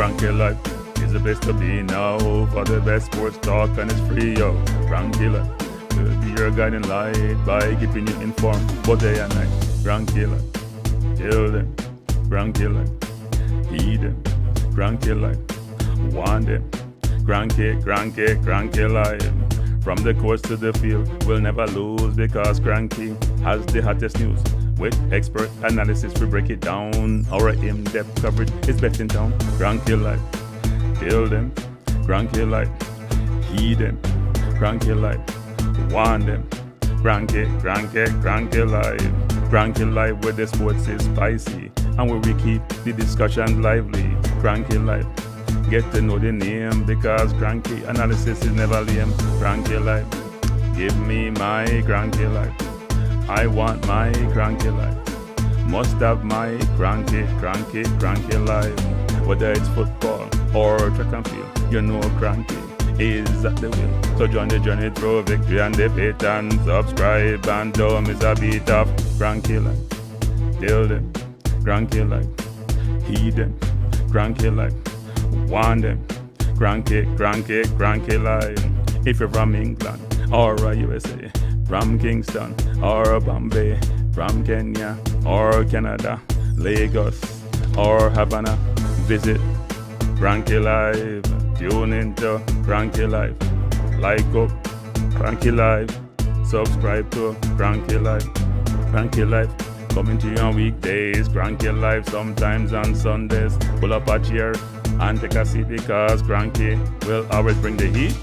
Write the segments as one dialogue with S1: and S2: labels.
S1: Kranky life is the best to be now. For the best sports talk and it's free, yo. Kranky life will be your guiding light by keeping you informed both day and night. Kranky life, tell them. Kranky life, heed them. Kranky life, want them. Kranky life. From the coast to the field, we'll never lose because Kranky has the hottest news. With expert analysis, we break it down. Our in-depth coverage is best in town. Kranky life, tell them. Kranky life, heed them. Kranky life, want them. Kranky life. Kranky life where the sports is spicy and where we keep the discussion lively. Kranky life, get to know the name because Kranky analysis is never lame. Kranky life, give me my Kranky life. I want my Kranky life. Must have my Kranky life. Whether it's football or track and field, you know Kranky is at the wheel. So join the journey through victory and defeat and subscribe and don't miss a beat of Kranky life. Tell them, Kranky life. Heed them, Kranky life. Want them, Kranky life. If you're from England or USA, from Kingston or Bombay, from Kenya or Canada, Lagos or Havana, visit Kranky life. Tune into Kranky life. Like up Kranky life. Subscribe to Kranky life. Kranky life coming to you on weekdays. Kranky life sometimes on Sundays. Pull up a chair and take a seat because Kranky will always bring the heat.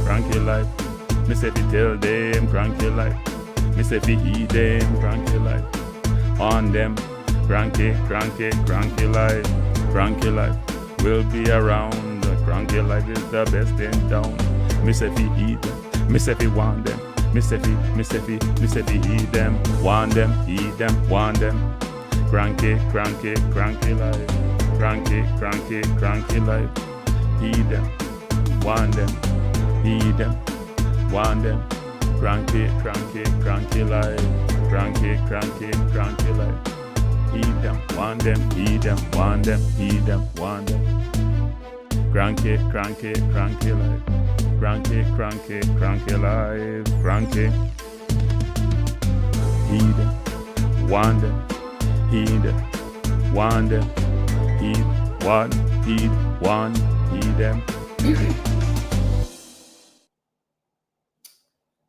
S1: Kranky life. Me say fi tell them Kranky life. Me say fi heed them Kranky life. On them Kranky life. Kranky life will be around. Kranky life is the best in town. Me say fi heed them. Me say fi want them. Me say fi heed them. Want them, heed them, want them. Kranky life. Kranky life. Heed them, want them, heed them, want them. Kranky life. Kranky life. Heed them, want them, heed them, want them, heed them, want them. Kranky life. Kranky life. Kranky. Heed them, want them, heed them, want them. Heed, want, heed them.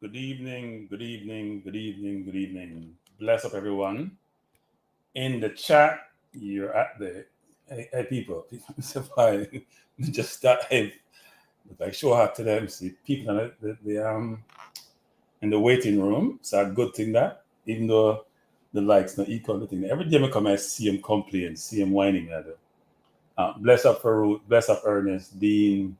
S1: Good evening. Bless up everyone. In the chat, you're at the hey people just start like show out to them. See people in the waiting room. It's a good thing that even though the likes not equal the thing. Every day I come I see him complain, see him whining at it. Bless up Farouk, bless up Ernest, Dean.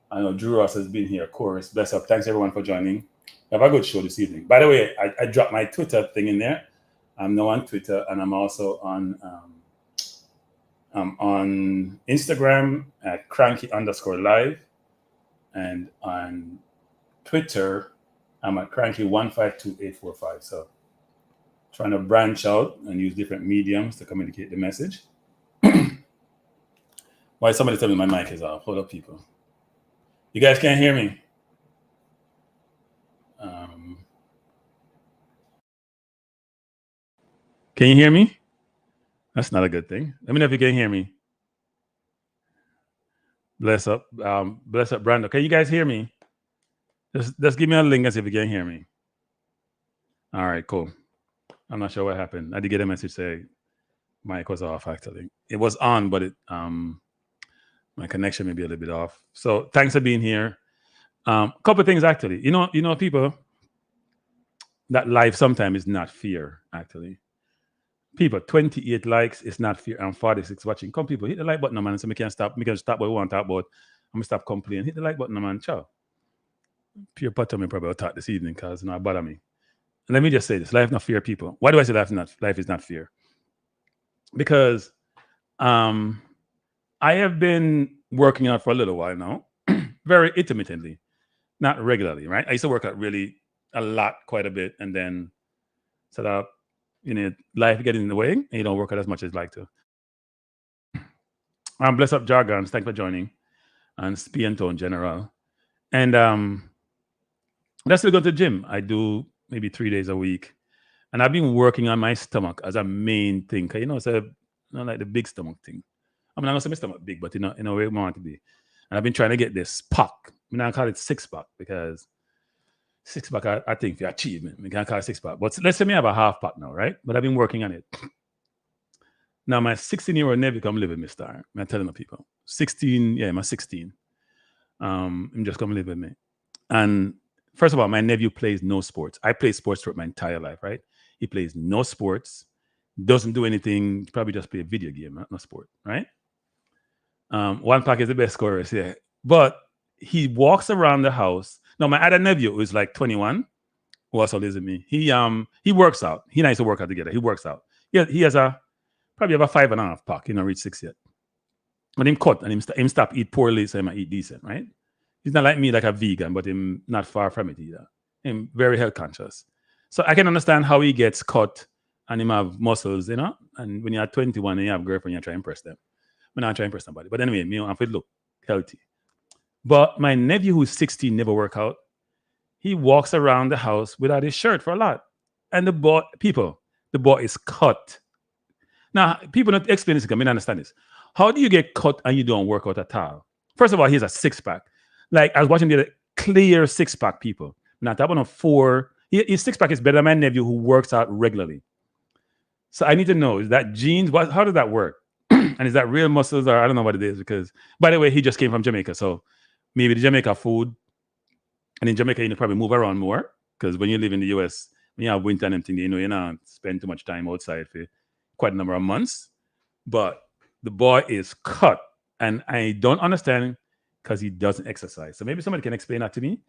S1: I know Drew Ross has been here, Chorus. Bless up. Thanks everyone for joining. Have a good show this evening. By the way, I dropped my Twitter thing in there. I'm now on Twitter and I'm also on Instagram at Kranky_live. And on Twitter, I'm at Kranky152845. So trying to branch out and use different mediums to communicate the message. Why somebody tell me my mic is off? Hold up, people. You guys can't hear me. Can you hear me? That's not a good thing. Let me know if you can hear me. Bless up, Brando. Can you guys hear me? Just give me a link and see if you can hear me. All right, cool. I'm not sure what happened. I did get a message saying mic was off. Actually, it was on, but it my connection may be a little bit off. So thanks for being here. Couple of things actually. You know, people, that life sometimes is not fear. Actually, people 28 likes is not fear and 46 watching. Come people, hit the like button, man. So we can stop. We can stop what we want to talk about. I'm gonna stop complaining. Hit the like button, man. Ciao. Pure Potter me probably will talk this evening because it bother me. And let me just say this: life not fear, people. Why do I say life is not fear? Because I have been working out for a little while now, very intermittently, not regularly, right? I used to work out really a lot, quite a bit, and then sort of, life getting in the way, and you don't work out as much as you'd like to. Bless up Jargons. Thanks for joining. And Spee Tone General. And I still go to the gym. I do maybe 3 days a week. And I've been working on my stomach as a main thing. Cause it's like the big stomach thing. I mean, I'm not saying my stomach big, but in a way I want it to be. And I've been trying to get this pack. I mean, I call it 6-pack because 6-pack, I think, for achievement. We can call it 6-pack. But let's say me have a half-pack now, right? But I've been working on it. Now, my 16-year-old nephew come live with me, Star. I'm telling my people. 16, yeah, I'm 16. I'm just come live with me. And first of all, my nephew plays no sports. I play sports throughout my entire life, right? He plays no sports, doesn't do anything, probably just play a video game, no sport, right? 1-pack is the best scorer, yeah. But he walks around the house. Now, my other nephew who is like 21, who also lives with me, he works out. He likes to work out together. He works out. He has probably have a 5.5-pack, reach 6 yet. But him cut and him stop eat poorly, so he might eat decent, right? He's not like me, like a vegan, but him not far from it either. Him very health conscious. So I can understand how he gets cut and him have muscles, And when you're 21 and you have a girlfriend, you try to impress them. I'm not trying to impress somebody. But anyway, me, I feel look healthy. But my nephew who's 16 never work out. He walks around the house without his shirt for a lot. And the boy is cut. Now, people don't explain this. I mean, understand this. How do you get cut and you don't work out at all? First of all, he's a 6-pack. Like, I was watching the clear 6-pack people. Not that one of 4. His 6-pack is better than my nephew who works out regularly. So I need to know, is that genes? How does that work? And is that real muscles, or I don't know what it is? Because, by the way, he just came from Jamaica. So maybe the Jamaica food. And in Jamaica, you probably move around more. Because when you live in the US, when you have winter and everything, you don't spend too much time outside for quite a number of months. But the boy is cut. And I don't understand because he doesn't exercise. So maybe somebody can explain that to me.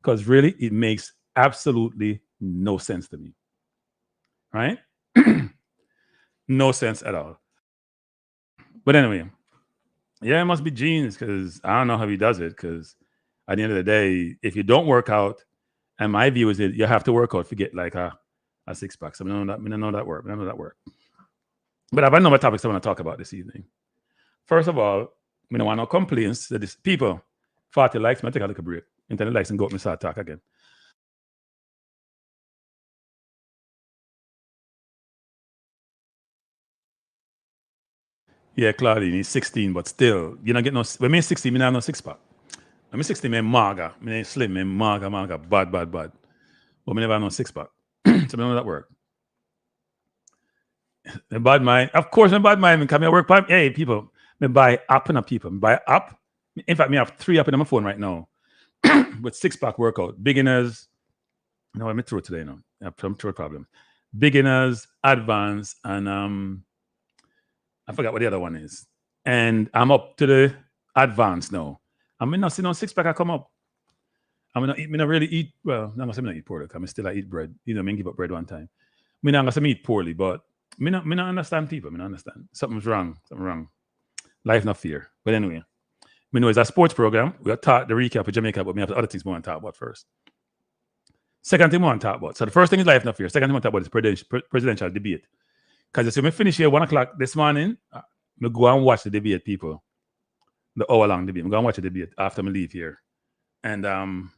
S1: Because really, it makes absolutely no sense to me. Right? No sense at all. But anyway, yeah, it must be genes because I don't know how he does it. Because at the end of the day, if you don't work out, and my view is that you have to work out to get like a 6-pack. So I don't know that work. But I have a number of topics I want to talk about this evening. First of all, I don't want no complaints that these people 40 likes. I take a little break. Internet likes and go up and start talk again. Yeah, Claudine, he's 16, but still, you don't get no. When me 16, me not have no 6-pack. When me 16, me maga, me slim, me maga, bad. But me never have no 6-pack. So I don't know that work. Me bad mind, of course, me bad mind. Because me work by, hey, people, me buy app and people. Me buy app. In fact, me have 3 app in my phone right now with 6-pack workout. Beginners. No, I'm through today now. I have some throat problems. Beginners, advanced, and I forgot what the other one is. And I'm up to the advanced now. I'm not seeing no 6-pack I come up. I'm not really eat, well, I'm not saying I eat poorly, because I still I eat bread. I give up bread one time. I'm not going to eat poorly, but I not understand people. I don't understand. Something's wrong. Life not fear. But anyway, we know it's a sports program. We have taught the recap of Jamaica, but we have other things we want to talk about first. Second thing we want to talk about. So the first thing is life not fear. Second thing we want to talk about is presidential debate. Because as we finish here 1 o'clock this morning, we go and watch the debate, people. The hour-long debate. We go and watch the debate after we leave here. And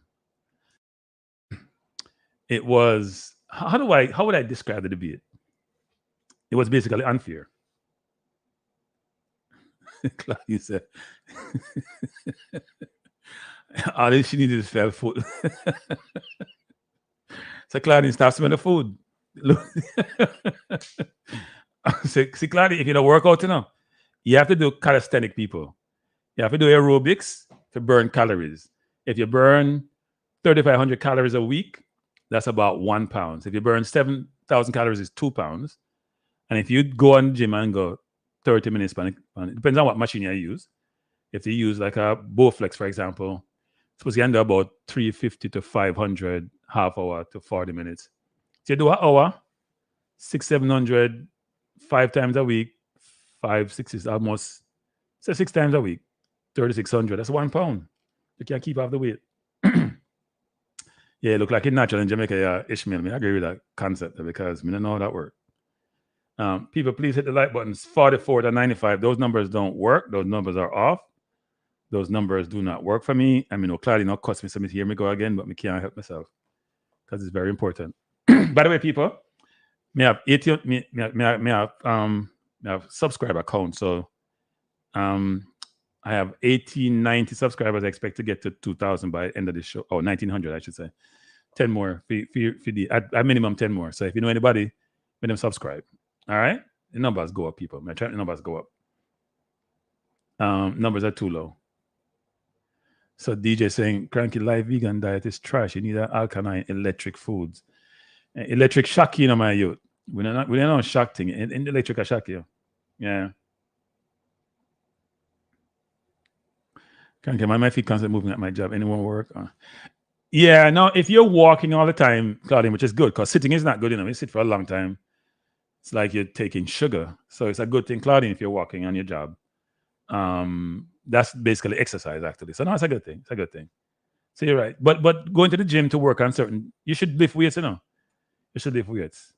S1: it was, how would I describe the debate? It was basically unfair. Claudia said, all she needed is fair food. So Claudia, stop smelling the food. See, Claudia, if you don't work out, you have to do calisthenic, people. You have to do aerobics to burn calories. If you burn 3,500 calories a week, that's about 1 pound. If you burn 7,000 calories, it's 2 pounds. And if you go on the gym and go 30 minutes, it depends on what machine you use. If you use like a Bowflex, for example, it's supposed to end up about 350 to 500, half hour to 40 minutes. So you do an hour, 600-700, 5 times a week, 5, 6 is almost, say 6 times a week, 3,600. That's 1 pound. You can't keep off the weight. Yeah, it look like it's natural in Jamaica. Yeah, Ishmael, I agree with that concept because I don't know how that works. People, please hit the like buttons. 44 to 95. Those numbers don't work. Those numbers are off. Those numbers do not work for me. I mean, Claudia not cost me some here me go again, but me can't help myself because it's very important. By the way, people, me have 80, me have subscriber account. So I have 90 subscribers. I expect to get to 2,000 by end of this show. 1,900, I should say. 10 more for at minimum 10 more. So if you know anybody, let them subscribe. All right, the numbers go up, people. My the numbers go up. Numbers are too low. So DJ saying Kranky live vegan diet is trash. You need an alkaline electric foods. Electric shock, you know, my youth. We don't know shock thing. In the electric a shock you. Yeah. Kranky, my feet constantly moving at my job. Anyone work? Yeah, no, if you're walking all the time, Claudine, which is good, because sitting is not good, you know. You sit for a long time. It's like you're taking sugar. So it's a good thing, Claudine, if you're walking on your job. That's basically exercise, actually. So no, it's a good thing. It's a good thing. So you're right. But going to the gym to work on certain, you should lift weights, you know. You should lift weights,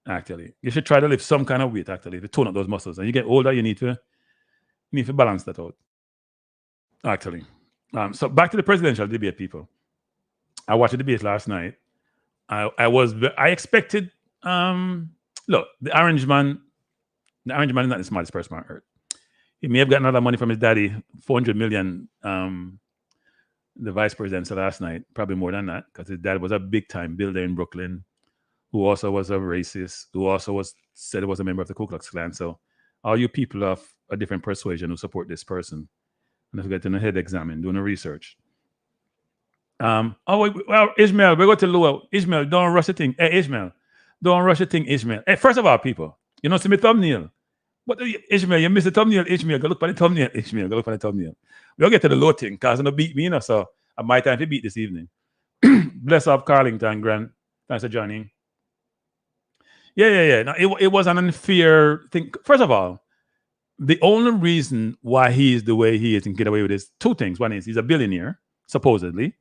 S1: actually. You should try to lift some kind of weight, actually, to tone up those muscles. And you get older, you need to balance that out, actually. So back to the presidential debate, people. I watched the debate last night. I expected, look, the orange man is not the smartest person on earth. He may have gotten a lot of money from his daddy, 400 million, the vice president said last night, probably more than that, because his dad was a big time builder in Brooklyn, who also was a racist, who also said he was a member of the Ku Klux Klan. So all you people of a different persuasion who support this person, and if you get in a head examine, doing the research. Well, Ishmael, we go to Lua. Ishmael, don't rush the thing. Hey, Ishmael, don't rush the thing, Ishmael. Hey, first of all, people, you know, see my thumbnail. What Ishmael, you missed the thumbnail, Ishmael. Go look for the thumbnail, Ishmael. Go look for the thumbnail. We'll get to the low thing, because it's beat me, you know, so I might time to beat this evening. Bless up Carlington, Grant. Thanks for joining. Yeah. No, it was an unfair thing. First of all, the only reason why he is the way he is and get away with this, two things. One is he's a billionaire, supposedly,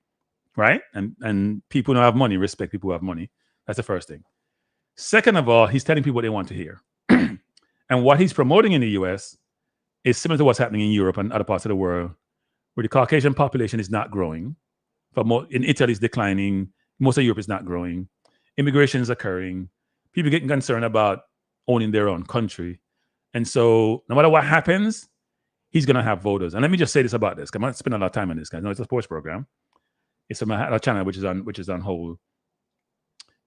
S1: right? And people who have money respect people who have money. That's the first thing. Second of all, he's telling people what they want to hear. And what he's promoting in the US is similar to what's happening in Europe and other parts of the world, where the Caucasian population is not growing. In Italy, it's declining. Most of Europe is not growing. Immigration is occurring. People getting concerned about owning their own country. And so no matter what happens, he's going to have voters. And let me just say this about this. I'm not spending a lot of time on this, guys. No, it's a sports program. It's a channel which is on hold.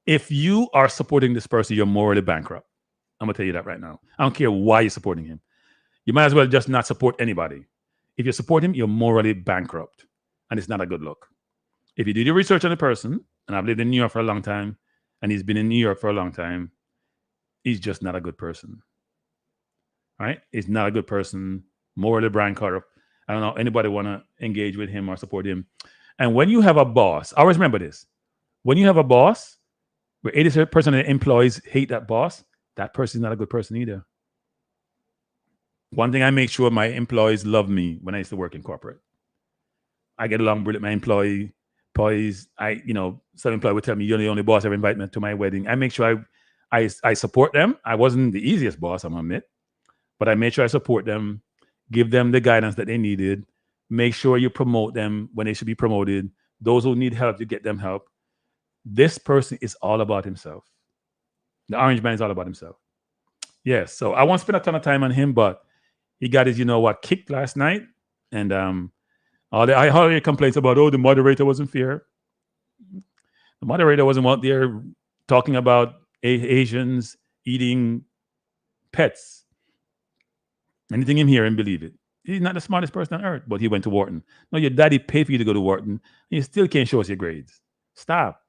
S1: If you are supporting this person, you're morally bankrupt. I'm going to tell you that right now. I don't care why you're supporting him. You might as well just not support anybody. If you support him, you're morally bankrupt. And it's not a good look. If you do the research on the person, and I've lived in New York for a long time, and he's been in New York for a long time, he's just not a good person. Right? He's not a good person, morally bankrupt. I don't know anybody want to engage with him or support him. And when you have a boss, always remember this. When you have a boss, where 80% of the employees hate that boss, that person is not a good person either. One thing I make sure my employees love me when I used to work in corporate. I get along with my employees. Some employee would tell me, you're the only boss ever invite me to my wedding. I make sure I support them. I wasn't the easiest boss, I'm gonna admit, but I made sure I support them, give them the guidance that they needed, make sure you promote them when they should be promoted. Those who need help, you get them help. This person is all about himself. The orange man is all about himself. Yes, so I won't spend a ton of time on him, but he got his, kicked last night. And I heard complaints about, the moderator wasn't fair. The moderator wasn't out there talking about Asians eating pets. Anything in here and believe it. He's not the smartest person on earth, but he went to Wharton. No, your daddy paid for you to go to Wharton, and you still can't show us your grades. Stop.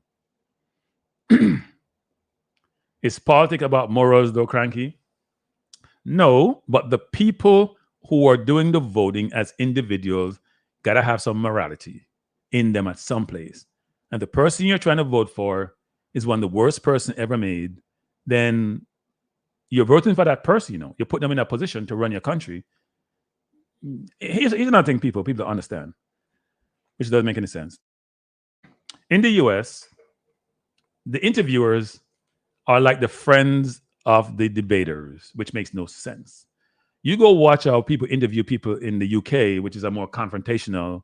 S1: Is politics about morals, though, Kranky? No, but the people who are doing the voting as individuals got to have some morality in them at some place. And the person you're trying to vote for is one of the worst person ever made, then you're voting for that person, You're putting them in a position to run your country. Here's another thing people don't understand, which doesn't make any sense. In the US, the interviewers are like the friends of the debaters, which makes no sense. You go watch how people interview people in the UK, which is a more confrontational,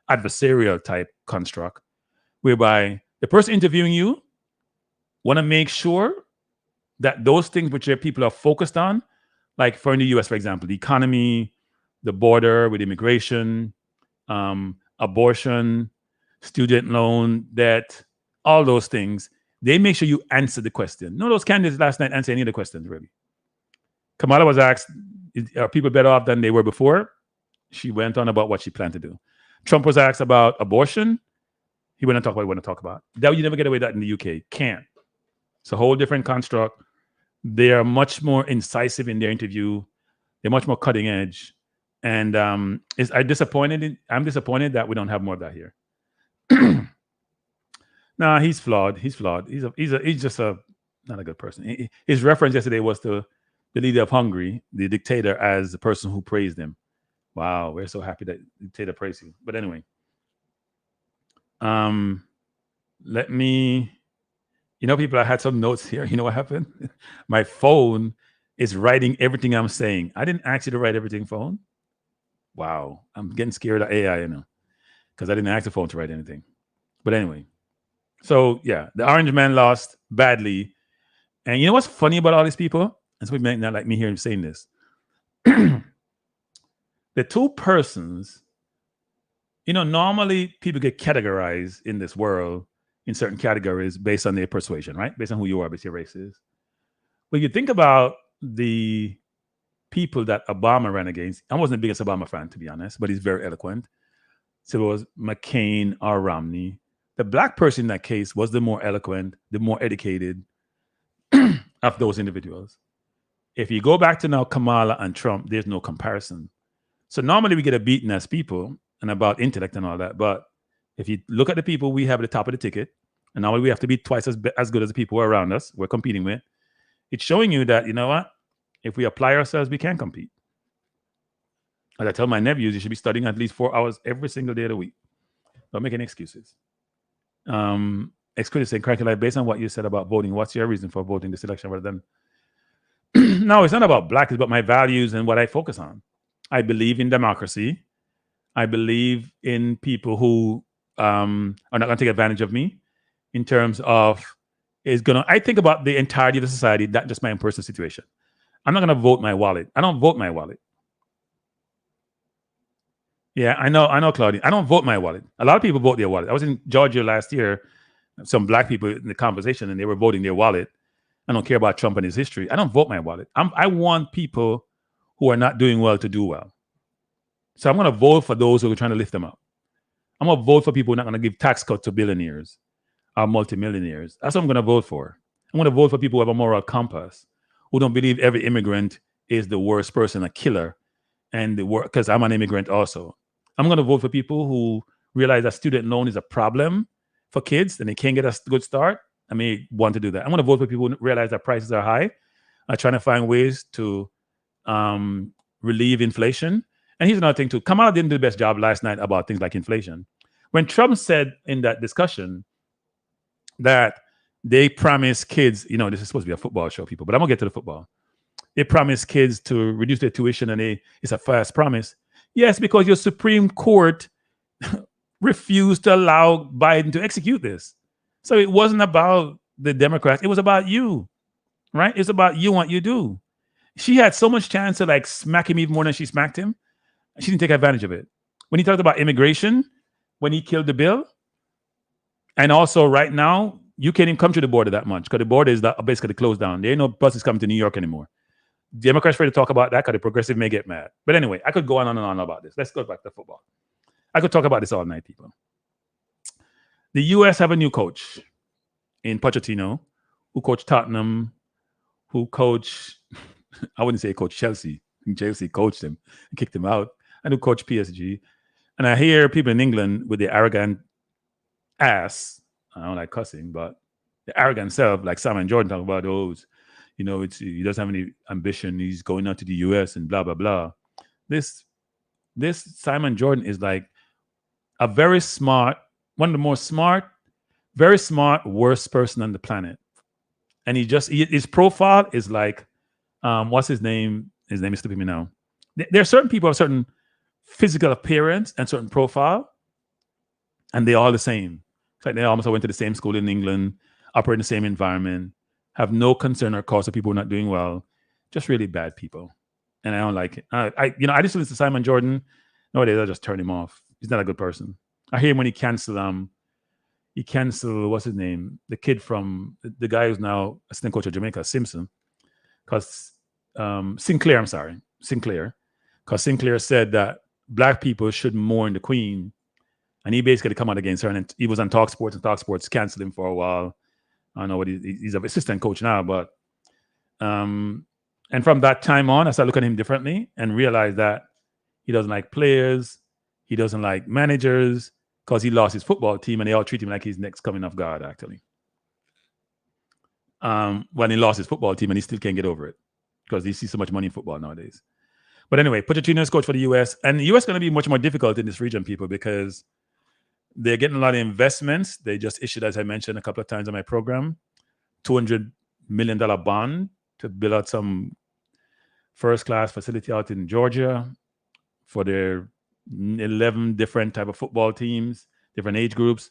S1: adversarial type construct, whereby the person interviewing you want to make sure that those things which their people are focused on, like for in the US, for example, the economy, the border with immigration, abortion, student loan debt, all those things, they make sure you answer the question. No, those candidates last night answered any of the questions, really. Kamala was asked, are people better off than they were before? She went on about what she planned to do. Trump was asked about abortion. He went on to talk about what he wanted to talk about. That you never get away with that in the UK. Can't. It's a whole different construct. They are much more incisive in their interview. They're much more cutting edge. And I'm disappointed that we don't have more of that here. Nah, he's flawed. He's flawed. He's just not a good person. His reference yesterday was to the leader of Hungary, the dictator, as the person who praised him. Wow, we're so happy that the dictator praised you. But anyway, let me. People, I had some notes here. You know what happened? My phone is writing everything I'm saying. I didn't ask you to write everything, phone. Wow, I'm getting scared of AI, because I didn't ask the phone to write anything. But anyway, so yeah, the orange man lost badly. And you know what's funny about all these people? And some people not like me here saying this. The two persons, normally people get categorized in this world in certain categories based on their persuasion, right? Based on who you are, based on your race is. When you think about the people that Obama ran against, I wasn't the biggest Obama fan, to be honest, but he's very eloquent. So it was McCain or Romney. The black person in that case was the more eloquent, the more educated of those individuals. If you go back to now Kamala and Trump, there's no comparison. So normally we get a beating as people and about intellect and all that. But if you look at the people we have at the top of the ticket, and now we have to be twice as good as the people around us we're competing with, it's showing you that, you know what? If we apply ourselves, we can compete. As I tell my nephews, you should be studying at least 4 hours every single day of the week. Don't make any excuses. Excuse saying, Kranky, like, based on what you said about voting, what's your reason for voting this election rather than... No, it's not about black, it's about my values and what I focus on. I believe in democracy. I believe in people who are not going to take advantage of me in terms of I think about the entirety of the society, not just my own personal situation. I'm not going to vote my wallet. I don't vote my wallet. Yeah, I know, Claudia. I don't vote my wallet. A lot of people vote their wallet. I was in Georgia last year, some black people in the conversation, and they were voting their wallet. I don't care about Trump and his history. I don't vote my wallet. I want people who are not doing well to do well. So I'm going to vote for those who are trying to lift them up. I'm going to vote for people who are not going to give tax cuts to billionaires or multimillionaires. That's what I'm going to vote for. I'm going to vote for people who have a moral compass, who don't believe every immigrant is the worst person, a killer, and because I'm an immigrant also. I'm going to vote for people who realize that student loan is a problem for kids and they can't get a good start. I may want to do that. I'm going to vote for people who realize that prices are high, are trying to find ways to relieve inflation. And here's another thing too. Kamala didn't do the best job last night about things like inflation. When Trump said in that discussion that they promised kids, this is supposed to be a football show, people, but I'm going to get to the football. They promised kids to reduce their tuition and it's a fast promise. Yes, because your Supreme Court refused to allow Biden to execute this. So it wasn't about the Democrats. It was about you, right? It's about you, what you do. She had so much chance to smack him even more than she smacked him. She didn't take advantage of it. When he talked about immigration, when he killed the bill, and also right now, you can't even come to the border that much because the border is basically closed down. There ain't no buses coming to New York anymore. Democrats afraid to talk about that because the progressive may get mad. But anyway, I could go on and on about this. Let's go back to football. I could talk about this all night, people. The U.S. have a new coach in Pochettino, who coached Tottenham, who coached, I wouldn't say coach Chelsea. Chelsea coached him and kicked him out. And who coached PSG. And I hear people in England with the arrogant ass, I don't like cussing, but the arrogant self, like Simon Jordan talking about those, he doesn't have any ambition. He's going out to the U.S. and blah, blah, blah. This Simon Jordan is like a very smart, one of the most smart, very smart, worst person on the planet. and his profile is like, what's his name? His name is slipping me now. There are certain people of certain physical appearance and certain profile, and they're all the same. It's like they almost went to the same school in England, operate in the same environment, have no concern or cause of people not doing well, just really bad people. And I don't like it. I just listen to Simon Jordan. Nowadays, I just turn him off. He's not a good person. I hear him when he canceled what's his name? The kid from the guy who's now assistant coach of Jamaica, Simpson. Because Sinclair, because Sinclair said that black people should mourn the Queen, and he basically come out against her. And he was on Talk Sports, and Talk Sports canceled him for a while. I don't know what he's an assistant coach now, but and from that time on, I started looking at him differently and realized that he doesn't like players, he doesn't like managers, because he lost his football team, and they all treat him like he's next coming of God, actually. When he lost his football team, and he still can't get over it because he sees so much money in football nowadays. But anyway, Pochettino is coach for the U.S. And the U.S. is going to be much more difficult in this region, people, because they're getting a lot of investments. They just issued, as I mentioned a couple of times on my program, $200 million bond to build out some first-class facility out in Georgia for their 11 different type of football teams, different age groups.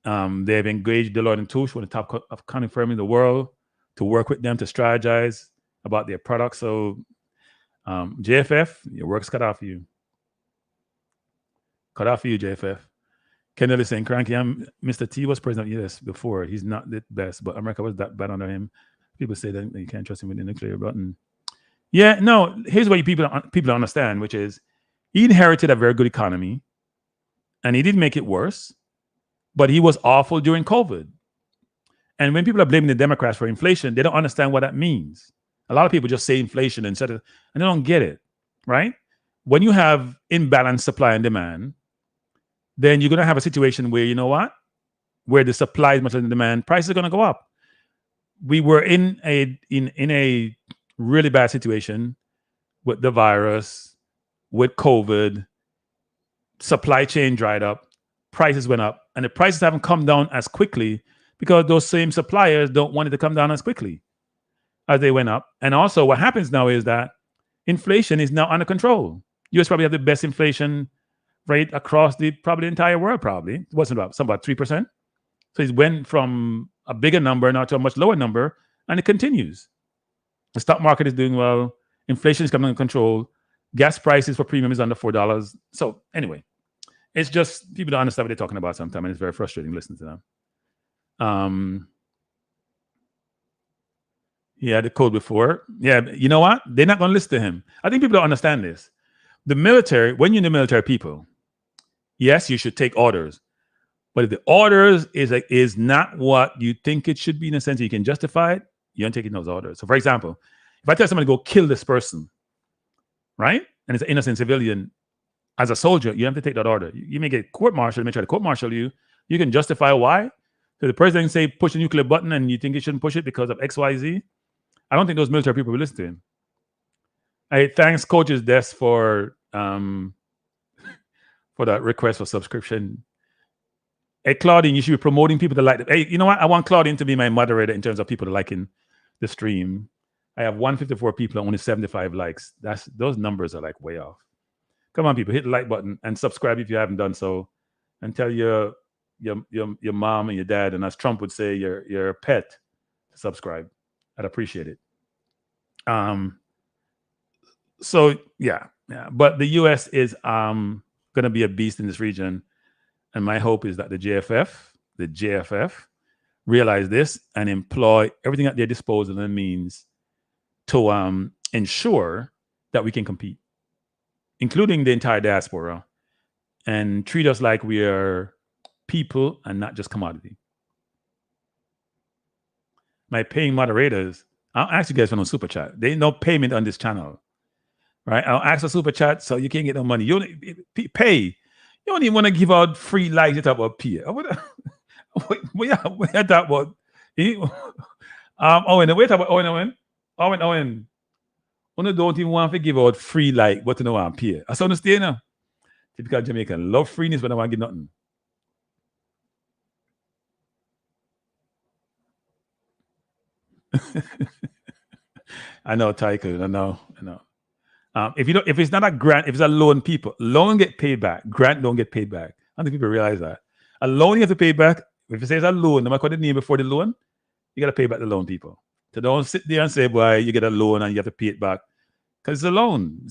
S1: They've engaged Deloitte and Touche, one of the top accounting firm in the world, to work with them to strategize about their products. So JFF, your work's cut off for you. Cut off for you, JFF. Kendall is saying, Kranky, Mr. T was president, yes, before. He's not the best, but America was that bad under him. People say that you can't trust him with the nuclear button. Yeah, no, here's what people don't understand, which is he inherited a very good economy, and he didn't make it worse, but he was awful during COVID. And when people are blaming the Democrats for inflation, they don't understand what that means. A lot of people just say inflation and they don't get it, right? When you have imbalanced supply and demand, then you're going to have a situation where, you know what? Where the supply is much than the demand, prices are going to go up. We were in a really bad situation with the virus, with COVID, supply chain dried up, prices went up, and the prices haven't come down as quickly because those same suppliers don't want it to come down as quickly as they went up. And also what happens now is that inflation is now under control. US probably have the best inflation rate across probably the entire world, probably. It wasn't about 3%. So it went from a bigger number now to a much lower number, and it continues. The stock market is doing well. Inflation is coming under control. Gas prices for premium is under $4. So anyway, it's just people don't understand what they're talking about sometimes, and it's very frustrating listening to them. He had the code before. Yeah, you know what? They're not going to listen to him. I think people don't understand this. The military, when you're in the military, people, yes, you should take orders. But if the orders is not what you think it should be, in a sense that you can justify it, you aren't taking those orders. So, for example, if I tell somebody to go kill this person, right? And it's an innocent civilian, as a soldier, you have to take that order. You may get court-martialed, may try to court-martial you. You can justify why. So the president say push the nuclear button and you think he shouldn't push it because of X, Y, Z. I don't think those military people will listen to him. Thanks, Coach's Desk, for that request for subscription. Hey, Claudine, you should be promoting people to like it. Hey, you know what? I want Claudine to be my moderator in terms of people liking the stream. I have 154 people and only 75 likes. Those numbers are like way off. Come on, people, hit the like button and subscribe if you haven't done so, and tell your mom and your dad, and as Trump would say, your pet, to subscribe. I'd appreciate it. So yeah. But the U.S. is going to be a beast in this region, and my hope is that the JFF, realize this and employ everything at their disposal and means to ensure that we can compete, including the entire diaspora, and treat us like we are people and not just commodity. My paying moderators, I'll ask you guys for no super chat. There ain't no payment on this channel, right? I'll ask for super chat so you can't get no money. You don't pay. You don't even want to give out free likes. You talk about pay. What you talk about? Owen, wait about Owen. Owen. You don't even want to give out free like, but you know I'm pay. I understand now. Typical Jamaican love freeness, but I want to give nothing. I know, Tycoon. I know. If it's not a grant, if it's a loan, loan get paid back. Grant don't get paid back. I don't think people realize that. A loan you have to pay back. If it says a loan, no matter what the name before the loan, you got to pay back the loan, people. So don't sit there and say, "Boy, you get a loan and you have to pay it back," because it's a loan.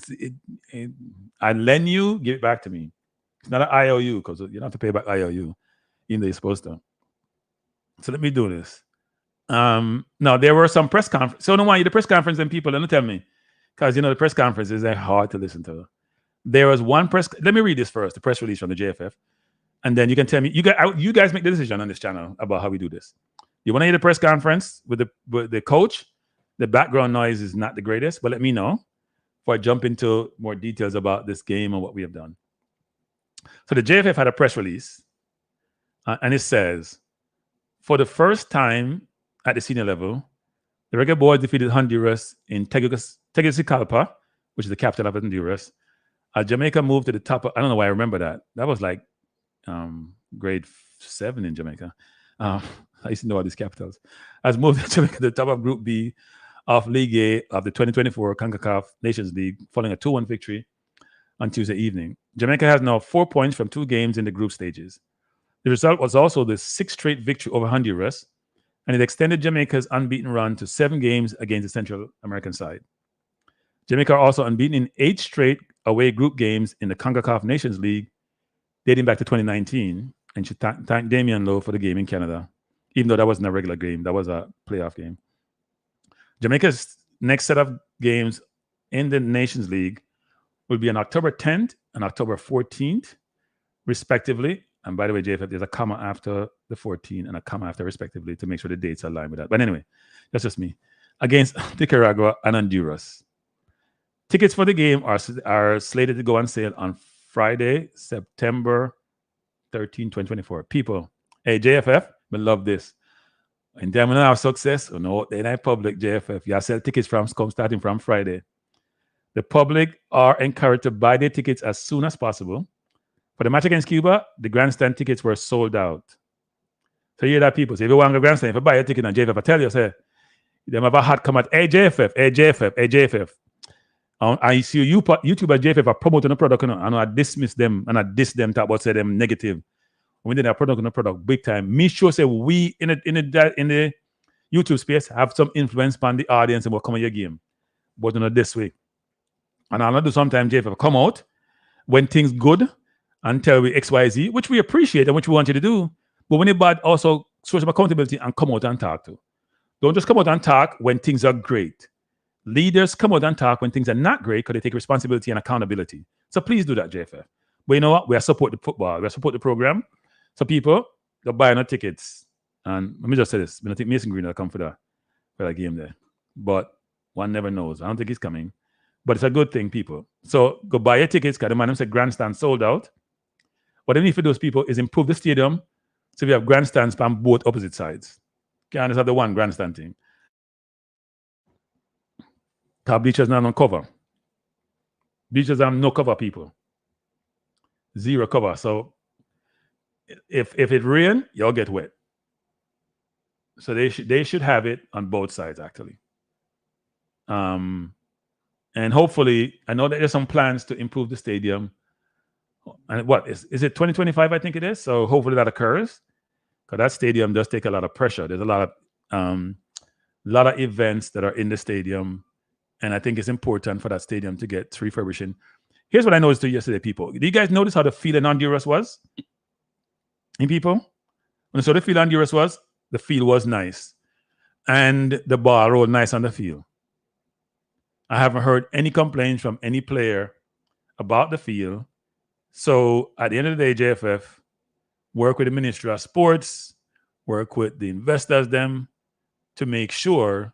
S1: I lend you, give it back to me. It's not an IOU because you don't have to pay back IOU, even though you're supposed to. So let me do this. Now there were some press conference. So I don't want you the press conference and people, don't tell me. Because the press conferences are hard to listen to. There was one press. Let me read this first, the press release from the JFF, and then you can tell me. You guys make the decision on this channel about how we do this. You want to hear the press conference with the coach? The background noise is not the greatest, but let me know before I jump into more details about this game and what we have done. So the JFF had a press release, and it says, for the first time at the senior level, the Reggae Boyz defeated Honduras in Tegucigalpa, which is the capital of Honduras. Jamaica moved to the top. I don't know why I remember that. That was like grade 7 in Jamaica. I used to know all these capitals. Has moved Jamaica to the top of Group B of League A of the 2024 Concacaf Nations League, following a 2-1 victory on Tuesday evening. Jamaica has now 4 points from 2 games in the group stages. The result was also the 6th straight victory over Honduras, and it extended Jamaica's unbeaten run to 7 games against the Central American side. Jamaica are also unbeaten in 8 straight away group games in the Concacaf Nations League, dating back to 2019, and should thank Damien Lowe for the game in Canada, even though that wasn't a regular game. That was a playoff game. Jamaica's next set of games in the Nations League will be on October 10th and October 14th, respectively. And by the way, JFF, there's a comma after the 14 and a comma after respectively to make sure the dates align with that. But anyway, that's just me. Against Nicaragua and Honduras. Tickets for the game are slated to go on sale on Friday, September 13, 2024. People, hey, JFF, we love this. And then when I have success, they're not public, JFF. You sell tickets starting from Friday. The public are encouraged to buy their tickets as soon as possible. For the match against Cuba, the grandstand tickets were sold out. So you hear that, people. So if you want to go grandstand, if you buy a ticket on JFF, I tell you, say, them have a hot come at, hey, JFF, hey, JFF, hey, JFF. I see YouTube and JFF are promoting the product, and I dismiss them and I diss them, talk about say them negative. When they are promoting the product big time, me sure say we in the YouTube space have some influence on the audience and what come on your game. But not this way. And I'll do sometimes JFF come out when things good and tell we XYZ, which we appreciate and which we want you to do. But when it's bad, also show some accountability and come out and talk to. Don't just come out and talk when things are great. Leaders come out and talk when things are not great because they take responsibility and accountability. So please do that, JFF. But you know what? We are support the football. We are support the program. So people, they're buying our tickets. And let me just say this. I think Mason Green will come for that game there. But one never knows. I don't think he's coming. But it's a good thing, people. So go buy your tickets because the man said grandstand sold out. What I need for those people is improve the stadium so we have grandstands on both opposite sides. Can't just have the one grandstand thing. Because bleachers not on cover. Bleachers have no cover, people. 0 cover. So if it rain, you'll get wet. So they should have it on both sides, actually. And hopefully, I know that there's some plans to improve the stadium. And what is it 2025? I think it is. So hopefully that occurs. Because that stadium does take a lot of pressure. There's a lot of events that are in the stadium. And I think it's important for that stadium to get refurbishing. Here's what I noticed yesterday, people. Did you guys notice how the field in Honduras was? In people? When I saw the field in Honduras was, the field was nice. And the ball rolled nice on the field. I haven't heard any complaints from any player about the field. So at the end of the day, JFF, work with the Ministry of Sports, work with the investors, them, to make sure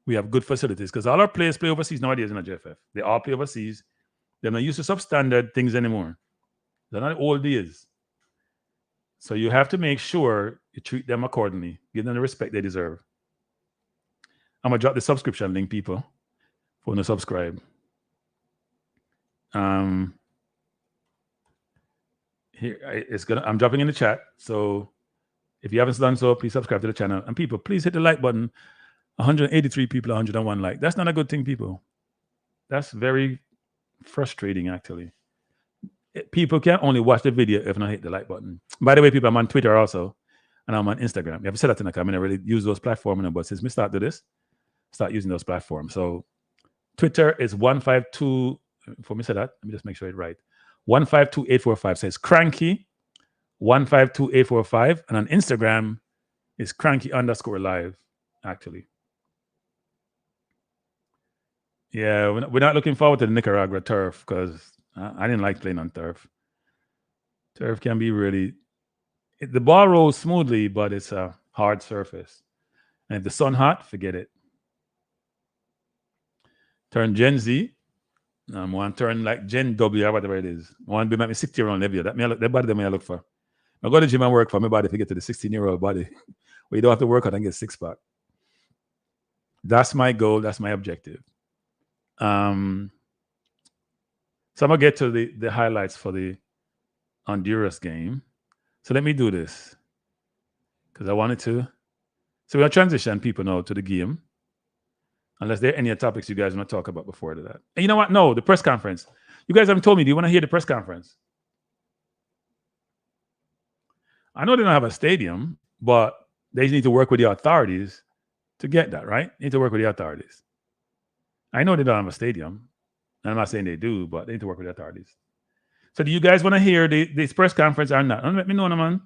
S1: we have good facilities. Because all our players play overseas nowadays in the JFF. They all play overseas. They're not used to substandard things anymore. They're not old days. So you have to make sure you treat them accordingly. Give them the respect they deserve. I'm going to drop the subscription link, people, for them to subscribe. I'm dropping in the chat. So if you haven't done so, please subscribe to the channel. And people, please hit the like button. 183 people, 101 like. That's not a good thing, people. That's very frustrating, actually. People can only watch the video if not hit the like button. By the way, people, I'm on Twitter also, and I'm on Instagram. You have said that in the comment. I really use those platforms, but since we start to this, start using those platforms. So Twitter is 152. Before me say that, let me just make sure it's right. 152845 says Kranky 152845, and on Instagram is Kranky_live. Actually, yeah, we're not looking forward to the Nicaragua turf because I didn't like playing on turf. Turf can be really, the ball rolls smoothly, but it's a hard surface. And if the sun hot, forget it. Turn Gen Z. One turn like Gen W or whatever it is. One be make me 60-year-old Nevia. That body that I look for. I go to the gym and work for my body to get to the 16-year-old body where you don't have to work out and get six-pack. That's my goal. That's my objective. So I'm gonna get to the highlights for the Honduras game. So let me do this because I wanted to. So we'll transition people now to the game. Unless there are any topics you guys want to talk about before that. And you know what? No, the press conference. You guys haven't told me. Do you want to hear the press conference? I know they don't have a stadium, but they need to work with the authorities to get that, right? They need to work with the authorities. I know they don't have a stadium. And I'm not saying they do, but they need to work with the authorities. So do you guys want to hear this press conference or not? Don't let me know, man.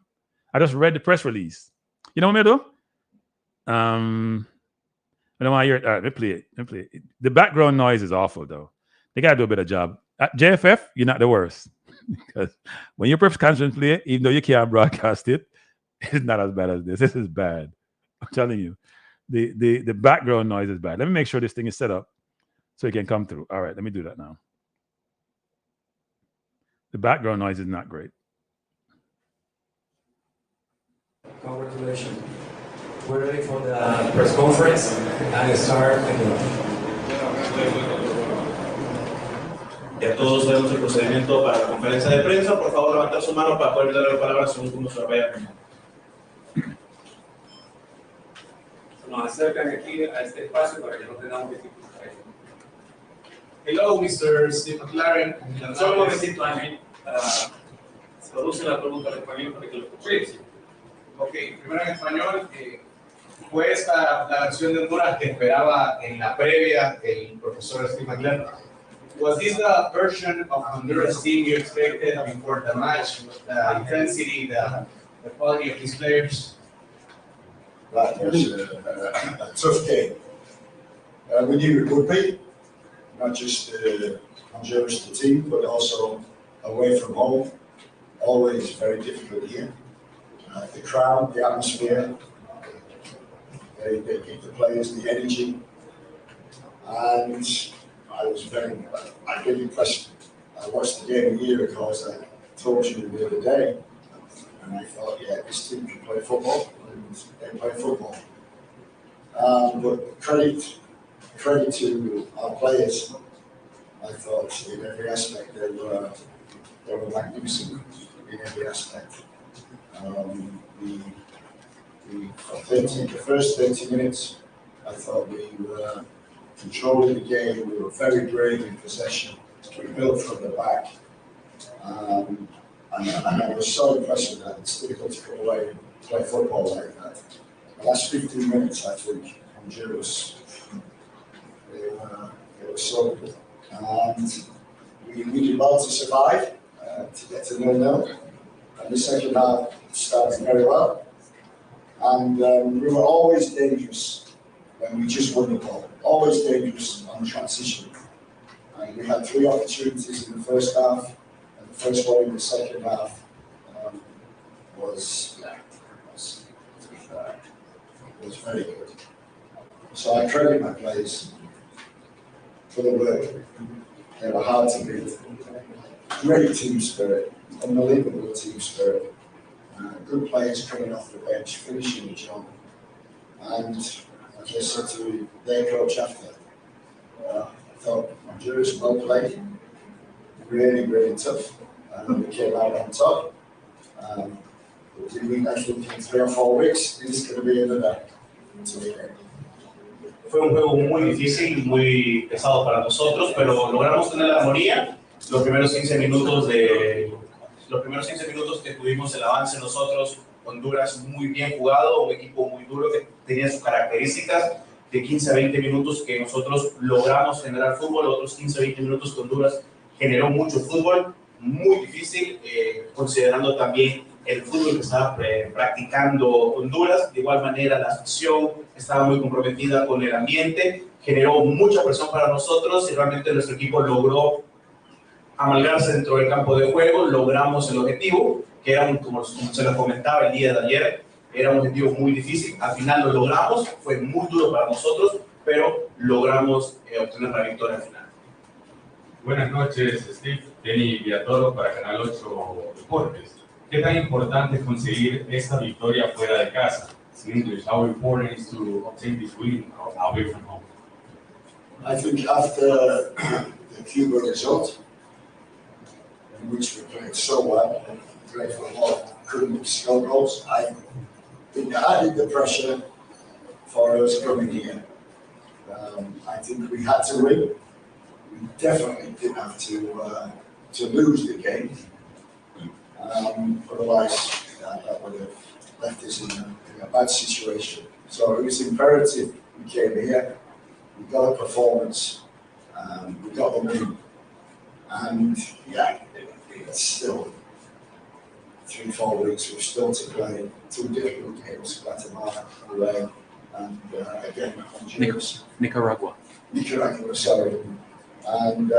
S1: I just read the press release. You know what I do? I don't want to hear it. All right, let me play it. The background noise is awful, though. They got to do a better job. At JFF, you're not the worst. Because when your press conference play, even though you can't broadcast it, it's not as bad as this. This is bad. I'm telling you. The background noise is bad. Let me make sure this thing is set up so it can come through. All right, let me do that now. The background noise is not great.
S2: Congratulations. We're ready for the press conference and start again.
S3: Ya todos sabemos el procedimiento para la conferencia de prensa. Por favor, levantar su mano para poder darle la palabra según como se vaya.
S2: Nos acercan aquí a este espacio para que no tengamos dificultades.
S3: Hello, Mr. Steve McLaren.
S2: Solo un momentito, Ángel. Se produce la pregunta en español para que lo escuchéis.
S3: Ok, primero en español. ¿Fue esta la versión de Honduras que esperaba en la previa el profesor Steve McLaren? Was this the version of Honduras team you expected before the match? The intensity, the quality of these players?
S4: That was a tough game. We knew it would be, not just Honduras, the team, but also away from home. Always very difficult here. The crowd, the atmosphere, they give the players the energy. And I really impressed. I watched the game a year ago, as I told you the other day, and I thought, yeah, this team can play football, and they play football. But credit to our players. I thought in every aspect they were magnificent in every aspect. The first 30 minutes, I thought we were controlling the game. We were very brave in possession. We built from the back. And I was so impressed with that. It's difficult to come away and play football like that. The last 15 minutes, I think, Honduras, they were so good. And we did well to survive, to get to 0-0. And the second half started very well. And we were always dangerous when we just won the ball. Always dangerous on transition. And we had 3 opportunities in the first half, and the first one in the second half was very good. So I credit my players for the work. They were hard to beat. Great team spirit, unbelievable team spirit. Good players coming off the bench, finishing the job. And as I said to their coach after, I thought Honduras well played, really, really tough. We came out on top. I think in 3 or 4 weeks, this is going to be another to the game.
S3: Fue un juego muy difícil, muy pesado para nosotros, pero logramos tener la armonía. Los primeros 15 minutos que tuvimos el avance nosotros, Honduras muy bien jugado, un equipo muy duro que tenía sus características. De 15 a 20 minutos que nosotros logramos generar fútbol, otros 15 a 20 minutos que Honduras generó mucho fútbol, muy difícil, considerando también el fútbol que estaba practicando Honduras. De igual manera, la afición estaba muy comprometida con el ambiente, generó mucha presión para nosotros y realmente nuestro equipo logró amalgarse dentro del campo de juego, logramos el objetivo, que era, como se lo comentaba el día de ayer, era un objetivo muy difícil. Al final lo logramos, fue muy duro para nosotros, pero logramos obtener la victoria al final.
S5: Buenas noches, Steve. Kenny Villatoro para Canal 8 Deportes. ¿Qué tan importante es conseguir esta victoria fuera de casa? In English, how important is to obtain this win away from home?
S4: I think after the Cuba result, in which we played so well, and played for a lot, couldn't score goals, I think added the pressure for us coming here. I think we had to win. We definitely didn't have to lose the game. Otherwise, that would have left us in a bad situation. So it was imperative we came here, we got a performance, we got the win. And yeah, it's still 3-4 weeks, we're still to play 2 difficult games, Guatemala away, and again, Honduras.
S6: Nicaragua,
S4: sorry. And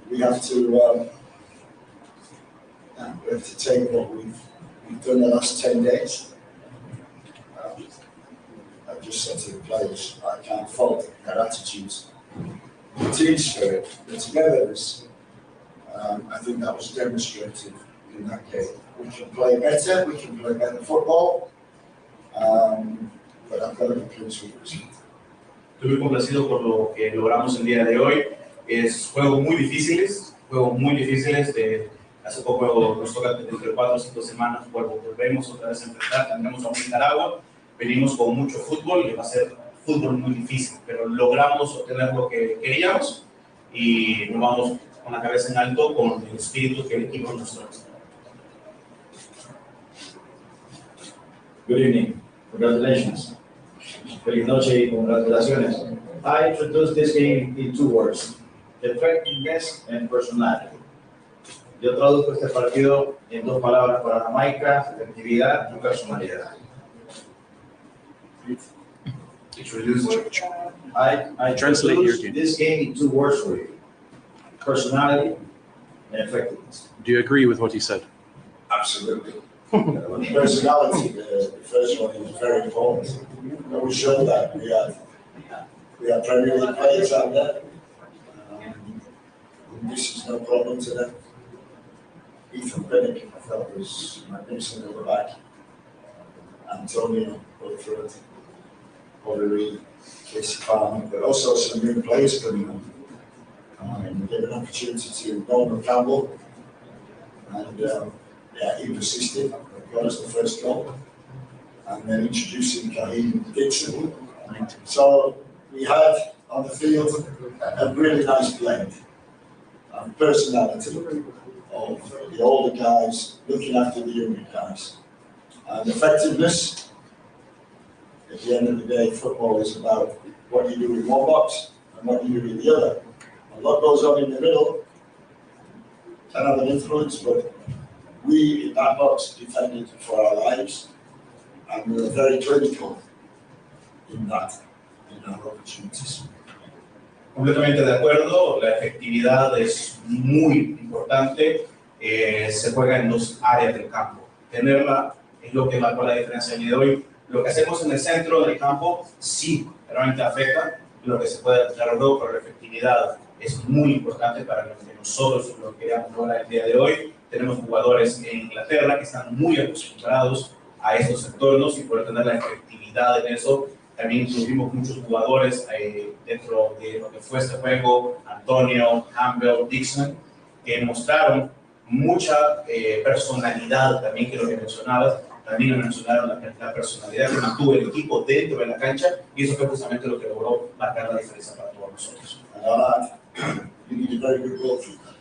S4: we have to take what we've done the last 10 days. I just said to the players, I can't fault their attitudes. The team spirit, the togetherness, I think that was demonstrated in that game. We can play better football, but I've got to be pleased with the result.
S3: Estoy muy complacido por lo que logramos el día de hoy. Es juegos muy difíciles. Hace poco nos toca entre 4 o 5 semanas, volvemos otra vez a enfrentar, tendremos a Nicaragua, venimos con mucho fútbol y va a ser fútbol muy difícil, pero logramos obtener lo que queríamos y nos vamos con la cabeza en alto con el espíritu que el equipo nos trae.
S7: Good evening. Congratulations. Feliz noche y congratulaciones. I introduced this game in 2 words: effectiveness and personality. Yo traduzco este partido en 2 palabras para Jamaica: efectividad y personalidad. I
S6: Translate here,
S7: introduced this game in 2 words for you: personality and effectiveness.
S6: do you agree with what he said?
S4: Absolutely. Personality, the first one is very important. And we showed that we have Premier League players out there. This is no problem to them. Ethan Pinnock, I thought, was magnificent at the back. Antonio, up front. Pottery, Casey Palmer, but also some new players coming on. We gave an opportunity to Norman Campbell, and he persisted, got us the first goal, and then introducing Kaheem Dixon. So we had on the field a really nice blend of personality of the older guys looking after the younger guys, and effectiveness. At the end of the day, football is about what you do in one box and what you do in the other. And what goes on in the middle can have an influence, but we in that box defended for our lives, and we were very critical in our opportunities.
S3: Completamente de acuerdo, la efectividad es muy importante, se juega en 2 áreas del campo. Tenerla es lo que marcó la diferencia el día de hoy. Lo que hacemos en el centro del campo sí realmente afecta lo que se puede hacer luego, pero la efectividad es muy importante para lo que nosotros lo queremos lograr el día de hoy. Tenemos jugadores en Inglaterra que están muy acostumbrados a estos entornos y por tener la efectividad en eso, también tuvimos muchos jugadores dentro de lo que fue este juego, Antonio, Campbell, Dixon, que mostraron mucha personalidad también, que lo que mencionabas, También me mencionaron la personalidad que mantuvo el equipo dentro de la cancha y eso fue justamente lo que logró marcar la diferencia para todos nosotros.
S4: You need a very good goalkeeper.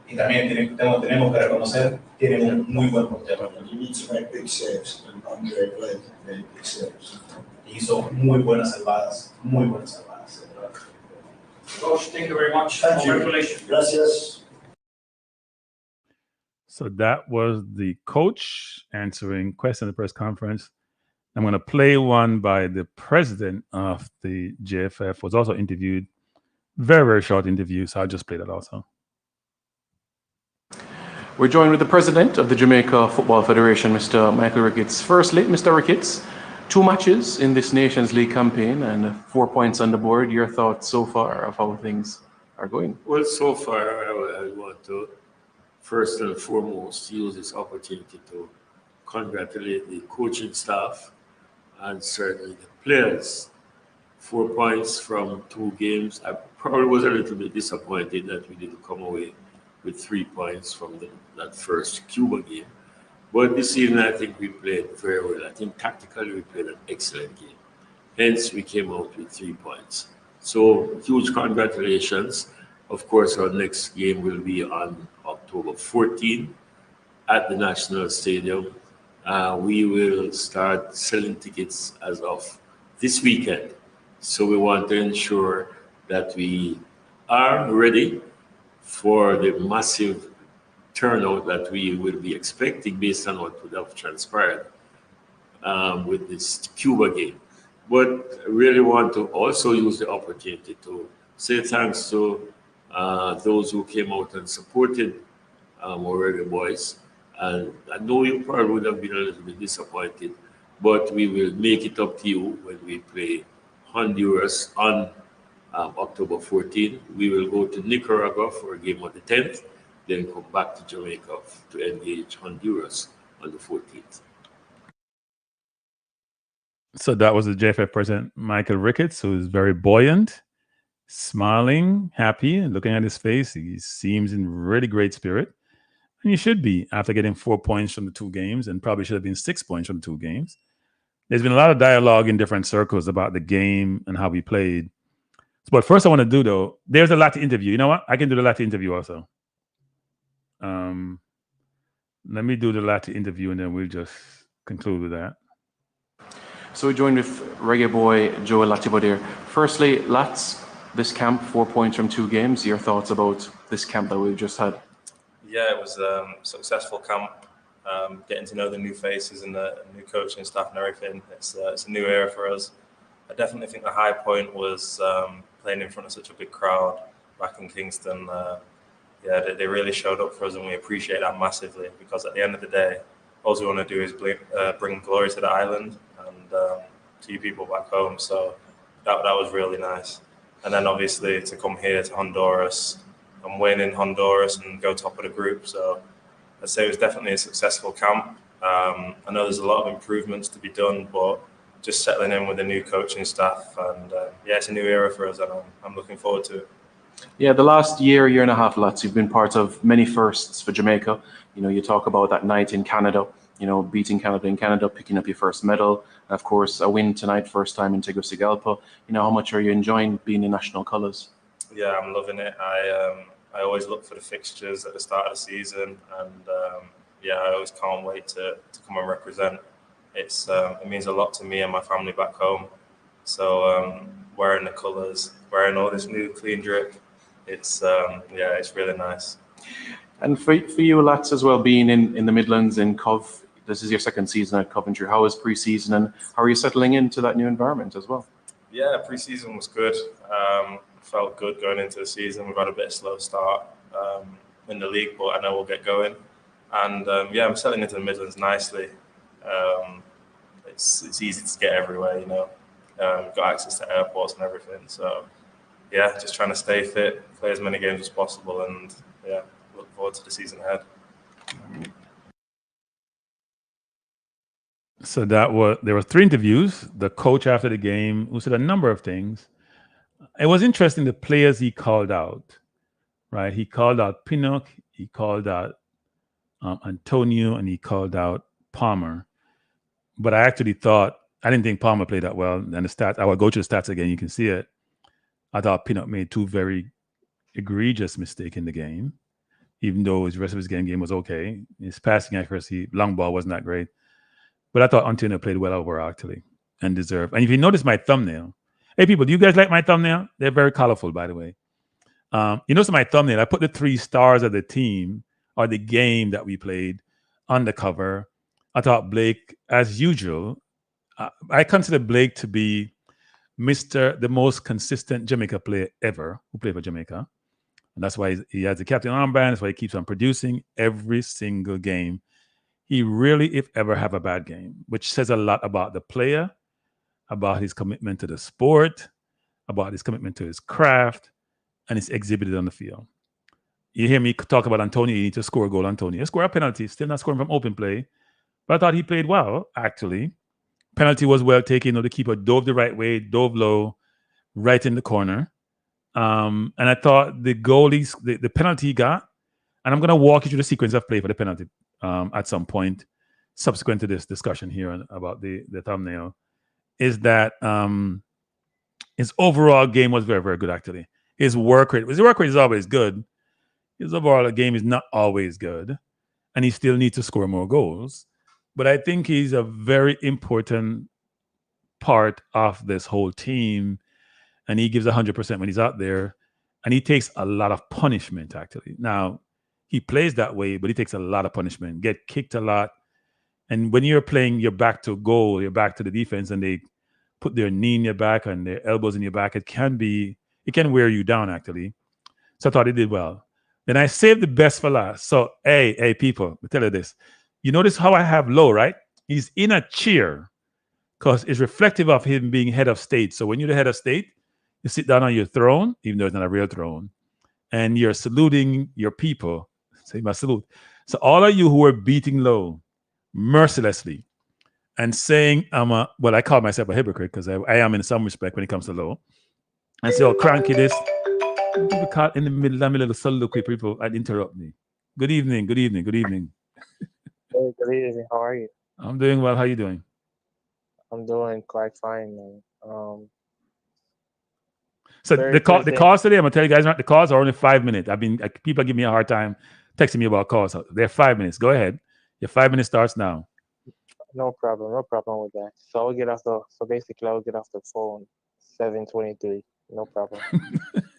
S3: Y también tenemos que reconocer que tiene un muy buen portero.
S4: And you need to make big saves, and Andre played made big saves.
S3: Hizo muy buenas salvadas, muy buenas salvadas.
S6: Coach, thank you very much.
S4: Thank you.
S6: Congratulations.
S4: Gracias.
S1: So that was the coach answering questions at the press conference. I'm going to play one by the president of the JFF, was also interviewed. Very, very short interview, so I'll just play that also.
S8: We're joined with the president of the Jamaica Football Federation, Mr. Michael Ricketts. Firstly, Mr. Ricketts, 2 matches in this Nations League campaign and 4 points on the board. Your thoughts so far of how things are going?
S9: Well, so far, I want to first and foremost use this opportunity to congratulate the coaching staff and certainly the players. 4 points from 2 games. I probably was a little bit disappointed that we didn't come away with 3 points from that first Cuba game. But this evening, I think we played very well. I think tactically we played an excellent game. Hence, we came out with 3 points. So, huge congratulations. Of course, our next game will be on October 14 at the National Stadium. We will start selling tickets as of this weekend. So we want to ensure that we are ready for the massive turnout that we will be expecting based on what would have transpired with this Cuba game. But I really want to also use the opportunity to say thanks to those who came out and supported our Reggae Boyz. And I know you probably would have been a little bit disappointed, but we will make it up to you when we play Honduras on October 14. We will go to Nicaragua for a game on the 10th, then come back to Jamaica to engage Honduras on the 14th.
S1: So that was the JFF president, Michael Ricketts, who is very buoyant, smiling, happy, and looking at his face. He seems in really great spirit. And he should be after getting 4 points from the 2 games, and probably should have been 6 points from the 2 games. There's been a lot of dialogue in different circles about the game and how we played. But first I want to do, though, there's a lot to interview. You know what? I can do the Latte interview also. Let me do the Latte interview, and then we'll just conclude with that.
S8: So we're joined with Reggae Boy, Joel Latibodere. Firstly, Lats, this camp, 4 points from 2 games. Your thoughts about this camp that we've just had?
S10: Yeah, it was a successful camp. Getting to know the new faces and the new coaching staff and everything. It's a new era for us. I definitely think the high point was playing in front of such a big crowd back in Kingston. They really showed up for us, and we appreciate that massively, because at the end of the day, all we want to do is bring glory to the island and to you people back home. So that was really nice. And then obviously to come here to Honduras and win in Honduras and go top of the group. So I'd say it was definitely a successful camp. I know there's a lot of improvements to be done, but just settling in with the new coaching staff, and it's a new era for us, and I'm looking forward to it.
S8: Yeah, the last year and a half, Lats, you've been part of many firsts for Jamaica. You know, you talk about that night in Canada, you know, beating Canada in Canada, picking up your first medal. And of course, a win tonight, first time in Tegucigalpa. You know, how much are you enjoying being in national colours?
S10: Yeah, I'm loving it. I always look for the fixtures at the start of the season, and I always can't wait to come and represent. It means a lot to me and my family back home. So wearing the colours, wearing all this new clean drip, it's really nice.
S8: And for you, Lats, as well, being in the Midlands in Cov, this is your second season at Coventry. How was pre-season, and how are you settling into that new environment as well?
S10: Yeah, pre-season was good. Felt good going into the season. We've had a bit of a slow start in the league, but I know we'll get going. And I'm settling into the Midlands nicely. It's easy to get everywhere, you know. We've got access to airports and everything. So, just trying to stay fit, play as many games as possible, and look forward to the season ahead.
S1: So there were 3 interviews. The coach after the game, who said a number of things. It was interesting, the players he called out, right? He called out Pinnock, he called out Antonio, and he called out Palmer. But I actually thought, I didn't think Palmer played that well. And the stats, I will go to the stats again. You can see it. I thought Pinnock made 2 very egregious mistakes in the game, even though his rest of his game was okay. His passing accuracy, long ball wasn't that great. But I thought Antonio played well overall, actually, and deserved. And if you notice my thumbnail, hey, people, do you guys like my thumbnail? They're very colorful, by the way. You notice my thumbnail, I put the 3 stars of the team or the game that we played on the cover. I thought Blake, as usual, I consider Blake to be the most consistent Jamaica player ever who played for Jamaica. And that's why he has the captain armband. That's why he keeps on producing every single game. He really, if ever, have a bad game, which says a lot about the player, about his commitment to the sport, about his commitment to his craft, and it's exhibited on the field. You hear me talk about Antonio, you need to score a goal, Antonio. He scored a penalty, still not scoring from open play. But I thought he played well, actually. Penalty was well taken. The keeper dove the right way, dove low, right in the corner. And I thought the goalies, the penalty he got, and I'm going to walk you through the sequence of play for the penalty at some point subsequent to this discussion here about the thumbnail, is that his overall game was very, very good, actually. His work rate is always good. His overall game is not always good, and he still needs to score more goals. But I think he's a very important part of this whole team, and he gives 100% when he's out there, and he takes a lot of punishment, actually. Now, he plays that way, but he takes a lot of punishment, get kicked a lot. And when you're playing your back to goal, your back to the defense, and they put their knee in your back and their elbows in your back, it can wear you down, actually. So I thought he did well. Then I saved the best for last. So, hey, people, I tell you this. You notice how I have low, right? He's in a chair because it's reflective of him being head of state. So when you're the head of state, you sit down on your throne, even though it's not a real throne, and you're saluting your people. Say my salute. So all of you who are beating low mercilessly and saying I call myself a hypocrite because I am in some respect when it comes to low. And say, Kranky this. People caught in the middle of my little soliloquy, people and interrupt me. Good evening.
S11: Hey, good evening. How are you?
S1: I'm doing well. How are you doing?
S11: I'm doing quite fine, man.
S1: So the calls today, I'm gonna tell you guys, the calls are only 5 minutes. People give me a hard time texting me about calls. They're 5 minutes. Go ahead. Your 5 minutes starts now.
S11: No problem with that. So I'll get off the phone 7:23. No problem.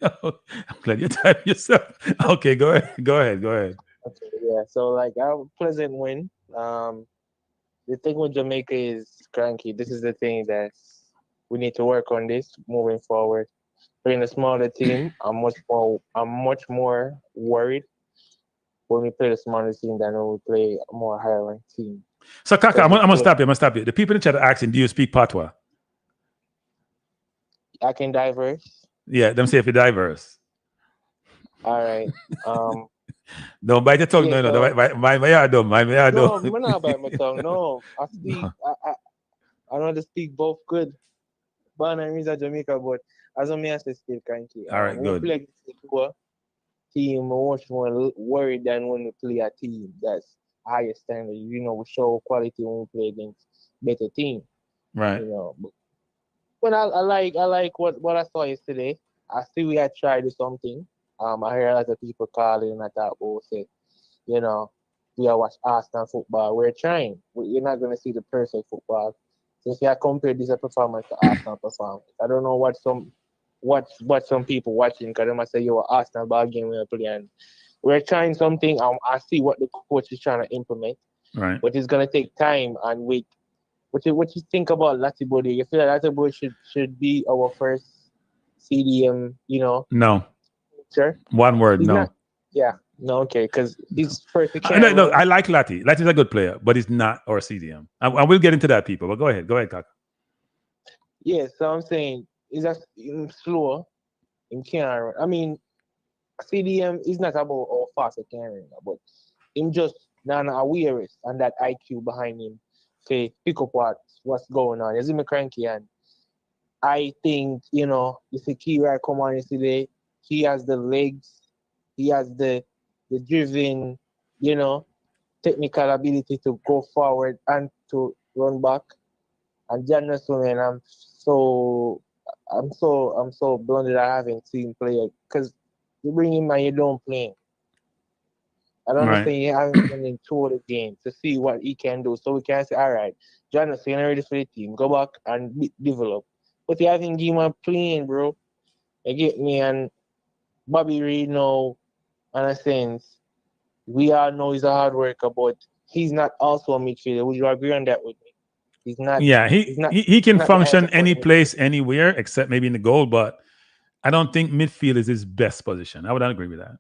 S1: I'm glad you timed yourself. Okay, go ahead.
S11: Okay, yeah. So a pleasant win. The thing with Jamaica is Kranky. This is the thing that we need to work on this moving forward. Playing a smaller team, I'm much more worried when we play the smaller team than when we play a more higher ranked team.
S1: So Kaka, I'm gonna stop you. The people in the chat are asking, do you speak Patois?
S11: I can diverse.
S1: Yeah, them say if you diverse.
S11: All right.
S1: Don't bite your tongue, no. My yard don't.
S11: No, I'm not bite my tongue. No, I speak. I know to speak both good. Born and raised in Jamaica, but as I say, still Kranky.
S1: All right, good.
S11: We play a team much more worried than when we play a team that's higher standard. We show quality when we play against better team.
S1: Right.
S11: But I like what I saw yesterday. I see we had tried to do something. I hear a lot of people calling and I thought, say, we are watch Arsenal football. We're trying. You're not going to see the perfect football. Since you have compared this performance to Arsenal performance. I don't know what some people watching, because they might say, Arsenal ball game we're playing. We're trying something. I see what the coach is trying to implement.
S1: Right.
S11: But it's going to take time and wait. What you think about Latibodi? You feel like Latibodi should be our first CDM,
S1: No.
S11: Sure.
S1: One word,
S11: He's
S1: no.
S11: Not, yeah. No, okay, because he's first.
S1: No, I like Lati. Lati's a good player, but he's not our CDM. I will get into that, people, but go ahead, Kaka.
S11: Yeah, so I'm saying he's just slow. He can't. I mean, CDM is not about how fast he can run, but him just not aware and that IQ behind him to pick up what's going on. You see me Kranky, and I think if a key right come on yesterday, he has the legs, he has the driven, technical ability to go forward and to run back. And Janderson, and I'm so blinded I haven't seen play because you bring him and you don't play him. I don't
S1: Right.
S11: understand you haven't been in two of the game to see what he can do. So we can say, all right, Janderson, you're ready for the team. Go back and develop. But you haven't given him playing, bro. You get me? And Bobby Reed now, in a sense, we all know he's a hard worker, but he's not also a midfielder. Would you agree on that with me? He's not.
S1: Yeah,
S11: He's not.
S1: he can
S11: Not the
S1: function
S11: answer for
S1: any
S11: the
S1: place, anywhere, except maybe in the goal. But I don't think midfield is his best position. I would not agree with that.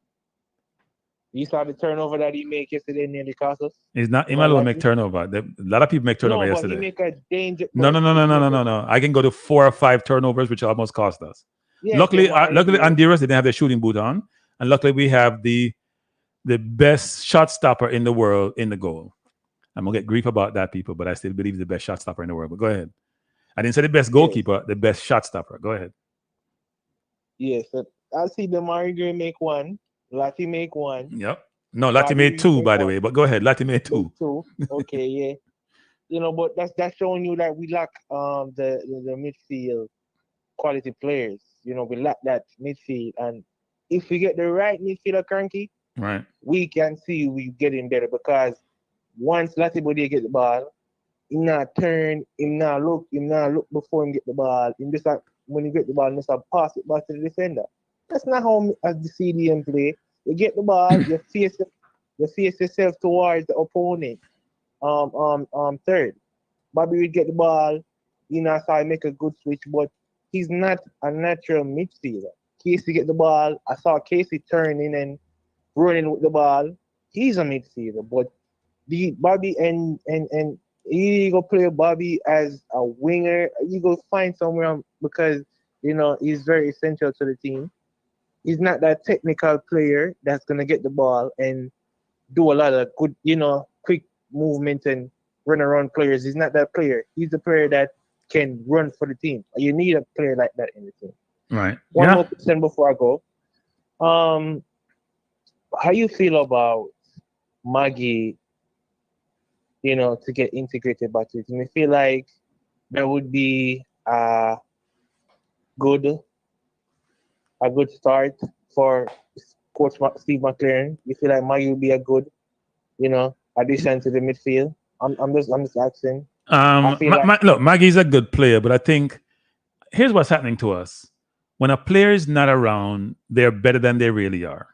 S11: You saw the turnover that he made yesterday near the Castles?
S1: He's not. He
S11: Am
S1: might
S11: I
S1: well
S11: like
S1: make
S11: him?
S1: turnover. A lot of people make turnover
S11: No, but he
S1: yesterday.
S11: make a danger.
S1: No,
S11: But
S1: no, no, no,
S11: he
S1: no, no,
S11: make a
S1: no, no. I can go to 4 or 5 turnovers, which almost cost us.
S11: yes.
S1: Luckily,
S11: Why
S1: luckily,
S11: you?
S1: Honduras didn't have their shooting boot on, and luckily we have the best shot stopper in the world in the goal. I'm gonna get grief about that, people, but I still believe he's the best shot stopper in the world. But go ahead. I didn't say the best
S11: Yes.
S1: goalkeeper, the best shot stopper. Go ahead.
S11: Yes. I see the Mario make one. Lati make one.
S1: Yep. No, Lati
S11: Bobby
S1: made
S11: Reed
S1: 2,
S11: make
S1: by the
S11: one.
S1: way. But go ahead. Lati made
S11: Make
S1: 2.
S11: two. Okay, yeah. But that's showing you that we lack the midfield quality players. We lack that midfield, and if we get the right midfielder, Kranky,
S1: Right.
S11: we can see we getting better because once Latibody get the ball, him not turn, him not look before him get the ball. Him just like when he get the ball, just pass it back to the defender. That's not how as the CDM play. You get the ball, you face yourself towards the opponent. Third, Bobby would get the ball, so I make a good switch, but he's not a natural midfielder. Casey get the ball. I saw Casey turning and running with the ball. He's a midfielder, but the Bobby and you go play Bobby as a winger. You go find somewhere because he's very essential to the team. He's not that technical player that's gonna get the ball and do a lot of good, quick movement and run around players. He's not that player. He's the player that can run for the team. You need a player like that in the team.
S1: Right.
S11: One
S1: Yeah.
S11: more question before I go. How you feel about Maggie, to get integrated back to the team? I feel like that would be a good start for Coach Steve McLaren. You feel like Maggie would be a good, addition to the midfield? I'm just asking. I feel like
S1: Look, Maggie's a good player, but I think here's what's happening to us. When a player is not around, they're better than they really are.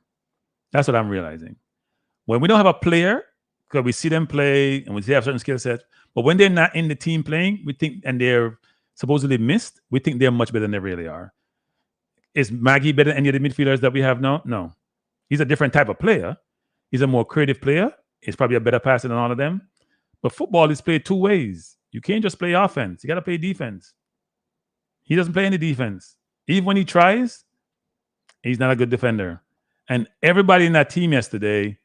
S1: That's what I'm realizing. When we don't have a player, because we see them play and we see they have certain skill sets, but when they're not in the team playing, we think, and they're supposedly missed, we think they're much better than they really are. Is Maggie better than any of the midfielders that we have now? No. He's a different type of player. He's a more creative player. He's probably a better passer than all of them. But football is played 2 ways. You can't just play offense. You got to play defense. He doesn't play any defense. Even when he tries, he's not a good defender. And everybody in that team yesterday,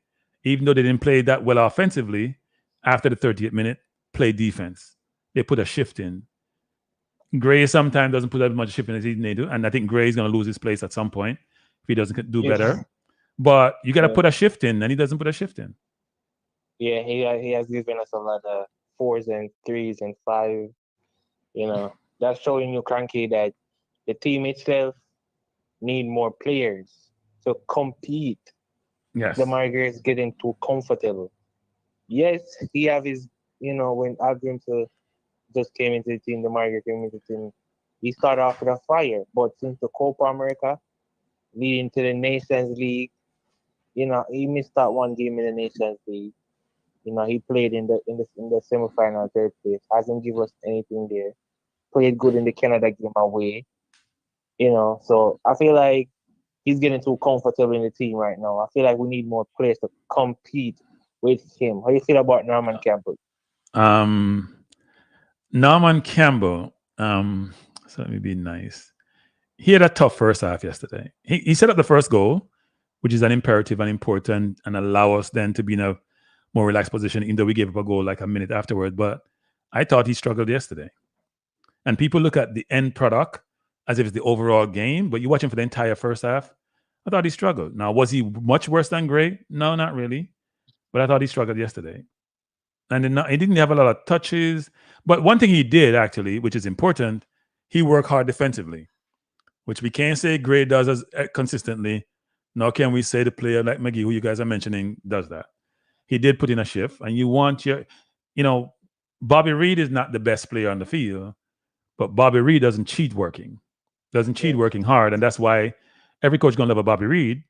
S1: even though they didn't play that well offensively, after the 30th minute, played defense. They put a shift in. Gray sometimes doesn't put as much shift in as he needs to, and I think Gray's going to lose his place at some point if he doesn't do better. But you got to put a shift in, and he doesn't put a shift in.
S11: Yeah, he has given us a lot of 4s and 3s and 5. That's showing you, Kranky, that the team itself need more players to compete.
S1: Yes.
S11: The Margaret is getting too comfortable. Yes, he have his, when Agrim just came into the team, the Margaret came into the team, he started off with a fire. But since the Copa America, leading to the Nations League, he missed that one game in the Nations League. He played in the semifinal, third place. Hasn't given us anything there. Played good in the Canada game away. So I feel like he's getting too comfortable in the team right now. I feel like we need more players to compete with him. How do you feel about Norman Campbell?
S1: Norman Campbell, so let me be nice. He had a tough first half yesterday. He set up the first goal, which is an imperative and important, and allow us then to be in a more relaxed position, even though we gave up a goal like a minute afterward. But I thought he struggled yesterday. And people look at the end product as if it's the overall game, but you watch him for the entire first half, I thought he struggled. Now, was he much worse than Gray? No, not really. But I thought he struggled yesterday. And he didn't have a lot of touches. But one thing he did actually, which is important, he worked hard defensively, which we can't say Gray does as consistently. Nor can we say the player like McGee, who you guys are mentioning, does that. He did put in a shift, and you want Bobby Reed is not the best player on the field, but Bobby Reed doesn't cheat working hard, and that's why every coach gonna love a Bobby Reed,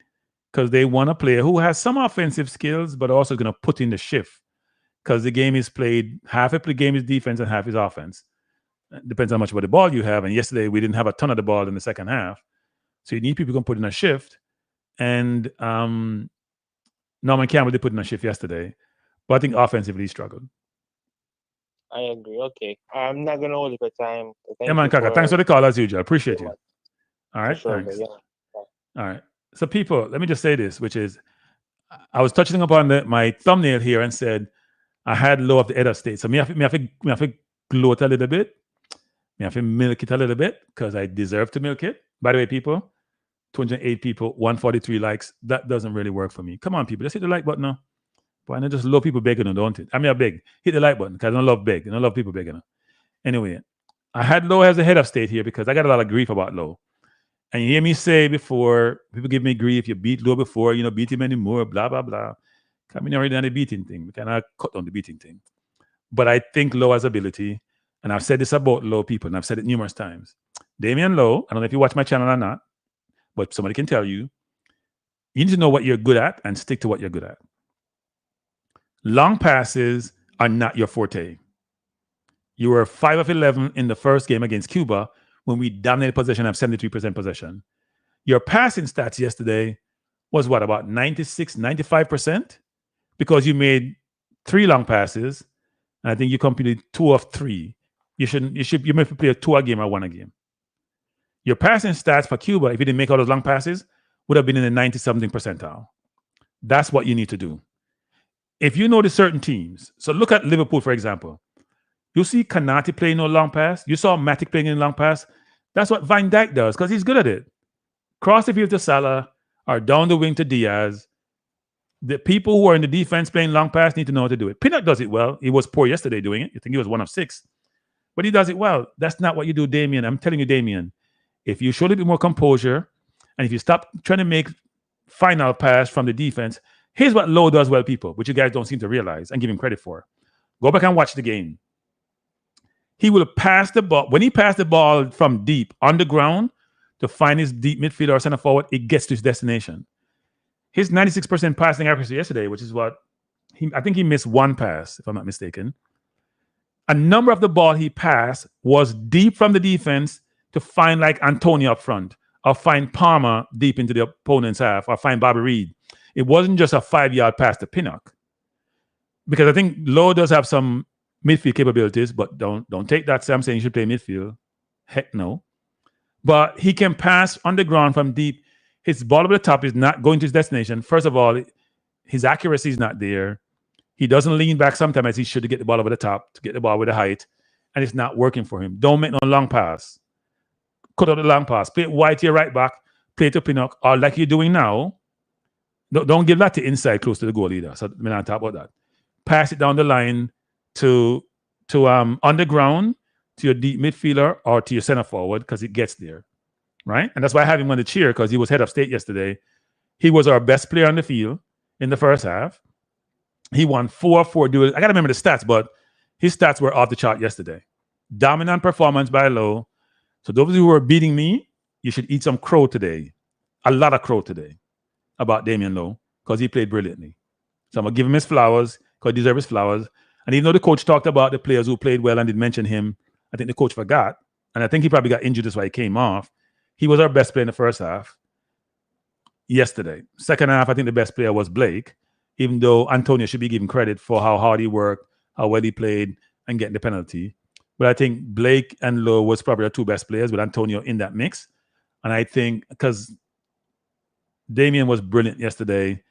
S1: because they want a player who has some offensive skills, but also gonna put in the shift, because the game is played, half of the game is defense and half is offense. It depends how much of the ball you have, and yesterday we didn't have a ton of the ball in the second half, so you need people who can put in a shift, and Norman Campbell did put in a shift yesterday, but I think offensively he struggled.
S11: I agree. Okay. I'm not going to hold you for time.
S1: Yeah, man, Kaka. Thanks for the call as usual. Appreciate you. All right.
S11: Sure,
S1: thanks.
S11: yeah.
S1: All right. So, people, let me just say this, which is I was touching upon my thumbnail here and said I had low of the head of state. So, me have to glow it a little bit. Me have to milk it a little bit because I deserve to milk it. By the way, people, 208 people, 143 likes. That doesn't really work for me. Come on, people. Just hit the like button now. Why not just love people begging, don't it? I mean, I beg. Hit the like button because I don't love beg. I don't love people begging. Anyway, I had Low as a head of state here because I got a lot of grief about Low. And you hear me say before, people give me grief, you beat Low before, beat him anymore, blah, blah, blah. Coming already on the beating thing. We cannot cut on the beating thing. But I think Low has ability, and I've said this about Low people, and I've said it numerous times. Damian Low, I don't know if you watch my channel or not, but somebody can tell you, you need to know what you're good at and stick to what you're good at. Long passes are not your forte. You were 5 of 11 in the first game against Cuba when we dominated possession, have 73% possession. Your passing stats yesterday was what, about 96, 95%? Because you made 3 long passes, and I think you completed 2 of 3. You may play a 2 a game or 1 a game. Your passing stats for Cuba, if you didn't make all those long passes, would have been in the 90-something percentile. That's what you need to do. If you notice certain teams, so look at Liverpool, for example. You see Kanate playing no long pass. You saw Matic playing in long pass. That's what Van Dijk does because he's good at it. Cross the field to Salah or down the wing to Diaz. The people who are in the defense playing long pass need to know how to do it. Pinnock does it well. He was poor yesterday doing it. I think he was 1 of 6. But he does it well. That's not what you do, Damien. I'm telling you, Damien. If you show a little bit more composure and if you stop trying to make final pass from the defense, here's what Lowe does well, people, which you guys don't seem to realize and give him credit for. Go back and watch the game. He will pass the ball. When he passed the ball from deep on the ground to find his deep midfielder or center forward, it gets to his destination. His 96% passing accuracy yesterday, which is what I think he missed 1 pass, if I'm not mistaken. A number of the ball he passed was deep from the defense to find like Antonio up front or find Palmer deep into the opponent's half or find Bobby Reed. It wasn't just a 5-yard pass to Pinnock. Because I think Lowe does have some midfield capabilities, but don't take that. Sam saying you should play midfield. Heck no. But he can pass on the ground from deep. His ball over the top is not going to his destination. First of all, his accuracy is not there. He doesn't lean back sometimes as he should to get the ball over the top, to get the ball with the height, and it's not working for him. Don't make no long pass. Cut out the long pass. Play it wide to your right back. Play it to Pinnock, or like you're doing now. Don't give that to inside close to the goal either. So we're not talking about that. Pass it down the line to on the ground to your deep midfielder or to your center forward because it gets there, right? And that's why I have him on the cheer because he was head of state yesterday. He was our best player on the field in the first half. He won 4-4 duels. I got to remember the stats, but his stats were off the chart yesterday. Dominant performance by Lowe. So those who are beating me, you should eat some crow today. A lot of crow today about Damian Lowe because he played brilliantly. So I'm going to give him his flowers because he deserves his flowers. And even though the coach talked about the players who played well and didn't mention him, I think the coach forgot. And I think he probably got injured. That's why he came off. He was our best player in the first half yesterday. Second half, I think the best player was Blake, even though Antonio should be given credit for how hard he worked, how well he played, and getting the penalty. But I think Blake and Lowe was probably the 2 best players with Antonio in that mix. And I think because Damian was brilliant yesterday,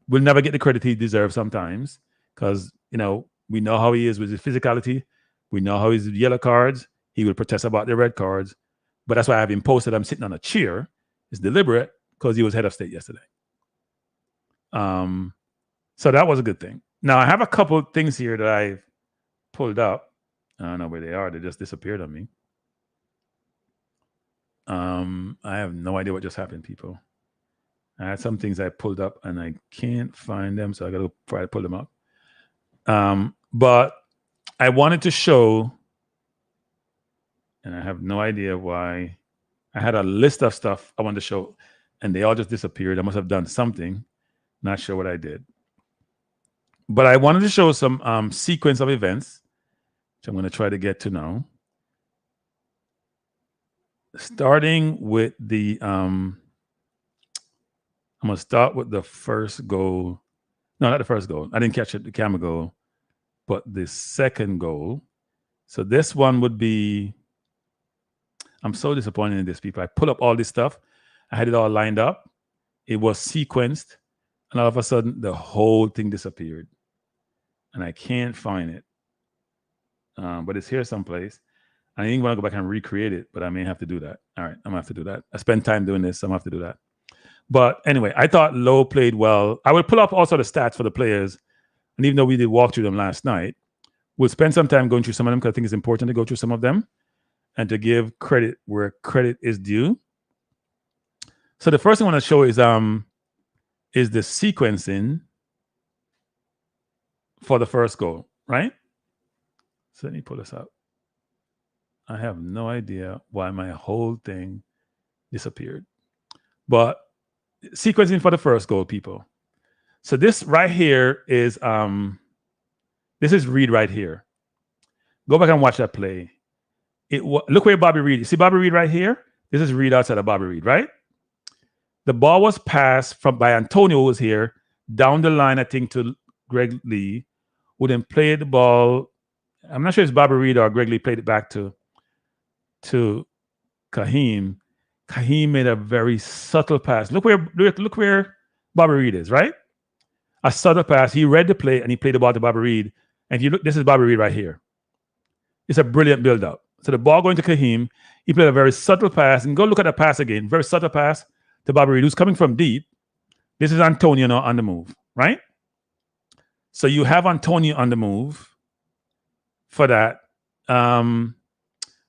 S1: we'll never get the credit he deserves sometimes because, we know how he is with his physicality. We know how he's with yellow cards. He will protest about the red cards. But that's why I have him posted. I'm sitting on a chair. It's deliberate because he was head of state yesterday. So that was a good thing. Now, I have a couple of things here that I've pulled up. I don't know where they are. They just disappeared on me. I have no idea what just happened, people. I had some things I pulled up and I can't find them, so I got to try to pull them up. But I wanted to show, and I have no idea why. I had a list of stuff I wanted to show, and they all just disappeared. I must have done something. Not sure what I did. But I wanted to show some sequence of events, which I'm going to try to get to now. Starting with the, I'm going to start with the first goal. No, not the first goal. I didn't catch it, the camera goal, but the second goal. So this one would be, I'm so disappointed in this, people. I pull up all this stuff. I had it all lined up. It was sequenced. And all of a sudden, the whole thing disappeared. And I can't find it. But it's here someplace. I didn't want to go back and recreate it, but I may have to do that. All right, I'm going to have to do that. I spent time doing this, so I'm going to have to do that. But anyway, I thought Lowe played well. I would pull up also the stats for the players. And even though we did walk through them last night, we'll spend some time going through some of them because I think it's important to go through some of them and to give credit where credit is due. So the first thing I want to show is the sequencing for the first goal, right? So let me pull this up. I have no idea why my whole thing disappeared. But sequencing for the first goal, people. So this right here is this is Reed right here. Go back and watch that play. Look where Bobby Reed. You see Bobby Reed right here? This is Reed outside of Bobby Reed, right? The ball was passed by Antonio, who was here, down the line, I think, to Greg Lee, who then played the ball. I'm not sure if it's Bobby Reed or Greg Lee played it back to Kaheem. Kaheem made a very subtle pass. Look where Bobby Reed is, right? A subtle pass. He read the play and he played the ball to Bobby Reed. And if you look, this is Bobby Reed right here. It's a brilliant build-up. So the ball going to Kaheem. He played a very subtle pass. And go look at the pass again. Very subtle pass to Bobby Reed, who's coming from deep. This is Antonio now on the move, right? So you have Antonio on the move for that,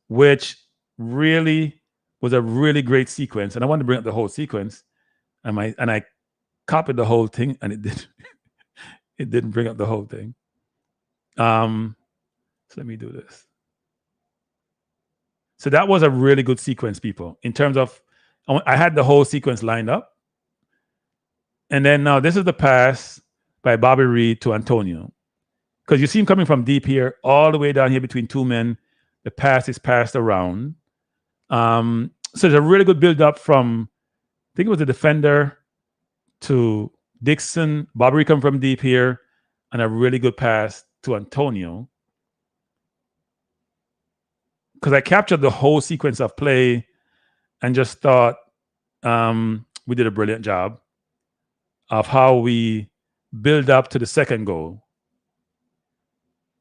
S1: which really was a really great sequence. And I wanted to bring up the whole sequence. And I copied the whole thing, and it didn't bring up the whole thing. So let me do this. So that was a really good sequence, people, in terms of, I had the whole sequence lined up. And then now this is the pass by Bobby Reed to Antonio. Because you see him coming from deep here, all the way down here between two men. The pass is passed around. So there's a really good build-up from, I think it was the defender to Dixon. Bobby Reed coming from deep here, and a really good pass to Antonio. Because I captured the whole sequence of play and just thought we did a brilliant job of how we build up to the second goal.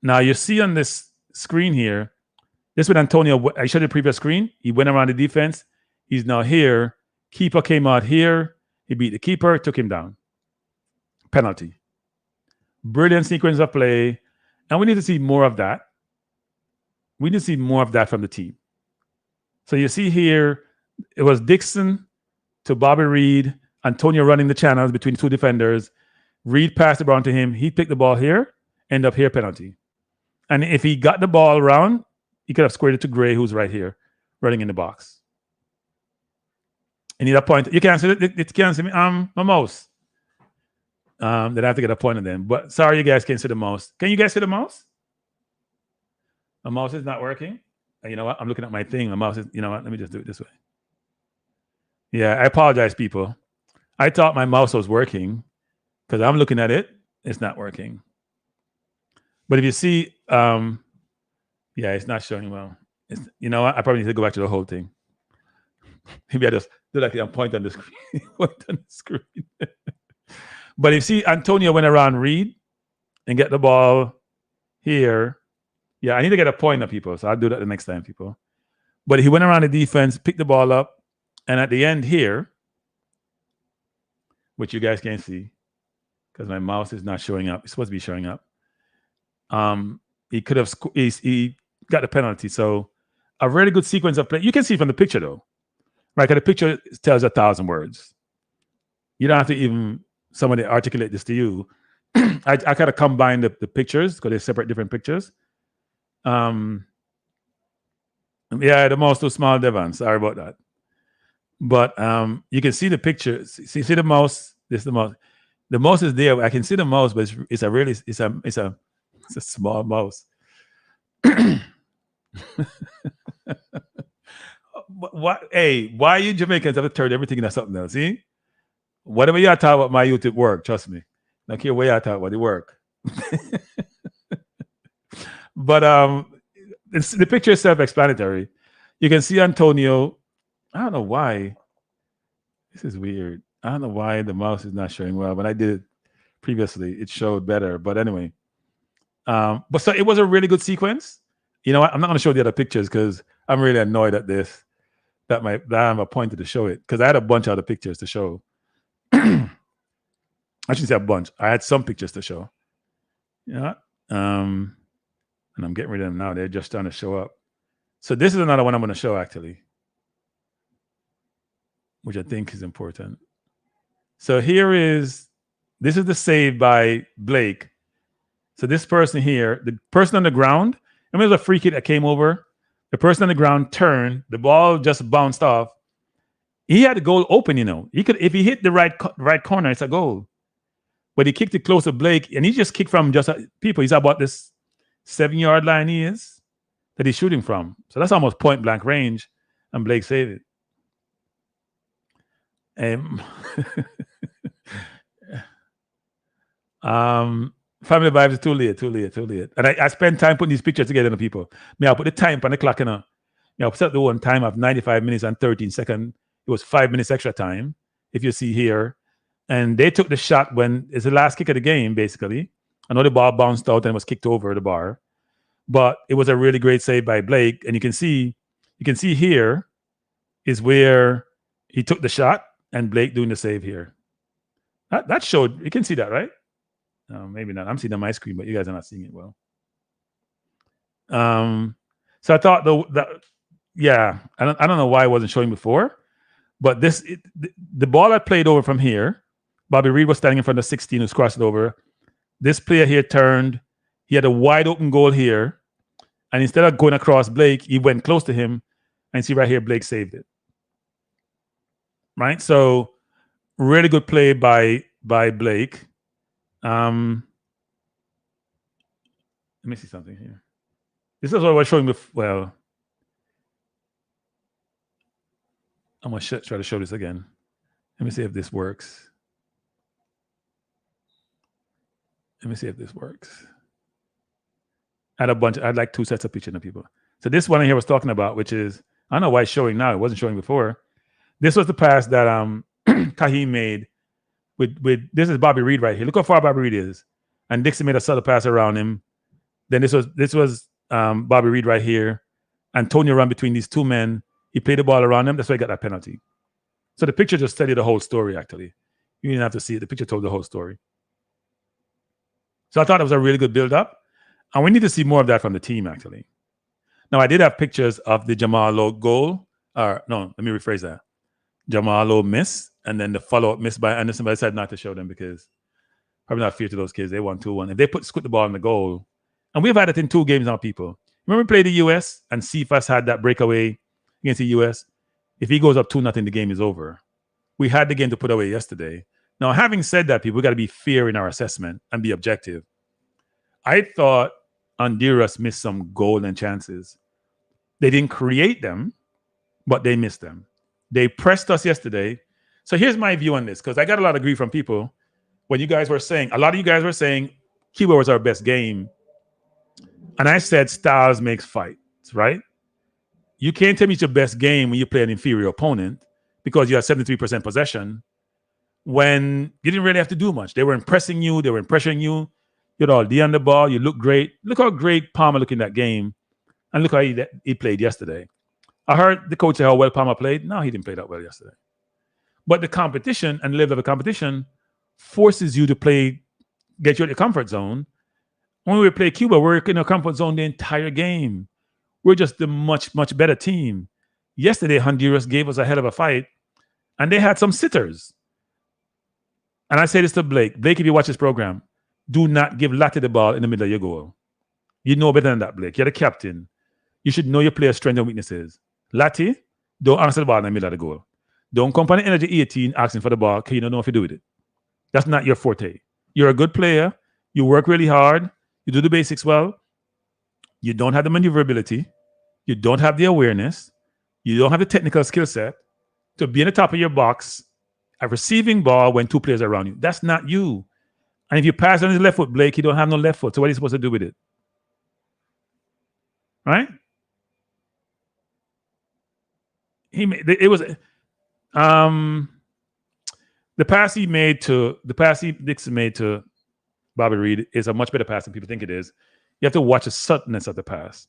S1: Now you see on this screen here, this with Antonio, I showed you the previous screen. He went around the defense. He's now here. Keeper came out here. He beat the keeper, took him down. Penalty. Brilliant sequence of play. And we need to see more of that. We need to see more of that from the team. So you see here, it was Dixon to Bobby Reed, Antonio running the channels between two defenders. Reed passed it around to him. He picked the ball here, end up here, penalty. And if he got the ball around, he could have squared it to Gray, who's right here, running in the box. I need a point. You can't see it. It can't see me. My mouse. Then I have to get a point of them. But sorry, you guys can't see the mouse. Can you guys see the mouse? My mouse is not working. And you know what? I'm looking at my thing. My mouse is, you know what? Let me just do it this way. Yeah, I apologize, people. I thought my mouse was working because I'm looking at it. It's not working. But if you see, yeah, it's not showing well. You know what? I probably need to go back to the whole thing. Maybe I just do like I'm pointing on the screen. Point on the screen. But you see, Antonio went around Reed and get the ball here. Yeah, I need to get a point of people, so I'll do that the next time, people. But he went around the defense, picked the ball up, and at the end here, which you guys can't see because my mouse is not showing up. It's supposed to be showing up. He could have he got the penalty. So a really good sequence of play. You can see from the picture though, right? 'Cause the picture tells 1,000 words. You don't have to even somebody articulate this to you. I kind of combine the pictures because they're separate different pictures. Yeah, the mouse too small, Devon. Sorry about that. But you can see the picture. See the mouse. This is the mouse. The mouse is there. I can see the mouse, but it's a small mouse. Why you Jamaicans have to turn everything into something else? See, whatever you talk about, my YouTube work. Trust me. Don't care where you talk about, it work. But the picture is self-explanatory. You can see Antonio. I don't know why. This is weird. I don't know why the mouse is not showing well. When I did it previously, it showed better. But anyway, but so it was a really good sequence. You know what? I'm not going to show the other pictures because I'm really annoyed at this. That I'm appointed to show it because I had a bunch of other pictures to show. I shouldn't say a bunch. I had some pictures to show. Yeah. And I'm getting rid of them now. They're just starting to show up. So this is another one I'm going to show actually, which I think is important. So this is the save by Blake. So this person here, the person on the ground, I mean, there's a free kick that came over. The person on the ground turned, the ball just bounced off. He had the goal open, you know. He could, if he hit the right corner, it's a goal. But he kicked it close to Blake, and he just kicked from just people. He's about this 7-yard line he is that he's shooting from. So that's almost point blank range, and Blake saved it. Family vibes is too late. And I spend time putting these pictures together, people. I'll put the time on the clock, I'll set the one time of 95 minutes and 13 seconds. It was 5 minutes extra time, if you see here. And they took the shot when it's the last kick of the game, basically. I know the ball bounced out and was kicked over the bar. But it was a really great save by Blake. And you can see here is where he took the shot and Blake doing the save here. That showed, you can see that, right? Maybe not. I'm seeing it on my screen, but you guys are not seeing it well. So I thought I don't know why it wasn't showing before, but the ball I played over from here, Bobby Reed was standing in front of 16 who's crossed it over. This player here turned. He had a wide open goal here. And instead of going across Blake, he went close to him. And see right here, Blake saved it. Right? So really good play by Blake. Let me see something here. This is what I was showing before. Well, I'm going to try to show this again. Let me see if this works. I had like 2 sets of pictures of people. So this one here was talking about, which is, I don't know why it's showing now. It wasn't showing before. This was the pass that Kahim made with this is Bobby Reed right here. Look how far Bobby Reed is. And Dixon made a subtle pass around him. Then this was Bobby Reed right here. Antonio ran between these two men. He played the ball around him. That's why he got that penalty. So the picture just told you the whole story, actually. You didn't have to see it. The picture told the whole story. So I thought it was a really good build-up. And we need to see more of that from the team, actually. Now, I did have pictures of the Jamalo goal. No, let me rephrase that. Jamalo miss, and then the follow-up miss by Anderson. But I decided not to show them because probably not fair to those kids. They won 2-1. If they scoot the ball in the goal, and we've had it in 2 games now, people. Remember we played the U.S. and Cephas had that breakaway against the U.S.? If he goes up 2-0, the game is over. We had the game to put away yesterday. Now, having said that, people, we got to be fair in our assessment and be objective. I thought Honduras missed some golden chances. They didn't create them, but they missed them. They pressed us yesterday. So here's my view on this, because I got a lot of grief from people when you guys were saying, a lot of you guys were saying Cuba was our best game. And I said styles makes fights, right? You can't tell me it's your best game when you play an inferior opponent because you had 73% possession when you didn't really have to do much. They were impressing you. They were pressuring you. You had all D on the ball. You look great. Look how great Palmer looked in that game. And look how he played yesterday. I heard the coach say how well Palmer played. No, he didn't play that well yesterday. But the competition and the level of the competition forces you to play, get you out of your comfort zone. When we play Cuba, we're in a comfort zone the entire game. We're just the much, much better team. Yesterday, Honduras gave us a hell of a fight, and they had some sitters. And I say this to Blake. Blake, if you watch this program, do not give Latte the ball in the middle of your goal. You know better than that, Blake. You're the captain. You should know your player's strengths and weaknesses. Latte, don't answer the ball in the middle of the goal. Don't come on the energy 18 asking for the ball because you don't know if you do with it. That's not your forte. You're a good player. You work really hard. You do the basics well. You don't have the maneuverability. You don't have the awareness. You don't have the technical skill set to be in the top of your box, a receiving ball when two players are around you. That's not you. And if you pass on his left foot, Blake, you don't have no left foot. So what are you supposed to do with it? Right? The pass Dixon made to Bobby Reed is a much better pass than people think it is. You have to watch the suddenness of the pass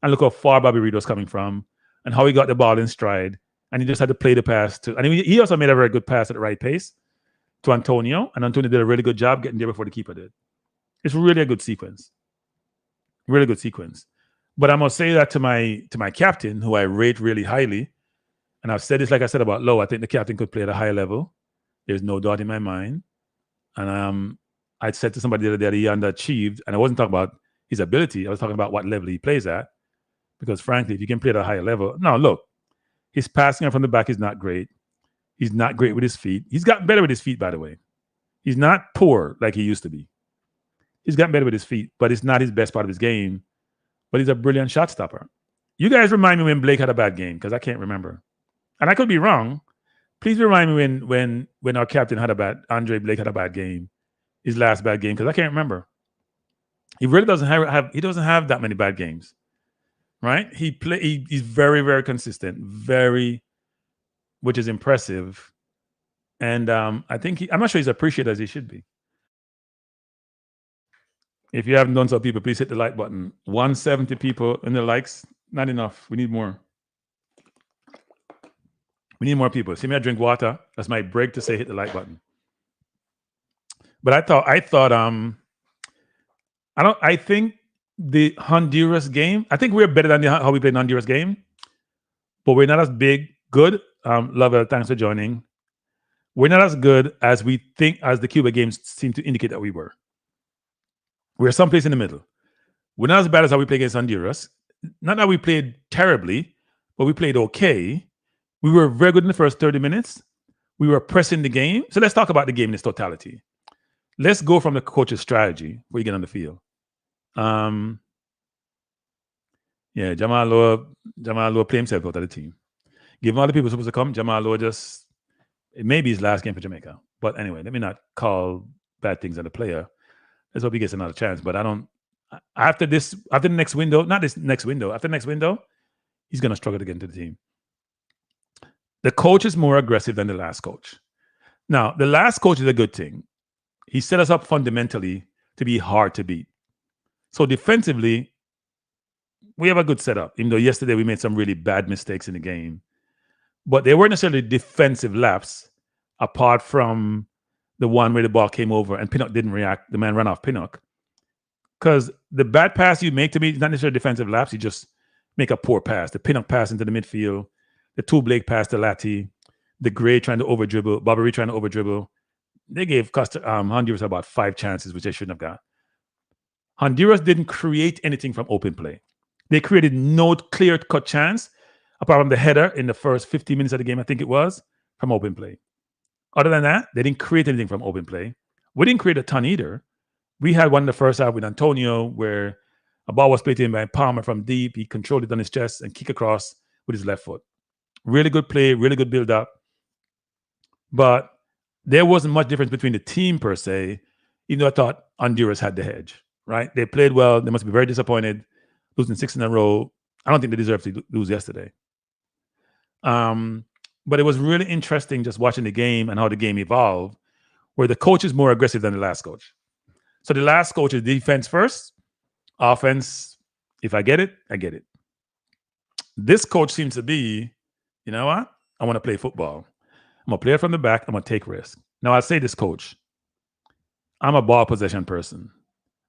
S1: and look how far Bobby Reed was coming from and how he got the ball in stride. And he just had to play the pass to, and he also made a very good pass at the right pace to Antonio, and Antonio did a really good job getting there before the keeper did. It's really a good sequence. Really good sequence. But I must say that to my captain, who I rate really highly, and I've said this like I said about Lowe, I think the captain could play at a high level. There's no doubt in my mind. And I said to somebody the other day that he underachieved, and I wasn't talking about his ability. I was talking about what level he plays at. Because frankly, if you can play at a higher level, now look, his passing from the back is not great. He's not great with his feet. He's gotten better with his feet, by the way. He's not poor like he used to be. He's gotten better with his feet, but it's not his best part of his game. But he's a brilliant shot stopper. You guys remind me when Blake had a bad game, because I can't remember. And I could be wrong. Please remind me when our captain Andre Blake had a bad game, his last bad game, because I can't remember. He really doesn't have that many bad games. Right? He's very, very consistent, which is impressive. And I think I'm not sure he's appreciated as he should be. If you haven't done so, people, please hit the like button. 170 people in the likes, not enough. We need more. We need more people. See me, I drink water. That's my break to say hit the like button. But I think the Honduras game, I think we're better than how we played the Honduras game, but we're not as good. Lovell, thanks for joining. We're not as good as we think, as the Cuba games seem to indicate that we were. We're someplace in the middle. We're not as bad as how we played against Honduras. Not that we played terribly, but we played okay. We were very good in the first 30 minutes. We were pressing the game. So let's talk about the game in its totality. Let's go from the coach's strategy before you get on the field. Jamal Lowe play himself out of the team. Give him all the people supposed to come. Jamal Lowe it may be his last game for Jamaica. But anyway, let me not call bad things on the player. Let's hope he gets another chance. But after the next window, he's going to struggle to get into the team. The coach is more aggressive than the last coach. Now, the last coach is a good thing. He set us up fundamentally to be hard to beat. So defensively, we have a good setup, even though yesterday we made some really bad mistakes in the game. But they weren't necessarily defensive laps, apart from the one where the ball came over and Pinnock didn't react. The man ran off Pinnock. Because the bad pass you make to me is not necessarily defensive laps. You just make a poor pass. The Pinnock pass into the midfield, the two Blake pass to Latte, the Gray trying to over-dribble, Bobby Reed trying to over-dribble. They gave Honduras about 5 chances, which they shouldn't have got. Honduras didn't create anything from open play. They created no clear-cut chance, apart from the header in the first 15 minutes of the game, I think it was, from open play. Other than that, they didn't create anything from open play. We didn't create a ton either. We had one in the first half with Antonio where a ball was played in by Palmer from deep. He controlled it on his chest and kicked across with his left foot. Really good play, really good build-up. But there wasn't much difference between the team per se, even though I thought Honduras had the edge, right? They played well. They must be very disappointed, losing 6 in a row. I don't think they deserve to lose yesterday. But it was really interesting just watching the game and how the game evolved, where the coach is more aggressive than the last coach. So the last coach is defense first, offense, if I get it, I get it. This coach seems to be, you know what? I want to play football. I'm going to play it from the back. I'm going to take risks. Now, I'll say this, coach. I'm a ball possession person.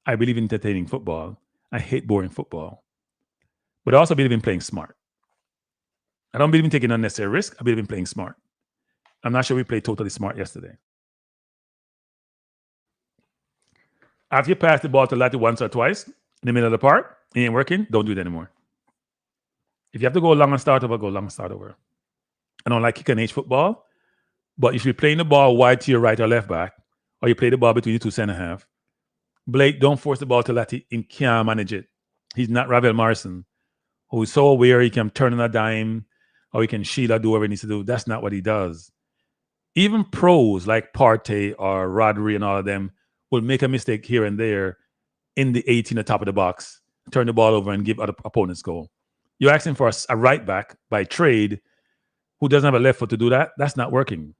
S1: I believe in entertaining football. I hate boring football. But I also believe in playing smart. I don't believe in taking unnecessary risk. I believe in playing smart. I'm not sure we played totally smart yesterday. After you pass the ball to Lati once or twice in the middle of the park, it ain't working, don't do it anymore. If you have to go long and start over, go long and start over. I don't like kick and H football, but if you're playing the ball wide to your right or left back, or you play the ball between the two center half, Blake, don't force the ball to Lati. He can't manage it. He's not Ravel Morrison, who is so aware he can turn on a dime or he can shield or do whatever he needs to do. That's not what he does. Even pros like Partey or Rodri and all of them will make a mistake here and there in the 18, the top of the box, turn the ball over and give other opponents goal. You're asking for a right back by trade who doesn't have a left foot to do that. That's not working.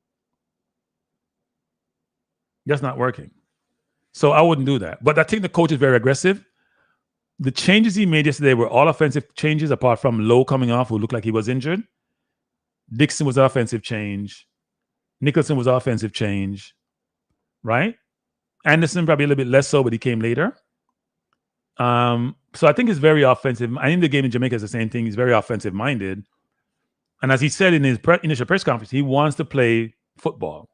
S1: That's not working. So I wouldn't do that. But I think the coach is very aggressive. The changes he made yesterday were all offensive changes, apart from Lowe coming off, who looked like he was injured. Dixon was an offensive change. Nicholson was an offensive change, right? Anderson probably a little bit less so, but he came later. So I think it's very offensive. I think the game in Jamaica is the same thing. He's very offensive-minded. And as he said in his initial press conference, he wants to play football.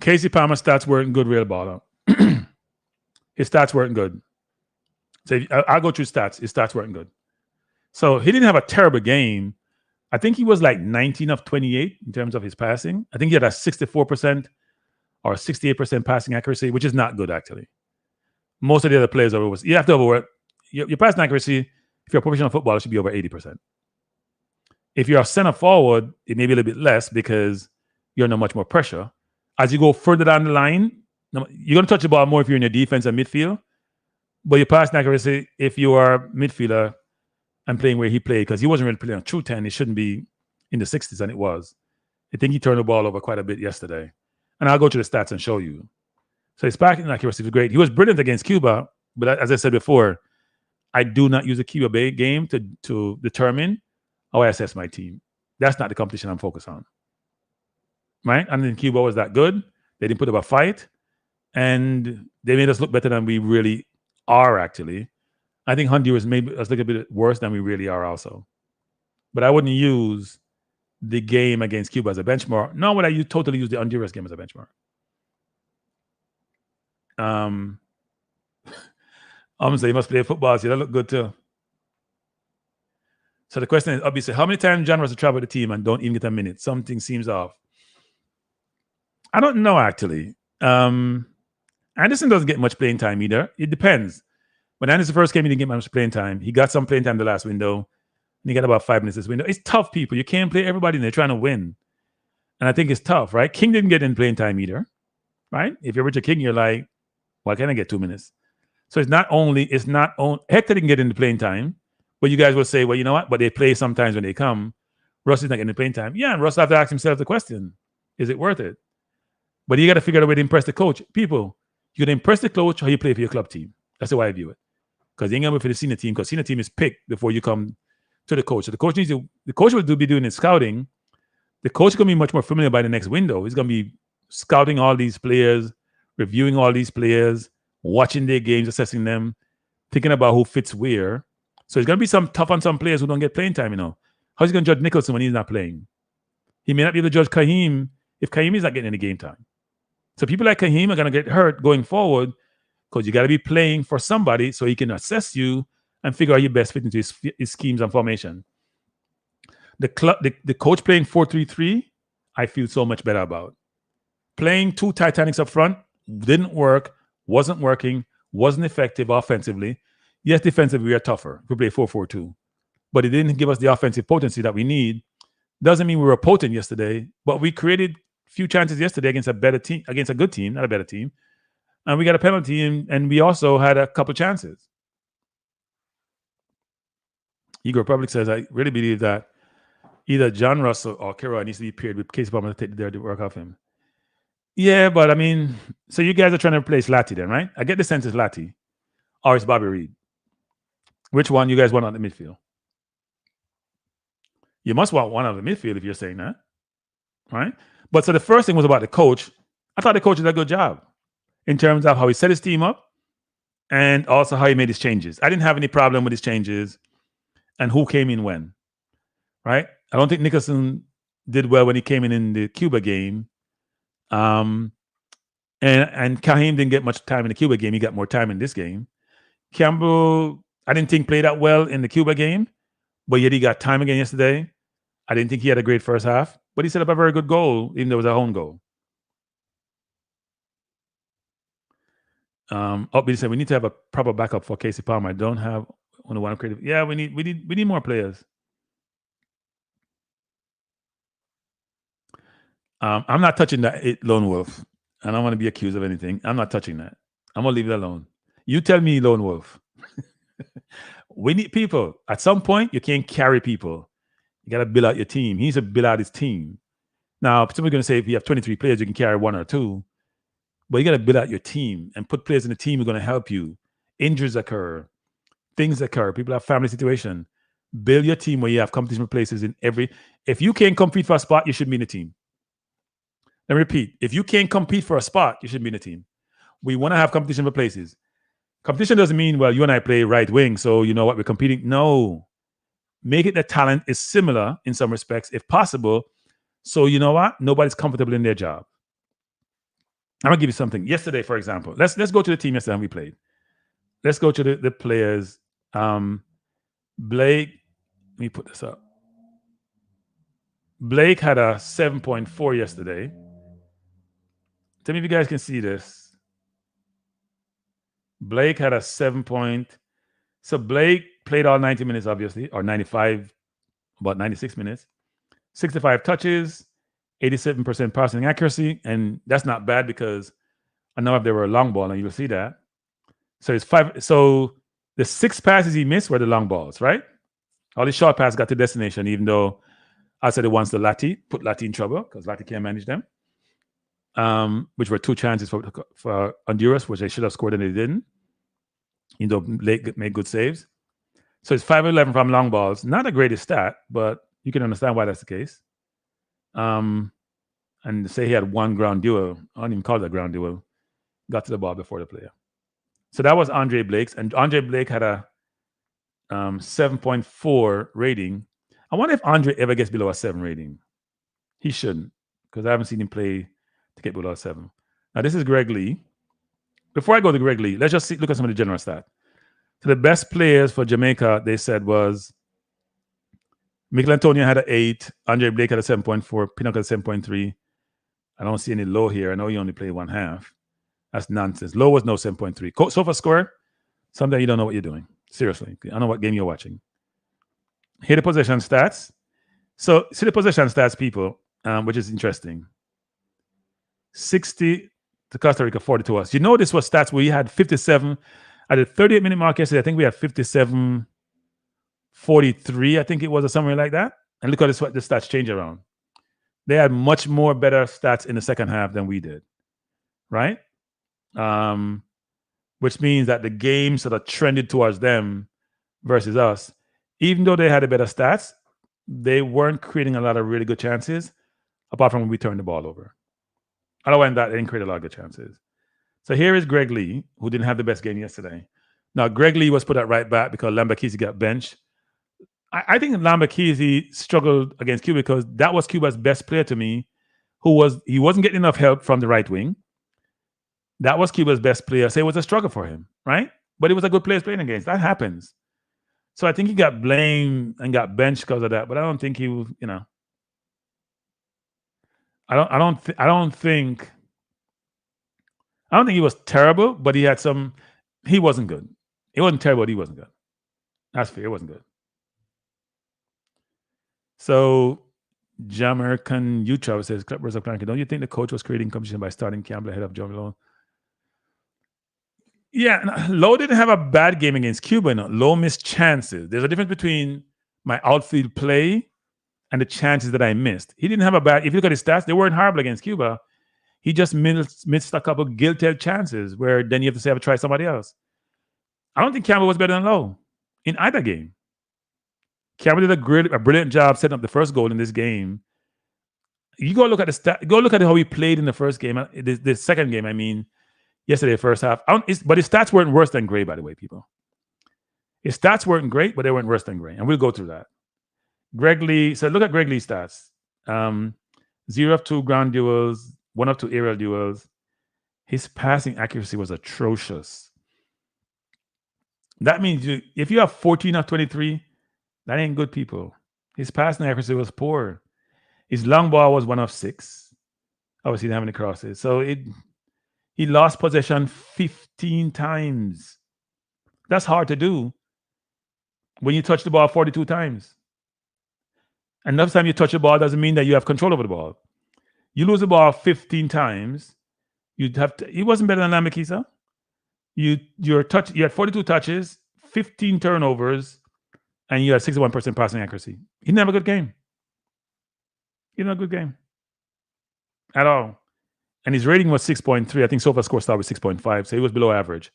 S1: Casey Palmer's stats weren't good, real ball. His stats weren't good. So I'll go through stats. His stats weren't good. So he didn't have a terrible game. I think he was like 19 of 28 in terms of his passing. I think he had a 64% or 68% passing accuracy, which is not good, actually. Most of the other players are over. You have to over your passing accuracy. If you're a professional footballer, it should be over 80%. If you're a center forward, it may be a little bit less because you're under much more pressure. As you go further down the line, you're going to touch the ball more if you're in your defense and midfield. But your passing accuracy, if you are a midfielder and playing where he played, because he wasn't really playing on true 10, it shouldn't be in the 60s, and it was. I think he turned the ball over quite a bit yesterday. And I'll go to the stats and show you. So his passing accuracy was great. He was brilliant against Cuba, but as I said before, I do not use the Cuba Bay game to determine how I assess my team. That's not the competition I'm focused on. Right? And then Cuba was that good. They didn't put up a fight. And they made us look better than we really are, actually. I think Honduras made us look a bit worse than we really are also. But I wouldn't use the game against Cuba as a benchmark. Nor would I totally use the Honduras game as a benchmark. Obviously, you must play football, so that look good too. So the question is, obviously, how many times John Russell traveled the team and don't even get a minute? Something seems off. I don't know, actually. Anderson doesn't get much playing time either. It depends. When Anderson first came, he didn't get much playing time. He got some playing time the last window, and he got about 5 minutes this window. It's tough, people. You can't play everybody, and they're trying to win. And I think it's tough, right? King didn't get in playing time either, right? If you're Richard King, you're like, why can't I get 2 minutes? So it's not only Hector didn't get into playing time, but you guys will say, well, you know what? But they play sometimes when they come. Russ is not getting playing time. Yeah, and Russ have to ask himself the question, is it worth it? But you got to figure out a way to impress the coach. People, you're going to impress the coach or you play for your club team. That's the way I view it. Because you ain't going to wait for the senior team, because senior team is picked before you come to the coach. So the coach will be doing his scouting. The coach is going to be much more familiar by the next window. He's going to be scouting all these players, reviewing all these players, watching their games, assessing them, thinking about who fits where. So it's going to be some tough on some players who don't get playing time, you know. How's he going to judge Nicholson when he's not playing? He may not be able to judge Kaheem if Kaheem is not getting any game time. So people like Kaheem are going to get hurt going forward because you got to be playing for somebody so he can assess you and figure out your best fit into his schemes and formation. The coach playing 4-3-3, I feel so much better about. Playing two Titanics up front didn't work, wasn't working, wasn't effective offensively. Yes, defensively, we are tougher. We play 4-4-2. But it didn't give us the offensive potency that we need. Doesn't mean we were potent yesterday, but we created few chances yesterday against a better team, against a good team, not a better team. And we got a penalty, and we also had a couple chances. Igor Public says, I really believe that either John Russell or Kira needs to be paired with Casey Palmer to take the dirty work off him. Yeah, but I mean, so you guys are trying to replace Lati then, right? I get the sense it's Lati or it's Bobby Reed. Which one you guys want on the midfield? You must want one on the midfield if you're saying that, right? But so the first thing was about the coach. I thought the coach did a good job. in terms of how he set his team up and also how he made his changes. I didn't have any problem with his changes and who came in when, right? I don't think Nicholson did well when he came in the Cuba game. And Kahim didn't get much time in the Cuba game. He got more time in this game. Campbell, I didn't think played that well in the Cuba game, but yet he got time again yesterday. I didn't think he had a great first half, but he set up a very good goal, even though it was a home goal. Upbeat said we need to have a proper backup for Casey Palmer. I don't have only one creative. Yeah, we need more players. I'm not touching that Lone Wolf. I don't want to be accused of anything. I'm not touching that. I'm gonna leave it alone. You tell me, Lone Wolf. We need people. At some point, you can't carry people. You got to build out your team. He needs to build out his team. Now, somebody's going to say if you have 23 players, you can carry one or two. But you got to build out your team and put players in the team who are going to help you. Injuries occur. Things occur. People have family situation. Build your team where you have competition for places in every... If you can't compete for a spot, you should be in a team. Let me repeat. If you can't compete for a spot, you should be in a team. We want to have competition for places. Competition doesn't mean, well, you and I play right wing, so you know what, we're competing. No. Make it that talent is similar in some respects, if possible. So you know what? Nobody's comfortable in their job. I'm going to give you something. Yesterday, for example, let's go to the team yesterday we played. Let's go to the players. Blake, let me put this up. Blake had a 7.4 yesterday. Tell me if you guys can see this. Blake had a 7 point. So Blake played all 90 minutes, obviously, or 95, about 96 minutes. 65 touches, 87% passing accuracy, and that's not bad because I know if they were a long ball, and you'll see that. So it's 5. So the 6 passes he missed were the long balls, right? All the short passes got to destination, even though I said it once the Lati put Lati in trouble because Lati can't manage them. Which were 2 chances for Honduras, which they should have scored and they didn't. You know, Blake made good saves. So it's 5-11 from long balls. Not the greatest stat, but you can understand why that's the case. And to say he had 1 ground duel, I don't even call it a ground duel, got to the ball before the player. So that was Andre Blake's, and Andre Blake had a 7.4 rating. I wonder if Andre ever gets below a 7 rating. He shouldn't, because I haven't seen him play to get below a 7. Now, this is Greg Lee. Before I go to Greg Lee, let's just look at some of the general stats. So the best players for Jamaica, they said, was Michael Antonio had an 8, Andre Blake had a 7.4, Pinnock had a 7.3. I don't see any Low here. I know he only played 1 half. That's nonsense. Low was no 7.3. So for score, sometimes you don't know what you're doing. Seriously. I don't know what game you're watching. Here the possession stats. So see the possession stats, people, which is interesting. 60 to Costa Rica, 40 to us. You know this was stats where you had 57 at the 38-minute mark yesterday. I think we had 57-43, I think it was, or somewhere like that. And look at this, what the stats change around. They had much more better stats in the second half than we did, right? Which means that the game sort of trended towards them versus us. Even though they had a better stats, they weren't creating a lot of really good chances, apart from when we turned the ball over. Otherwise than that, they didn't create a lot of good chances. So here is Greg Lee, who didn't have the best game yesterday. Now, Greg Lee was put at right back because Lambakisi got benched. I think Lambakisi struggled against Cuba because that was Cuba's best player to me, he wasn't getting enough help from the right wing. That was Cuba's best player. So it was a struggle for him, right? But it was a good player playing against. That happens. So I think he got blamed and got benched because of that. But I don't think he was, I don't think he was terrible, but he wasn't good. He wasn't terrible, but he wasn't good. That's fair. It wasn't good. So Jamaican Utah says, Clippers of Kranky, don't you think the coach was creating competition by starting Campbell ahead of John Malone? Yeah, Lowe didn't have a bad game against Cuba. No. Lowe missed chances. There's a difference between my outfield play and the chances that I missed. He didn't have a bad... If you look at his stats, they weren't horrible against Cuba. He just missed a couple of guilty chances where then you have to say, I have to try somebody else. I don't think Campbell was better than Lowe in either game. Campbell did a brilliant job setting up the first goal in this game. You go look at the stat. Go look at how he played in the first game. The second game, I mean, yesterday, first half. But his stats weren't worse than Gray, by the way, people. His stats weren't great, but they weren't worse than Gray. And we'll go through that. Greg Lee, so look at Greg Lee's stats. 0 of 2 ground duels, 1 of 2 aerial duels. His passing accuracy was atrocious. That means if you have 14 of 23, that ain't good, people. His passing accuracy was poor. His long ball was 1 of 6. Obviously, he didn't have any crosses. So he lost possession 15 times. That's hard to do when you touch the ball 42 times. And every time you touch the ball doesn't mean that you have control over the ball. You lose the ball 15 times. You'd have to. He wasn't better than Lamekisa. You had 42 touches, 15 turnovers, and you had 61% passing accuracy. He didn't have a good game. He didn't have a good game at all. And his rating was 6.3. I think Sofa score started with 6.5, so he was below average.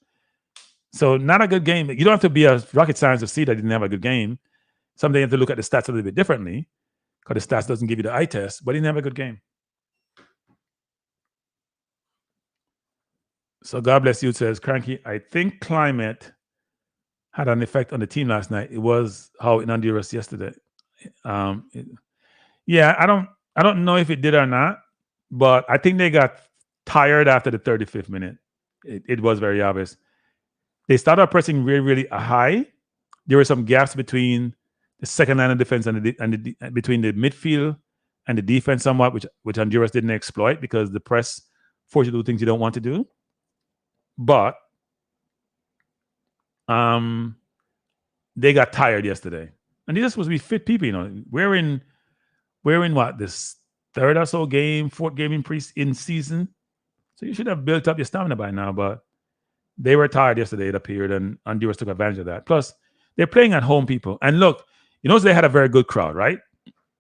S1: So not a good game. You don't have to be a rocket science to see that he didn't have a good game. Sometimes you have to look at the stats a little bit differently because the stats doesn't give you the eye test, but he didn't have a good game. So God bless you, says Kranky. I think climate had an effect on the team last night. It was how in Honduras yesterday. I don't know if it did or not, but I think they got tired after the 35th minute. It was very obvious. They started pressing really, really high. There were some gaps between the second line of defense and between the midfield and the defense somewhat, which Honduras didn't exploit because the press forced you to do things you don't want to do. But they got tired yesterday. And these are supposed to be fit people, you know. We're in what, this third or so game, fourth game in season. So you should have built up your stamina by now, but they were tired yesterday, it appeared, and Honduras took advantage of that. Plus, they're playing at home, people. And look, you know, they had a very good crowd, right?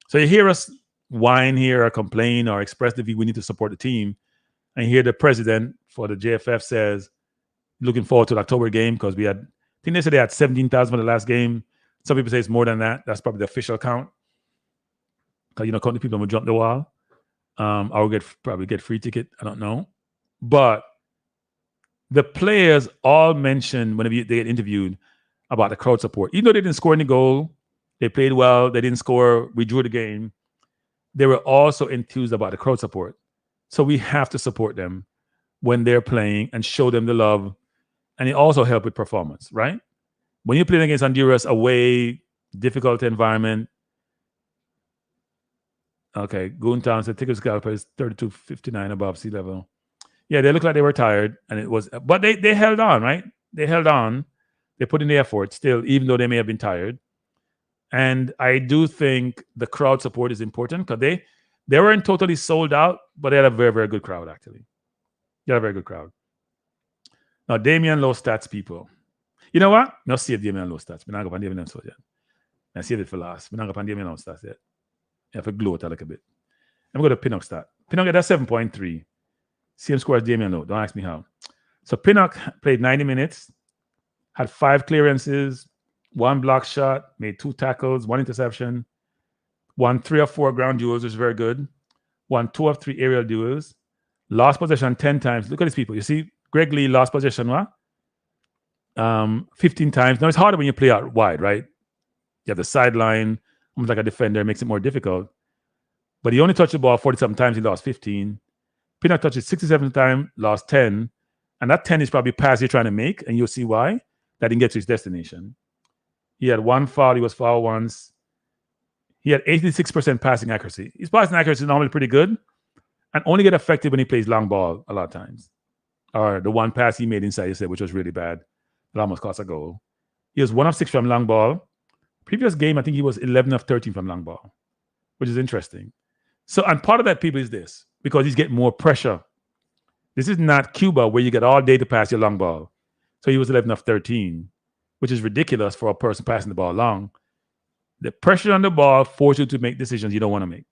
S1: So you hear us whine here or complain or express the view we need to support the team. And you hear the president for the JFF says, looking forward to the October game because I think they said they had 17,000 for the last game. Some people say it's more than that. That's probably the official count. Because, you know, counting people will jump the wall. Or probably get free ticket. I don't know. But the players all mentioned whenever they get interviewed about the crowd support. Even though they didn't score any goal, they played well, they didn't score, we drew the game. They were also enthused about the crowd support. So we have to support them when they're playing and show them the love. And it also helps with performance, right? When you're playing against Honduras away, difficult environment. Okay, Goontown said ticket scalper is 32.59 above sea level. Yeah, they looked like they were tired, but they held on, right? They held on. They put in the effort still, even though they may have been tired. And I do think the crowd support is important because they weren't totally sold out, but they had a very, very good crowd, actually. They had a very good crowd. Now, Damian Low stats, people. You know what? No, save Damian Low stats. I'm not going to Damian Low stats yet. I saved it for last. I'm not going to Damian Low stats yet. I have to glow it a little bit. I'm going to Pinnock stat. Pinnock, that's 7.3. Same score as Damian Low. Don't ask me how. So Pinnock played 90 minutes, had 5 clearances, 1 block shot, made 2 tackles, 1 interception, won 3 of 4 ground duels, which is very good. Won 2 of 3 aerial duels. Lost possession 10 times. Look at these people. You see, Greg Lee lost possession, what? 15 times. Now, it's harder when you play out wide, right? You have the sideline, almost like a defender, makes it more difficult. But he only touched the ball 47 times. He lost 15. Pinnock touched it 67 times, lost 10. And that 10 is probably pass you're trying to make, and you'll see why. That didn't get to his destination. He had 1 foul. He was fouled once. He had 86% passing accuracy. His passing accuracy is normally pretty good and only get affected when he plays long ball a lot of times. Or the 1 pass he made inside his head, which was really bad. It almost cost a goal. He was 1 of 6 from long ball. Previous game, I think he was 11 of 13 from long ball, which is interesting. So, and part of that, people, is this, because he's getting more pressure. This is not Cuba where you get all day to pass your long ball. So he was 11 of 13, which is ridiculous for a person passing the ball long. The pressure on the ball forces you to make decisions you don't want to make.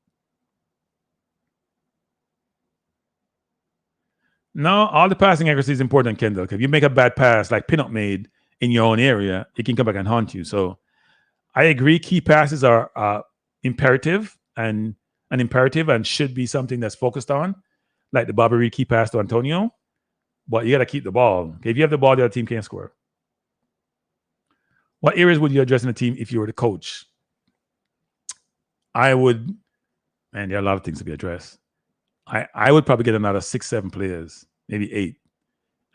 S1: No, all the passing accuracy is important, Kendall. If you make a bad pass like Pinnock made in your own area, it can come back and haunt you. So I agree, key passes are imperative and should be something that's focused on, like the Bobby Reed key pass to Antonio. but you got to keep the ball. Okay, if you have the ball, the other team can't score. What areas would you address in the team if you were the coach? I would, man, there are a lot of things to be addressed. I would probably get another 6, 7 players, maybe 8.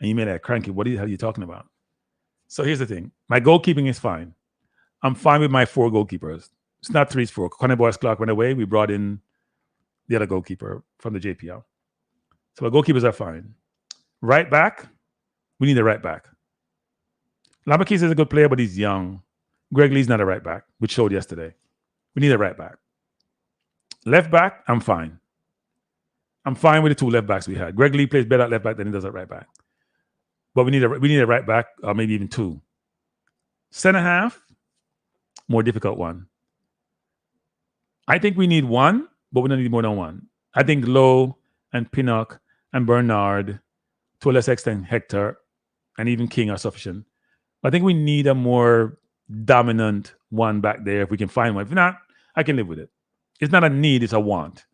S1: And you made that Kranky. What the hell are you talking about? So here's the thing. My goalkeeping is fine. I'm fine with my 4 goalkeepers. It's not 3, it's 4. Conor Boyce Clark went away. We brought in the other goalkeeper from the JPL. So our goalkeepers are fine. Right back, we need a right back. Lambakis is a good player, but he's young. Greg Lee's not a right back, which showed yesterday. We need a right back. Left back, I'm fine. I'm fine with the 2 left backs we had. Greg Lee plays better at left back than he does at right back. But we need a right back, or maybe even 2. Center half, more difficult one. I think we need 1, but we don't need more than 1. I think Lowe and Pinnock and Bernard, to a lesser extent Hector, and even King are sufficient. But I think we need a more dominant one back there if we can find one. If not, I can live with it. It's not a need, it's a want.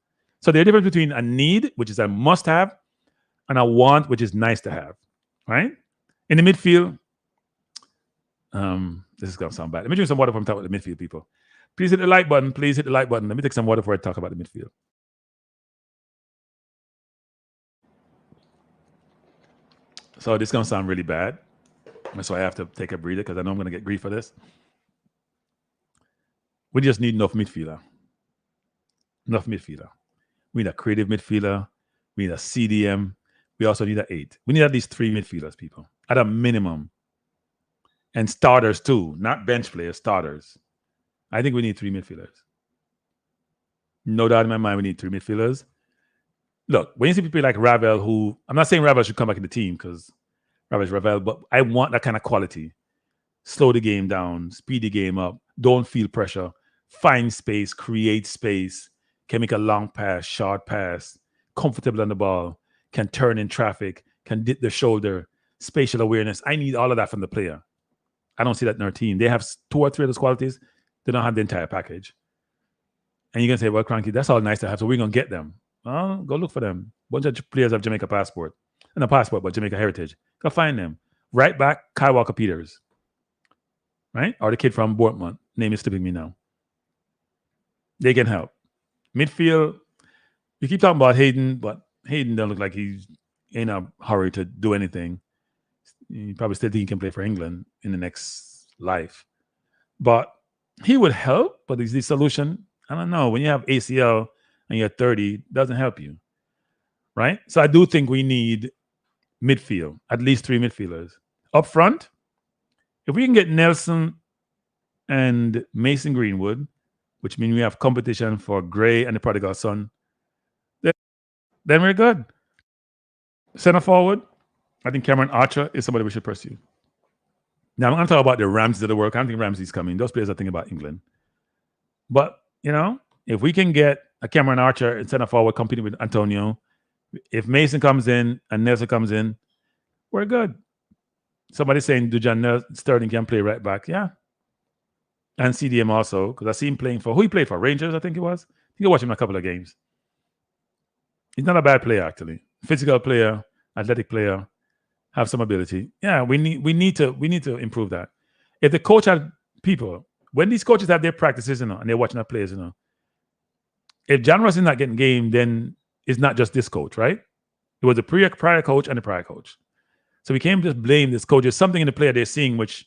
S1: So there's a difference between a need, which is a must-have, and a want, which is nice to have. Right? In the midfield, this is going to sound bad. Let me drink some water before I'm talking about the midfield, people. Please hit the like button. Please hit the like button. Let me take some water before I talk about the midfield. So this is going to sound really bad. So I have to take a breather because I know I'm going to get grief for this. We just need enough midfielder. Enough midfielder. We need a creative midfielder. We need a CDM. We also need an 8. We need at least 3 midfielders, people, at a minimum. And starters too, not bench players, starters. I think we need 3 midfielders. No doubt in my mind we need 3 midfielders. Look, when you see people like Ravel, who, I'm not saying Ravel should come back in the team because Ravel's Ravel, but I want that kind of quality. Slow the game down, speed the game up, don't feel pressure, find space, create space, can make a long pass, short pass, comfortable on the ball, can turn in traffic, can dip the shoulder, spatial awareness. I need all of that from the player. I don't see that in our team. They have 2 or 3 of those qualities. They don't have the entire package. And you're going to say, well, Kranky, that's all nice to have, so we're going to get them. Well, go look for them. Bunch of players have Jamaica passport. And a passport, but Jamaica heritage. Go find them. Right back, Kyle Walker-Peters. Right? Or the kid from Bournemouth. Name is slipping me now. They can help. Midfield, you keep talking about Hayden, but Hayden doesn't look like he's in a hurry to do anything. You probably still think he can play for England in the next life. But he would help, but is the solution? I don't know. When you have ACL and you're 30, it doesn't help you. Right? So I do think we need midfield, at least 3 midfielders. Up front, if we can get Nelson and Mason Greenwood, which means we have competition for Gray and the prodigal son, then we're good. Center forward, I think Cameron Archer is somebody we should pursue. Now, I'm going to talk about the Ramsey of the work. I don't think Ramsey's coming. Those players are thinking about England. But, you know, if we can get a Cameron Archer in center forward competing with Antonio, if Mason comes in and Nelson comes in, we're good. Somebody's saying Dujan Sterling can play right back. Yeah. And CDM also, because I see him playing for, who he played for? Rangers, I think it was. I think I watched him in a couple of games. He's not a bad player, actually. Physical player, athletic player, have some ability. Yeah, we need to improve that. If the coach had people, when these coaches have their practices, and they're watching our players, if John Ross is not getting game, then it's not just this coach, right? It was the prior coach and the prior coach. So we can't just blame this coach. There's something in the player they're seeing which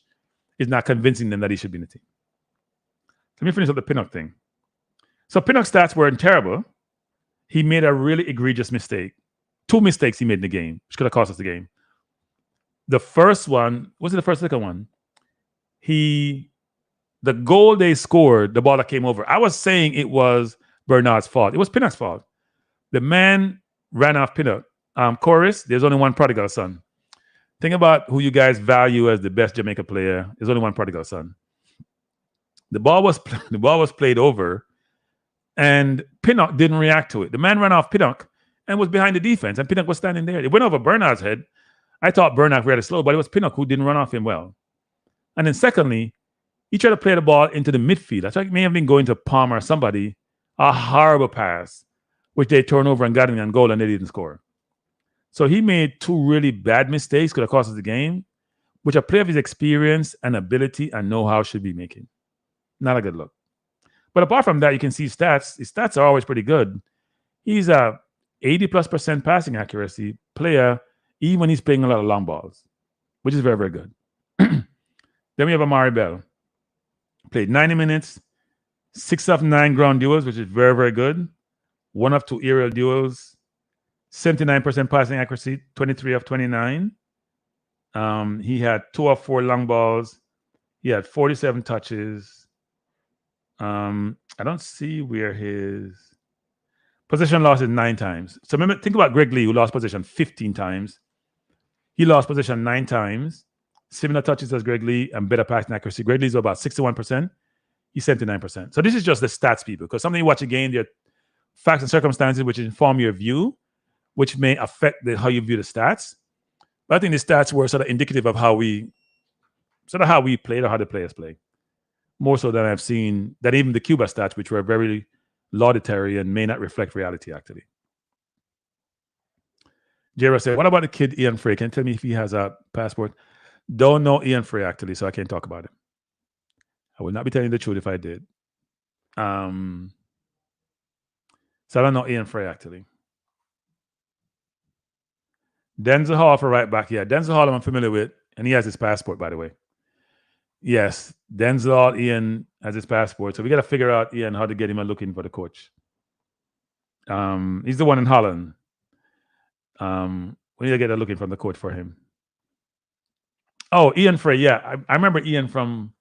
S1: is not convincing them that he should be in the team. Let me finish up the Pinnock thing. So Pinnock's stats weren't terrible. He made a really egregious mistake. 2 mistakes he made in the game, which could have cost us the game. The first one, was it the first or second one? The goal they scored, the ball that came over, I was saying it was Bernard's fault. It was Pinnock's fault. The man ran off Pinnock. Chorus, there's only one prodigal son. Think about who you guys value as the best Jamaica player. There's only one prodigal son. The ball was played over, and Pinnock didn't react to it. The man ran off Pinnock and was behind the defense, and Pinnock was standing there. It went over Bernard's head. I thought Bernard really slow, but it was Pinnock who didn't run off him well. And then secondly, he tried to play the ball into the midfield. I thought he may have been going to Palmer or somebody. A horrible pass, which they turned over and got him on goal, and they didn't score. So he made 2 really bad mistakes, could have cost us the game, which a player of his experience and ability and know-how should be making. Not a good look. But apart from that, you can see stats. His stats are always pretty good. He's a 80+% passing accuracy player, even when he's playing a lot of long balls, which is very, very good. Then we have Amari Bell. Played 90 minutes, 6 of 9 ground duels, which is very, very good. 1 of 2 aerial duels, 79% passing accuracy, 23 of 29. He had 2 of 4 long balls. He had 47 touches. I don't see where his possession loss is 9 times. So remember, think about Greg Lee, who lost possession 15 times. He lost possession 9 times. Similar touches as Greg Lee and better passing accuracy. Greg Lee's about 61%. He's 79%. So this is just the stats, people, because something you watch a game, there are facts and circumstances which inform your view, which may affect how you view the stats. But I think the stats were sort of indicative of how we played or how the players play. More so than I've seen that even the Cuba stats, which were very laudatory and may not reflect reality, actually. Jera said, what about the kid Ian Frey? Can you tell me if he has a passport? Don't know Ian Frey, actually, so I can't talk about him. I would not be telling the truth if I did. So I don't know Ian Frey, actually. Denzel Hall for right back. Yeah, Denzel Hall I'm familiar with, and he has his passport, by the way. Yes, Denzel Ian has his passport. So we got to figure out, Ian, how to get him a look-in for the coach. He's the one in Holland. We need to get a look-in from the coach for him. Oh, Ian Frey. Yeah, I remember Ian from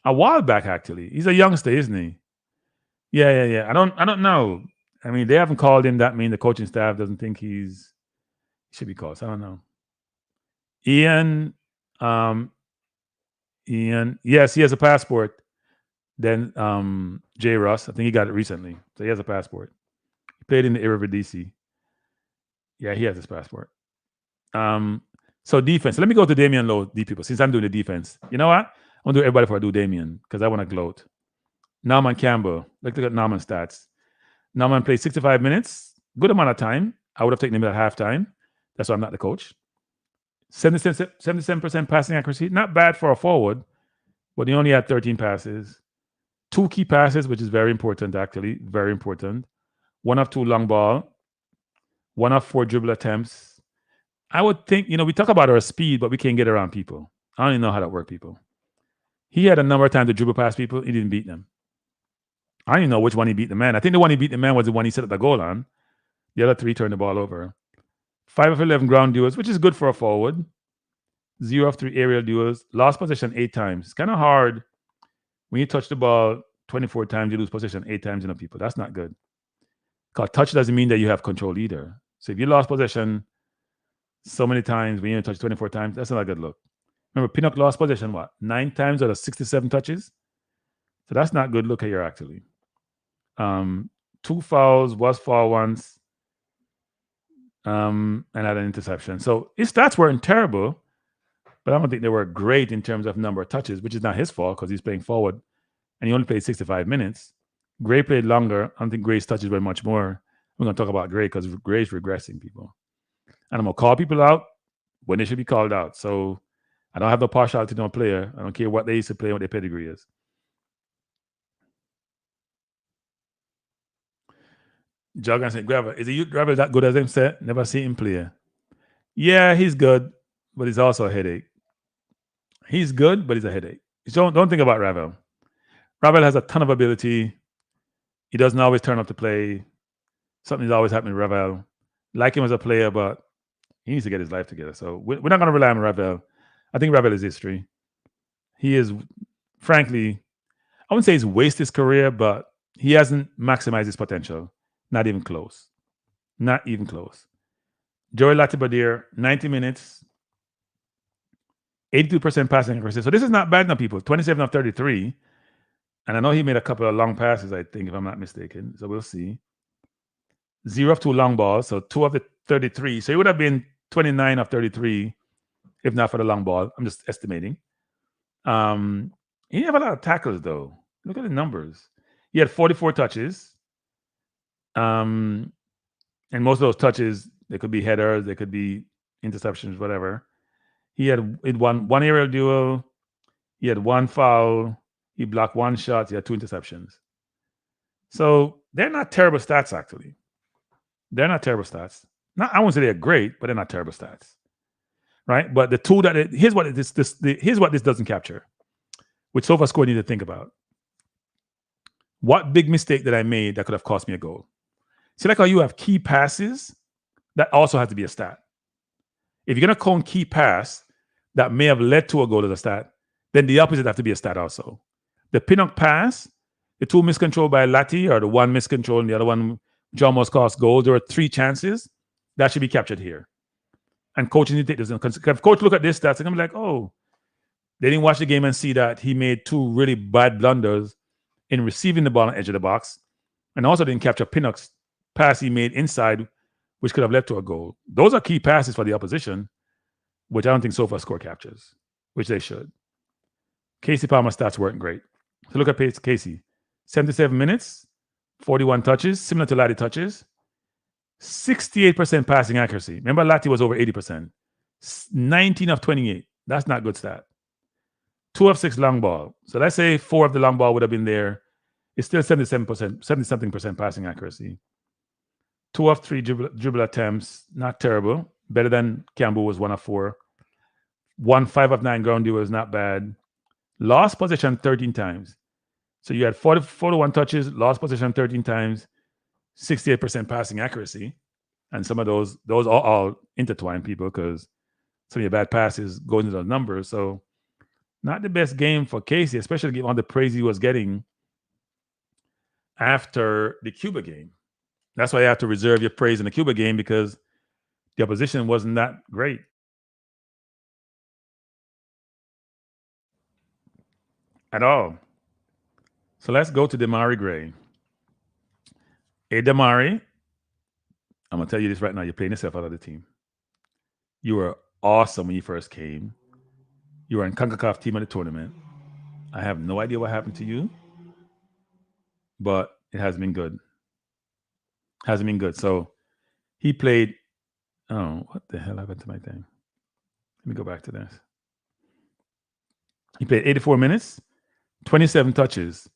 S1: a while back, actually. He's a youngster, isn't he? Yeah. I don't know. I mean, they haven't called him. That means the coaching staff doesn't think he should be called. So I don't know. Ian, yes, he has a passport. Then Jay Russ, I think he got it recently. So he has a passport. He played in the Eredivisie. Yeah, he has his passport. So defense. Let me go to Damian Lowe, people, since I'm doing the defense. You know what? I want to do everybody before I do Damian, because I want to gloat. Norman Campbell. Let's look at Norman's stats. Norman played 65 minutes. Good amount of time. I would have taken him at halftime. That's why I'm not the coach. 77% passing accuracy. Not bad for a forward, but he only had 13 passes. 2 key passes, which is very important, actually. Very important. 1 of 2 long ball. 1 of 4 dribble attempts. I would think, we talk about our speed, but we can't get around people. I don't even know how that works, people. He had a number of times to dribble past people. He didn't beat them. I don't even know which one he beat the man. I think the one he beat the man was the one he set up the goal on. The other 3 turned the ball over. 5 of 11 ground duels, which is good for a forward. 0 of 3 aerial duels. Lost possession 8 times. It's kind of hard when you touch the ball 24 times, you lose possession 8 times, people. That's not good. Because touch doesn't mean that you have control either. So if you lost possession so many times when you touch 24 times, that's not a good look. Remember, Pinnock lost possession, 9 times out of 67 touches? So that's not good look here, actually. 2 fouls, was fouled once, and had an interception. So his stats weren't terrible, but I don't think they were great in terms of number of touches, which is not his fault because he's playing forward, and he only played 65 minutes. Gray played longer. I don't think Gray's touches were much more. We're going to talk about Gray because Gray's regressing, people. And I'm going to call people out when they should be called out. So I don't have no partiality to no player. I don't care what they used to play, what their pedigree is. Jogan said, Gravel, is the youth Gravel that good as him said? Never see him play. Yeah, he's good, but he's also a headache. He's good, but he's a headache. Don't think about Ravel. Ravel has a ton of ability. He doesn't always turn up to play. Something's always happening with Ravel. Like him as a player, but he needs to get his life together. So we're not going to rely on Ravel. I think Ravel is history. He is, frankly, I wouldn't say he's wasted his career, but he hasn't maximized his potential. Not even close. Not even close. Joey Latibadier, 90 minutes, 82% passing accuracy. So this is not bad now, people. 27 of 33. And I know he made a couple of long passes, I think, if I'm not mistaken. So we'll see. 0 of 2 long balls. So 2 of the 33. So he would have been 29 of 33 if not for the long ball. I'm just estimating. He didn't have a lot of tackles, though. Look at the numbers. He had 44 touches. And most of those touches They could be headers, they could be interceptions, whatever. He had one aerial duel, he had one foul, he blocked one shot, he had 2 interceptions. So they're not terrible stats, actually. They're not terrible stats. I won't say they're great, but they're not terrible stats. Right? But the tool here's what this doesn't capture, which SofaScore need to think about. What big mistake that I made that could have cost me a goal? See, like how you have key passes, that also has to be a stat. If you're going to count key pass that may have led to a goal as a stat, then the opposite has to be a stat also. The pinnock pass, the 2 miscontrolled by Lati, or the 1 miscontrol and the other one which almost cost goals, there were 3 chances. That should be captured here. And coaches need to take this into consideration. If coach look at this stats, they're going to be like, oh, they didn't watch the game and see that he made 2 really bad blunders in receiving the ball on the edge of the box, and also didn't capture Pinnock's pass he made inside, which could have led to a goal. Those are key passes for the opposition, which I don't think SofaScore captures, which they should. Casey Palmer's stats weren't great. So look at Casey. 77 minutes, 41 touches, similar to Lati touches, 68% passing accuracy. Remember, Lati was over 80%. 19 of 28. That's not good stat. 2 of 6 long ball. So let's say 4 of the long ball would have been there. It's still 70-something% passing accuracy. 2 of 3 dribble attempts. Not terrible. Better than Campbell was 1 of 4. 5 of 9 ground duels, not bad. Lost possession 13 times. So you had 41 touches, lost possession 13 times, 68% passing accuracy. And some of those are all intertwined, people, because some of your bad passes go into those numbers. So not the best game for Casey, especially given all the praise he was getting after the Cuba game. That's why you have to reserve your praise in the Cuba game, because the opposition wasn't that great. At all. So let's go to Damari Gray. Hey, Damari, I'm going to tell you this right now. You're playing yourself out of the team. You were awesome when you first came. You were in Concacaf team of the tournament. I have no idea what happened to you, but it has been good. Hasn't been good. So he played. Oh, what the hell happened to my thing? Let me go back to this. He played 84 minutes, 27 touches.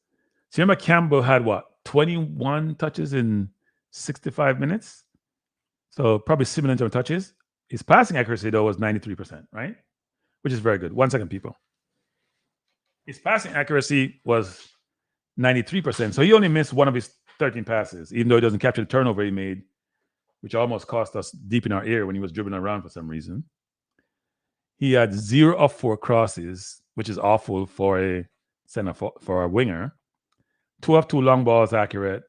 S1: So remember, Campbell had what? 21 touches in 65 minutes? So probably similar in terms of touches. His passing accuracy, though, was 93%, right? Which is very good. 1 second, people. His passing accuracy was 93%. So he only missed 1 of his 13 passes, even though he doesn't capture the turnover he made, which almost cost us deep in our ear when he was dribbling around for some reason. He had 0 of 4 crosses, which is awful for a center for a winger. 2 of 2 long balls accurate.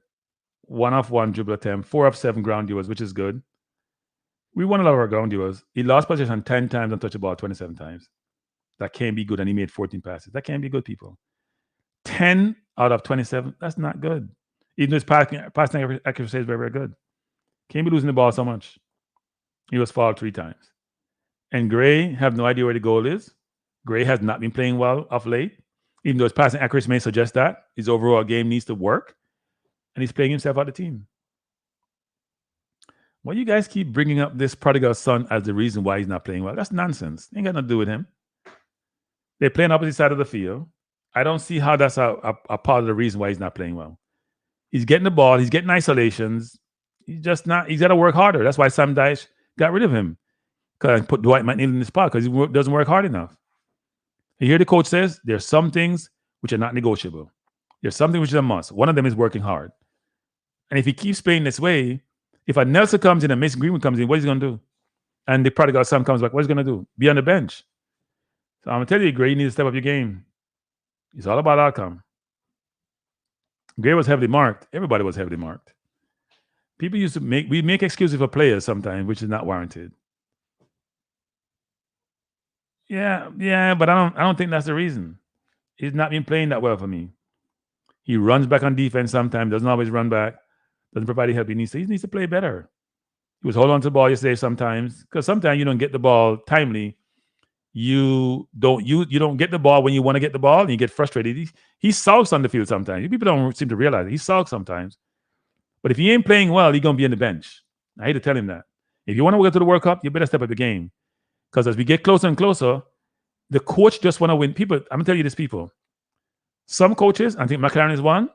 S1: 1 of 1 dribble attempt. 4 of 7 ground duels, which is good. We won a lot of our ground duels. He lost possession 10 times and touched the ball 27 times. That can't be good. And he made 14 passes. That can't be good, people. 10 out of 27, that's not good. Even though his passing accuracy is very, very good. Can't be losing the ball so much. He was fouled 3 times. And Gray, have no idea where the goal is. Gray has not been playing well of late. Even though his passing accuracy may suggest that. His overall game needs to work. And he's playing himself out of the team. Why you guys keep bringing up this prodigal son as the reason why he's not playing well? That's nonsense. Ain't got nothing to do with him. They play on the opposite side of the field. I don't see how that's a part of the reason why he's not playing well. He's getting the ball. He's getting isolations. He's got to work harder. That's why Sam Dyche got rid of him. Because I put Dwight McNeil in the spot because he doesn't work hard enough. You hear the coach says there's some things which are not negotiable. There's something which is a must. One of them is working hard. And if he keeps playing this way, if a Nelson comes in and Mason Greenwood comes in, what is he going to do? And the prodigal son comes back, what is he going to do? Be on the bench. So I'm going to tell you, Gray, you need to step up your game. It's all about outcome. Gray was heavily marked. Everybody was heavily marked. People used to make excuses for players sometimes, which is not warranted. Yeah, but I don't think that's the reason. He's not been playing that well for me. He runs back on defense sometimes, doesn't always run back, doesn't provide the help he needs to. He needs to play better. He was holding on to the ball yesterday sometimes, because sometimes you don't get the ball timely. You don't get the ball when you want to get the ball, and you get frustrated. He sulks on the field sometimes. People don't seem to realize it. He sulks sometimes. But if he ain't playing well, he's going to be on the bench. I hate to tell him that. If you want to go to the World Cup, you better step up the game. Because as we get closer and closer, the coach just want to win. People, I'm going to tell you this, people. Some coaches, I think McLaren is one,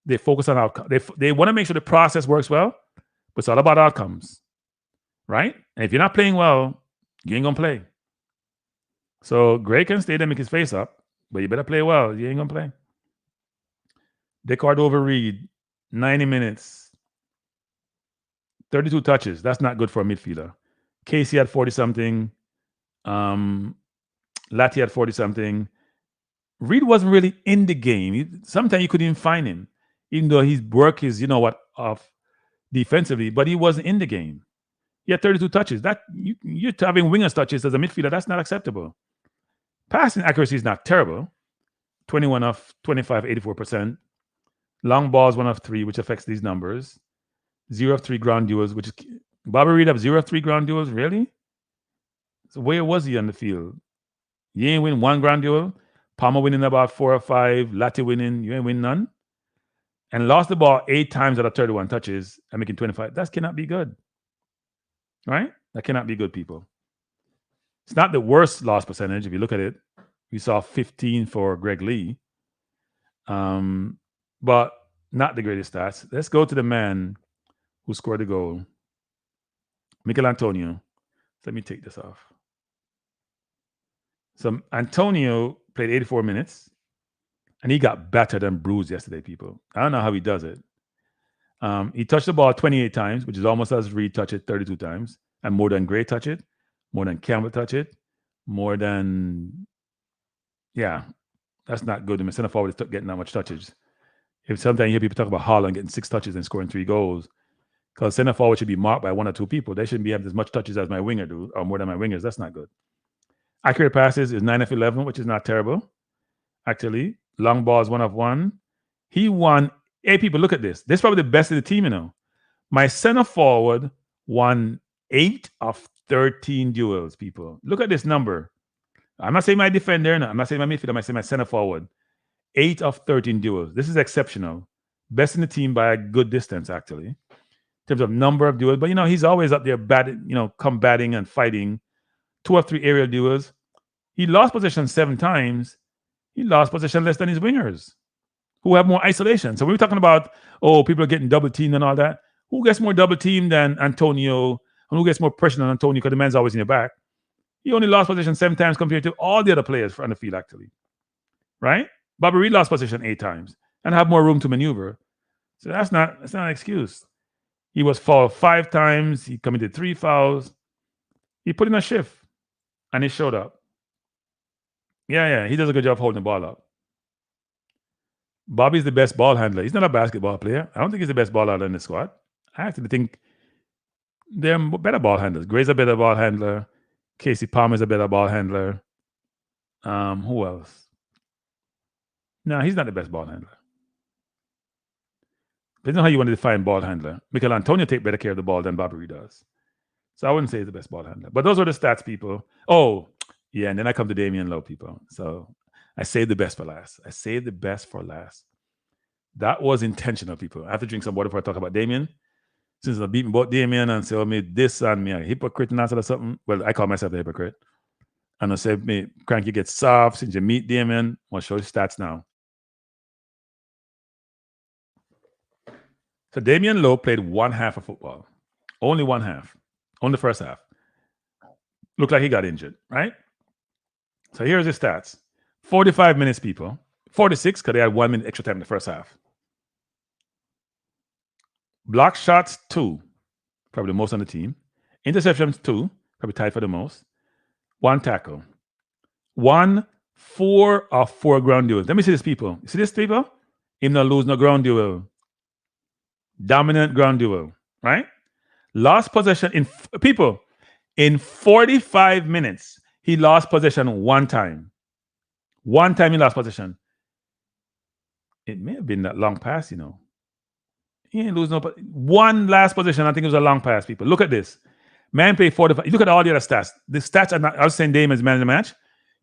S1: they focus on outcome. They want to make sure the process works well, but it's all about outcomes, right? And if you're not playing well, you ain't going to play. So Gray can stay there and make his face up, but you better play well. You ain't going to play. Descartes over Reed, 90 minutes, 32 touches. That's not good for a midfielder. Casey had 40-something. Lati had 40-something. Reed wasn't really in the game. Sometimes you couldn't even find him, even though his work is, off defensively, but he wasn't in the game. He had 32 touches. That you're having wingers touches as a midfielder. That's not acceptable. Passing accuracy is not terrible. 21 of 25, 84%. Long balls, 1 of 3, which affects these numbers. 0 of 3 ground duels, which is Bobby Reed have 0 of 3 ground duels. Really? So where was he on the field? You ain't win 1 ground duel. Palmer winning about 4 or 5. Lati winning. You ain't win none. And lost the ball 8 times out of 31 touches and making 25. That cannot be good. Right? That cannot be good, people. It's not the worst loss percentage. If you look at it, we saw 15 for Greg Lee. But not the greatest stats. Let's go to the man who scored the goal. Mikel Antonio. Let me take this off. So Antonio played 84 minutes, and he got battered and bruised yesterday, people. I don't know how he does it. He touched the ball 28 times, which is almost as Reed touched it 32 times, and more than Gray touch it, more than Campbell touch it, more than... Yeah, that's not good. The center forward is getting that much touches. If sometimes you hear people talk about Haaland getting 6 touches and scoring 3 goals, because center forward should be marked by 1 or 2 people. They shouldn't be having as much touches as my winger do, or more than my wingers. That's not good. Accurate passes is 9 of 11, which is not terrible. Actually, long balls 1 of 1. He won. Hey, people, look at this. This is probably the best of the team, My center forward won 8 of 13 duels, people. Look at this number. I'm not saying my defender, I'm not saying my midfielder, I'm saying my center forward. 8 of 13 duels. This is exceptional. Best in the team by a good distance, actually, in terms of number of duels. But, he's always up there combating and fighting. 2 of 3 aerial duels. He lost possession 7 times. He lost possession less than his wingers, who have more isolation. So we were talking about, people are getting double teamed and all that. Who gets more double teamed than Antonio? And who gets more pressure than Antonio? Because the man's always in your back. He only lost possession 7 times compared to all the other players on the field, actually. Right? Bobby Reed lost possession 8 times and have more room to maneuver. So that's not an excuse. He was fouled 5 times. He committed 3 fouls. He put in a shift, and he showed up. Yeah, he does a good job holding the ball up. Bobby's the best ball handler. He's not a basketball player. I don't think he's the best ball handler in the squad. I actually think they're better ball handlers. Gray's a better ball handler. Casey Palmer's a better ball handler. Who else? No, he's not the best ball handler. Depends on how you want to define ball handler. Mikel Antonio take better care of the ball than Bobby Reed does. So I wouldn't say he's the best ball handler. But those are the stats, people. Oh, yeah, and then I come to Damian Lowe, people. So I saved the best for last. That was intentional, people. I have to drink some water before I talk about Damian. Since I beat me about Damian and say, me this and me a hypocrite and or something. Well, I call myself a hypocrite. And I said, me, Kranky gets soft since you meet Damian. I'll show you stats now. So Damian Lowe played 1 half of football. Only 1 half. Only the first half. Looked like he got injured, right? So here's his stats. 45 minutes, people. 46, because they had 1 minute extra time in the first half. Block shots, 2. Probably the most on the team. Interceptions, 2. Probably tied for the most. 1 tackle. 4 of 4 ground duels. Let me see this, people. You see this, people? Him not lose no ground duel. Dominant ground duel, right? Lost possession in 45 minutes. He lost possession 1 time. 1 time he lost possession. It may have been that long pass, He ain't lose no. 1 last possession. I think it was a long pass, people. Look at this. Man played 45. Look at all the other stats. The stats are not. I was saying Dame is man of the match. He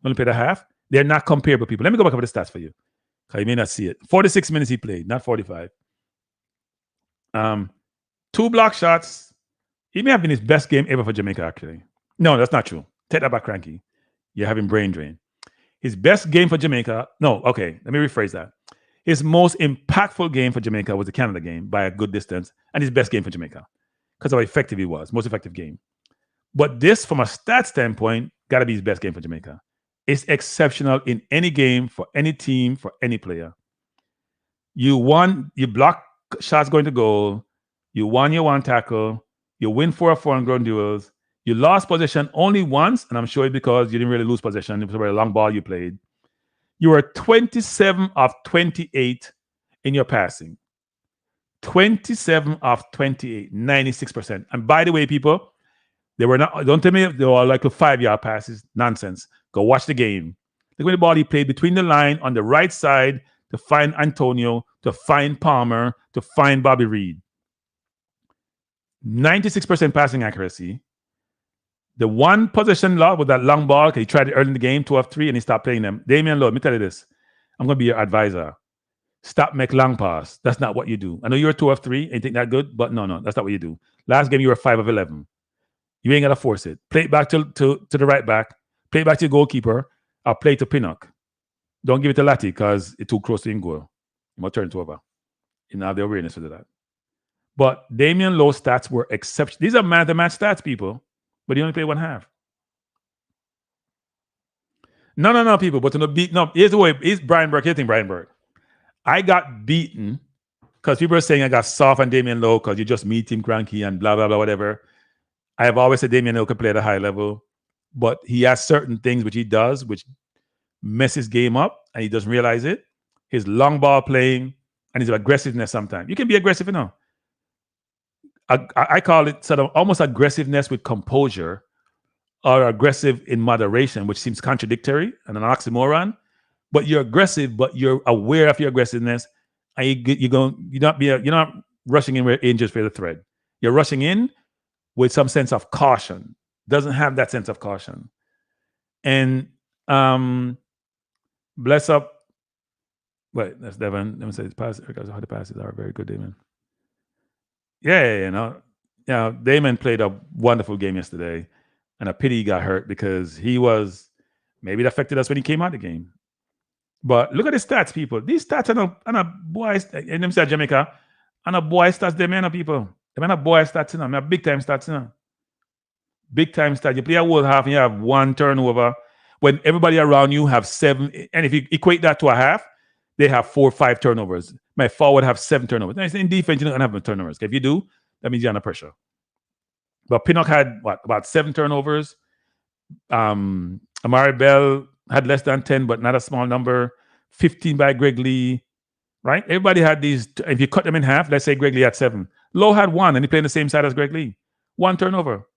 S1: only played a half. They're not comparable, people. Let me go back over the stats for you, because you may not see it. 46 minutes he played, not 45. 2 block shots. He may have been his best game ever for Jamaica, actually. No, that's not true. Take that back, Kranky. You're having brain drain. His best game for Jamaica, no, okay, let me rephrase that. His most impactful game for Jamaica was the Canada game by a good distance, and his best game for Jamaica because of how effective he was, most effective game. But this, from a stat standpoint, got to be his best game for Jamaica. It's exceptional in any game, for any team, for any player. You won, you block shots going to goal, you won your one tackle, you win 4-4 on ground duels, you lost possession only once, and I'm sure it's because you didn't really lose possession. It was a very long ball you played. You were 27 of 28 in your passing. 27 of 28, 96%. And by the way, people, they were not, don't tell me they were like 5-yard passes. Nonsense. Go watch the game. Look at the ball he played between the line on the right side to find Antonio, to find Palmer, to find Bobby Reed. 96% passing accuracy. The one possession loss with that long ball, because he tried it early in the game, 2 of 3, and he stopped playing them. Damian Lowe, let me tell you this. I'm going to be your advisor. Stop make long pass. That's not what you do. I know you're 2 of 3 and you think that good, but no, that's not what you do. Last game, you were 5 of 11. You ain't got to force it. Play it back to the right back. Play it back to your goalkeeper. Or play it to Pinnock. Don't give it to Lati because it's too close to in goal. You might turn it over. You now have the awareness to do that. But Damian Lowe's stats were exceptional. These are man-to-match stats, people. But he only played one half. No, people. But to not beat, no, here's the way. Here's Brian Burke. Here's the thing, Brian Burke. I got beaten because people are saying I got soft on Damian Lowe because you just meet him, Kranky, and blah, blah, blah, whatever. I have always said Damian Lowe can play at a high level, but he has certain things which he does, which mess his game up, and he doesn't realize it. His long ball playing and his aggressiveness sometimes. You can be aggressive, you know. I call it sort of almost aggressiveness with composure or aggressive in moderation, which seems contradictory and an oxymoron. But you're aggressive, but you're aware of your aggressiveness, and you're not rushing in where angels fear the thread. You're rushing in with some sense of caution. Doesn't have that sense of caution. And bless up. Wait, that's Devin. Let me say this pass because how the passes are very good, Damon. Yeah, Damon played a wonderful game yesterday, and a pity he got hurt because maybe it affected us when he came out of the game. But look at the stats, people. These stats are not boys, and them say Jamaica, and a boy stats, they man people. They man a boy stats, you know, big time stats, you know. Big time stats. You play a whole half and you have 1 turnover when everybody around you have 7. And if you equate that to a half, they have 4 or 5 turnovers. My forward have 7 turnovers. Now, in defense, you're not going to have turnovers. If you do, that means you're under pressure. But Pinnock had, about 7 turnovers. Amari Bell had less than 10, but not a small number. 15 by Greg Lee, right? Everybody had these. If you cut them in half, let's say Greg Lee had 7. Lowe had 1, and he played on the same side as Greg Lee. 1 turnover.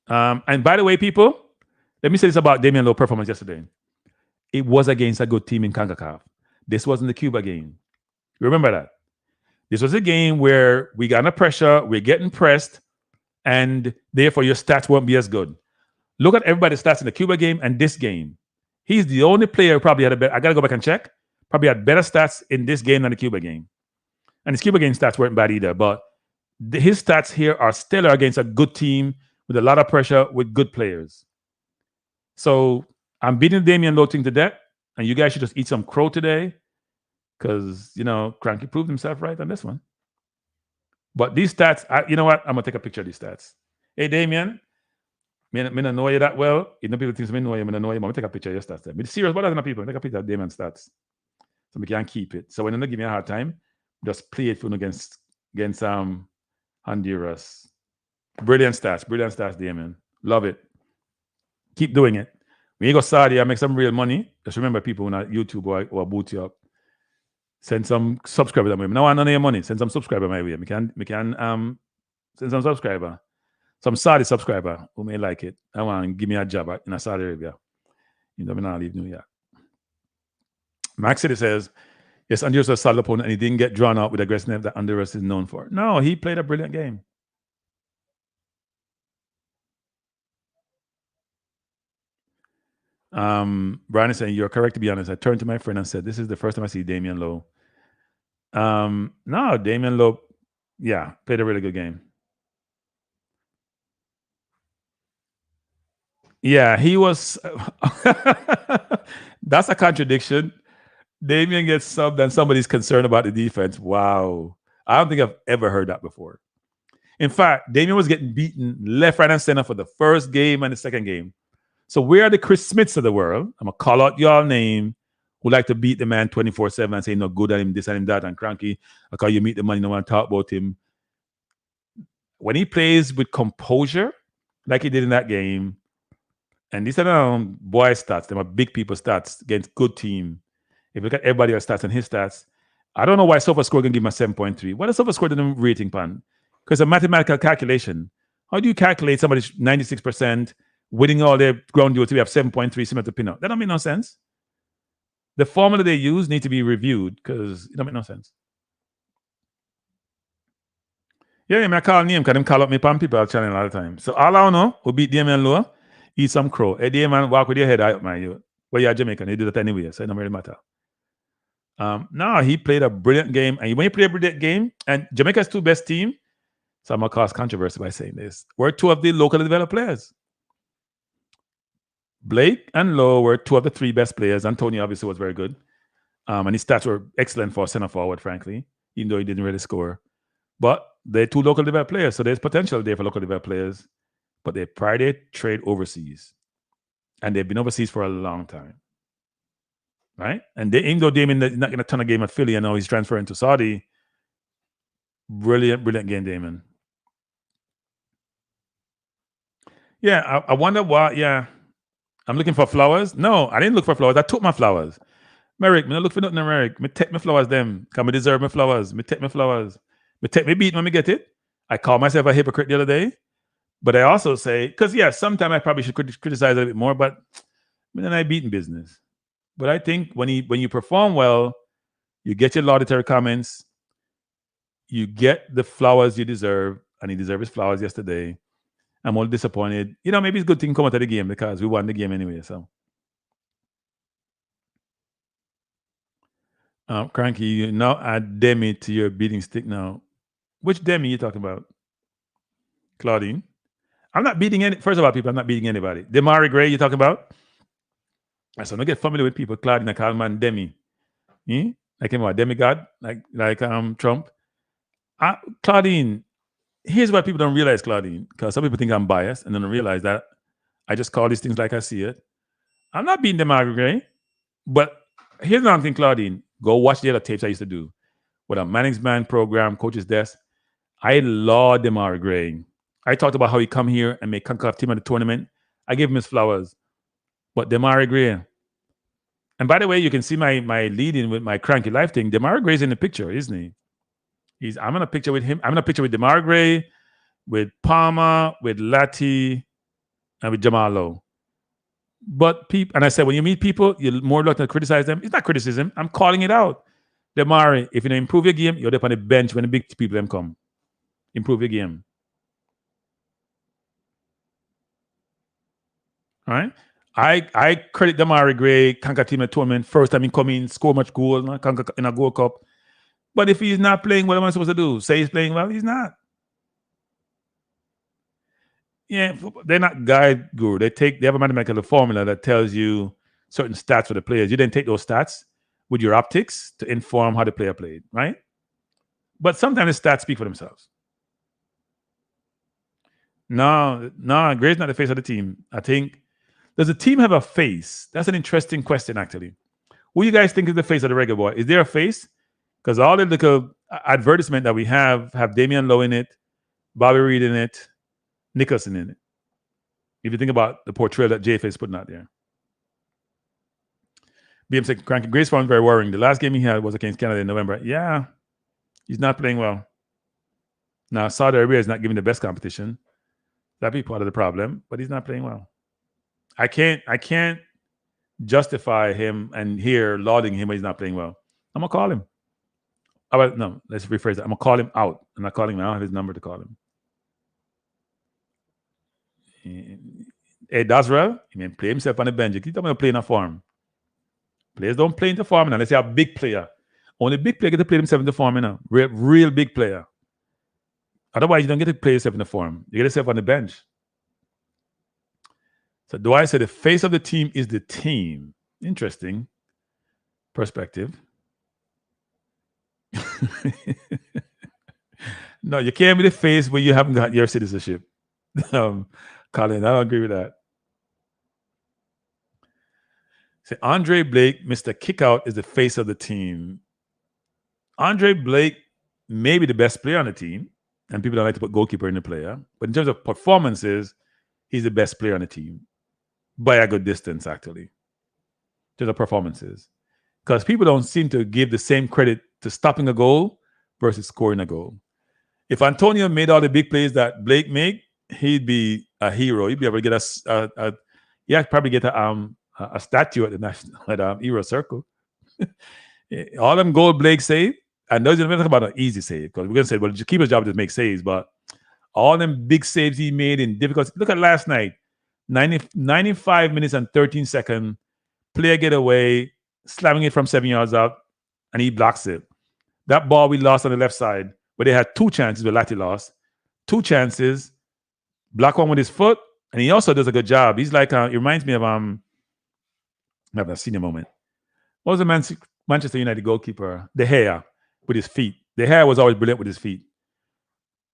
S1: And by the way, people, let me say this about Damian Lowe's performance yesterday. It was against a good team in Concacaf. This wasn't the Cuba game. Remember that. This was a game where we got under pressure, we're getting pressed, and therefore your stats won't be as good. Look at everybody's stats in the Cuba game and this game. He's the only player who probably had a better, I got to go back and check, probably had better stats in this game than the Cuba game. And his Cuba game stats weren't bad either, but his stats here are stellar against a good team with a lot of pressure with good players. So I'm beating Damian Lowe thing to death, and you guys should just eat some crow today because, Kranky proved himself right on this one. But these stats, you know what? I'm going to take a picture of these stats. Hey, Damian, I don't know you that well. You know people think I know you, I don't know you. I'm going to take a picture of your stats. I'm serious, what are people? Take a picture of Damian's stats so we can keep it. So when they give me a hard time, just play it for against Honduras. Brilliant stats, Damien. Love it. Keep doing it. When you go Saudi, I make some real money. Just remember, people on YouTube or boot you up. Send some subscribers my way. No, I don't need your money. Send some subscriber my way. We can send some subscriber. Some Saudi subscriber who may like it. I want to give me a job in Saudi Arabia. You know, I'm not leave New York. Max City says, yes, Honduras was a solid opponent and he didn't get drawn out with aggressiveness that Honduras is known for. No, he played a brilliant game. Brian is saying, you're correct to be honest. I turned to my friend and said, this is the first time I see Damian Lowe. No, Damian Lowe, yeah, played a really good game. Yeah, he was. That's a contradiction. Damian gets subbed and somebody's concerned about the defense. Wow. I don't think I've ever heard that before. In fact, Damian was getting beaten left, right, and center for the first game and the second game. So where are the Chris Smiths of the world? I'm going to call out your name who like to beat the man 24/7 and say, no, good at him, this and him, that, and Kranky. Because you meet the man, you don't want to talk about him. When he plays with composure, like he did in that game, and these are boy stats, them are big people stats against good team. If you look at everybody else's stats and his stats, I don't know why SofaScore can give him a 7.3. What does SofaScore do the rating pan? Because a mathematical calculation. How do you calculate somebody's 96% winning all their ground duels to have 7.3 similar to Pinot? That don't make no sense. The formula they use need to be reviewed because it don't make no sense. Yeah, I call name because them call up me pan people channel all the time. So all I know who beat Damian Lowe, eat some crow. Hey, Damian, walk with your head out, man. Well, you're Jamaican. They do that anyway, so it don't really matter. No, he played a brilliant game. And when you play a brilliant game, and Jamaica's two best team, so I'm going to cause controversy by saying this, were two of the locally developed players. Blake and Lowe were two of the three best players. Antonio obviously was very good. And his stats were excellent for center forward, frankly, even though he didn't really score. But they're two local developed players, so there's potential there for local developed players. But they primarily trade overseas. And they've been overseas for a long time. Right? And even though Damien is not going to turn a game at Philly, I know he's transferring to Saudi. Brilliant game, Damien. Yeah, I wonder why. Yeah, I'm looking for flowers. No, I didn't look for flowers. I took my flowers. Merrick, me not look for nothing, Merrick. Me take my flowers, them. Because I deserve my flowers. Me take my flowers. Me take me beat when me get it. I call myself a hypocrite the other day. But I also say, because, yeah, sometimes I probably should criticize a little bit more, but then I beat in business. But I think when you perform well, you get your laudatory comments, you get the flowers you deserve, and he deserved his flowers yesterday. I'm all disappointed. Maybe it's a good thing come out of the game because we won the game anyway. So, Kranky, you now add Demi to your beating stick now. Which Demi you talking about? Claudine? I'm not beating any. First of all, people, I'm not beating anybody. Demari Gray, you talking about? So don't get familiar with people. Claudine, I call man Demi. Like him, what? Demigod? Like Trump? Claudine, here's what people don't realize, Claudine, because some people think I'm biased and don't realize that I just call these things like I see it. I'm not beating Demari Gray, but here's another thing, Claudine. Go watch the other tapes I used to do with a management program, coach's desk. I laud Demari Gray. I talked about how he come here and make Concacaf team at the tournament. I gave him his flowers. But Demari Gray. And by the way, you can see my lead-in with my Kranky Life thing. Demari Gray's in the picture, isn't he? I'm in a picture with him. I'm in a picture with Demari Gray, with Palmer, with Lati, and with Jamal Lowe. But people, and I said, when you meet people, you're more likely to criticize them. It's not criticism. I'm calling it out. Demari, if you don't improve your game, you're up on the bench when the big people them come. Improve your game. All right? I credit Demari Gray, Concacaf team at tournament, first time he come in, score much goals in a Gold Cup. But if he's not playing, what am I supposed to do? Say he's playing well? He's not. Yeah, they're not guide guru. They have a mathematical formula that tells you certain stats for the players. You then take those stats with your optics to inform how the player played, right? But sometimes the stats speak for themselves. No, Gray's not the face of the team. I think, does the team have a face? That's an interesting question, actually. Who you guys think is the face of the Reggae Boy? Is there a face? Because all the little advertisement that we have Damian Lowe in it, Bobby Reed in it, Nicholson in it. If you think about the portrayal that JFA is putting out there. BM said, Kranky, Gray's form is very worrying. The last game he had was against Canada in November. Yeah, he's not playing well. Now, Saudi Arabia is not giving the best competition. That'd be part of the problem, but he's not playing well. I can't justify him and here lauding him when he's not playing well. I'm gonna call him. No, let's rephrase that. I'm gonna call him out. I'm not calling him. I don't have his number to call him. Hey, Dazrell, he may play himself on the bench. He's not gonna play in a form. Players don't play in the form unless you're a big player. Only big player get to play himself in the form, you know. Real big player. Otherwise, you don't get to play yourself in the form. You get yourself on the bench. So Dwight said the face of the team is the team. Interesting perspective. No, you can't be the face when you haven't got your citizenship. Colin, I don't agree with that. Say Andre Blake, Mr. Kickout, is the face of the team. Andre Blake may be the best player on the team, and people don't like to put goalkeeper in the player. But in terms of performances, he's the best player on the team by a good distance, actually, in terms of performances. Because people don't seem to give the same credit to stopping a goal versus scoring a goal. If Antonio made all the big plays that Blake made, he'd be a hero. He'd be able to get probably get a statue at the national Hero Circle. All them goal Blake saved, and those are talking about an easy save because we're gonna say, well, the keeper's job is to make saves, but all them big saves he made in difficult. Look at last night, 95 minutes and 13 seconds, player get away, slamming it from 7 yards out, and he blocks it. That ball we lost on the left side, where they had 2 chances, but Lati lost 2 chances. Block one with his foot, and he also does a good job. He's like, it reminds me of I have a senior moment. What was the Manchester United goalkeeper? De Gea with his feet. De Gea was always brilliant with his feet.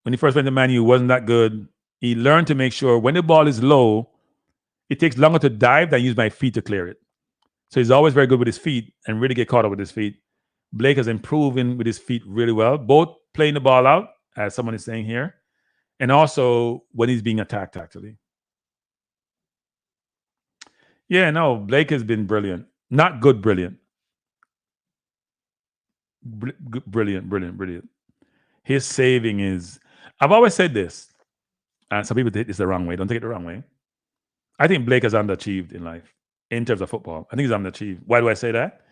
S1: When he first went to Man U, he wasn't that good. He learned to make sure when the ball is low, it takes longer to dive than use my feet to clear it. So he's always very good with his feet and really get caught up with his feet. Blake has improved with his feet really well, both playing the ball out, as someone is saying here, and also when he's being attacked, actually. Yeah, no, Blake has been brilliant. Not good, brilliant. Brilliant. His saving is... I've always said this, and some people take this the wrong way. Don't take it the wrong way. I think Blake has underachieved in life in terms of football. I think he's underachieved. Why do I say that?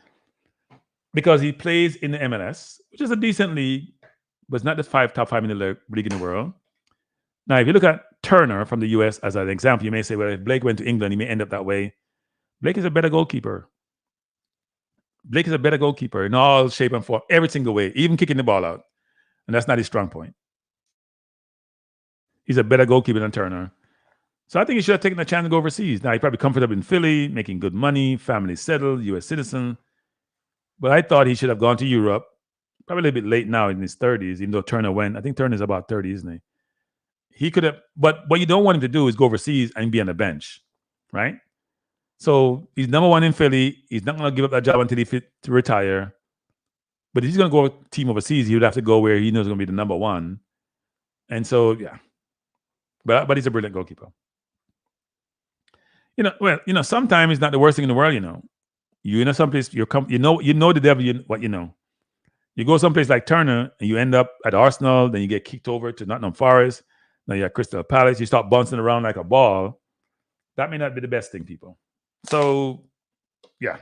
S1: Because he plays in the MLS, which is a decent league, but it's not the top five in the league in the world. Now, if you look at Turner from the US as an example, you may say, well, if Blake went to England, he may end up that way. Blake is a better goalkeeper. Blake is a better goalkeeper in all shape and form, every single way, even kicking the ball out. And that's not his strong point. He's a better goalkeeper than Turner. So I think he should have taken a chance to go overseas. Now, he's probably comfortable in Philly, making good money, family settled, U.S. citizen. But I thought he should have gone to Europe, probably a little bit late now in his 30s, even though Turner went. I think Turner's about 30, isn't he? He could have, but what you don't want him to do is go overseas and be on the bench, right? So he's number one in Philly. He's not going to give up that job until he's fit to retire. But if he's going to go team overseas, he would have to go where he knows going to be the number one. And so, yeah. But he's a brilliant goalkeeper. Sometimes it's not the worst thing in the world, You know someplace, you know the devil, what you know. You go someplace like Turner, and you end up at Arsenal, then you get kicked over to Nottingham Forest, now you're at Crystal Palace, you start bouncing around like a ball. That may not be the best thing, people. So, yeah.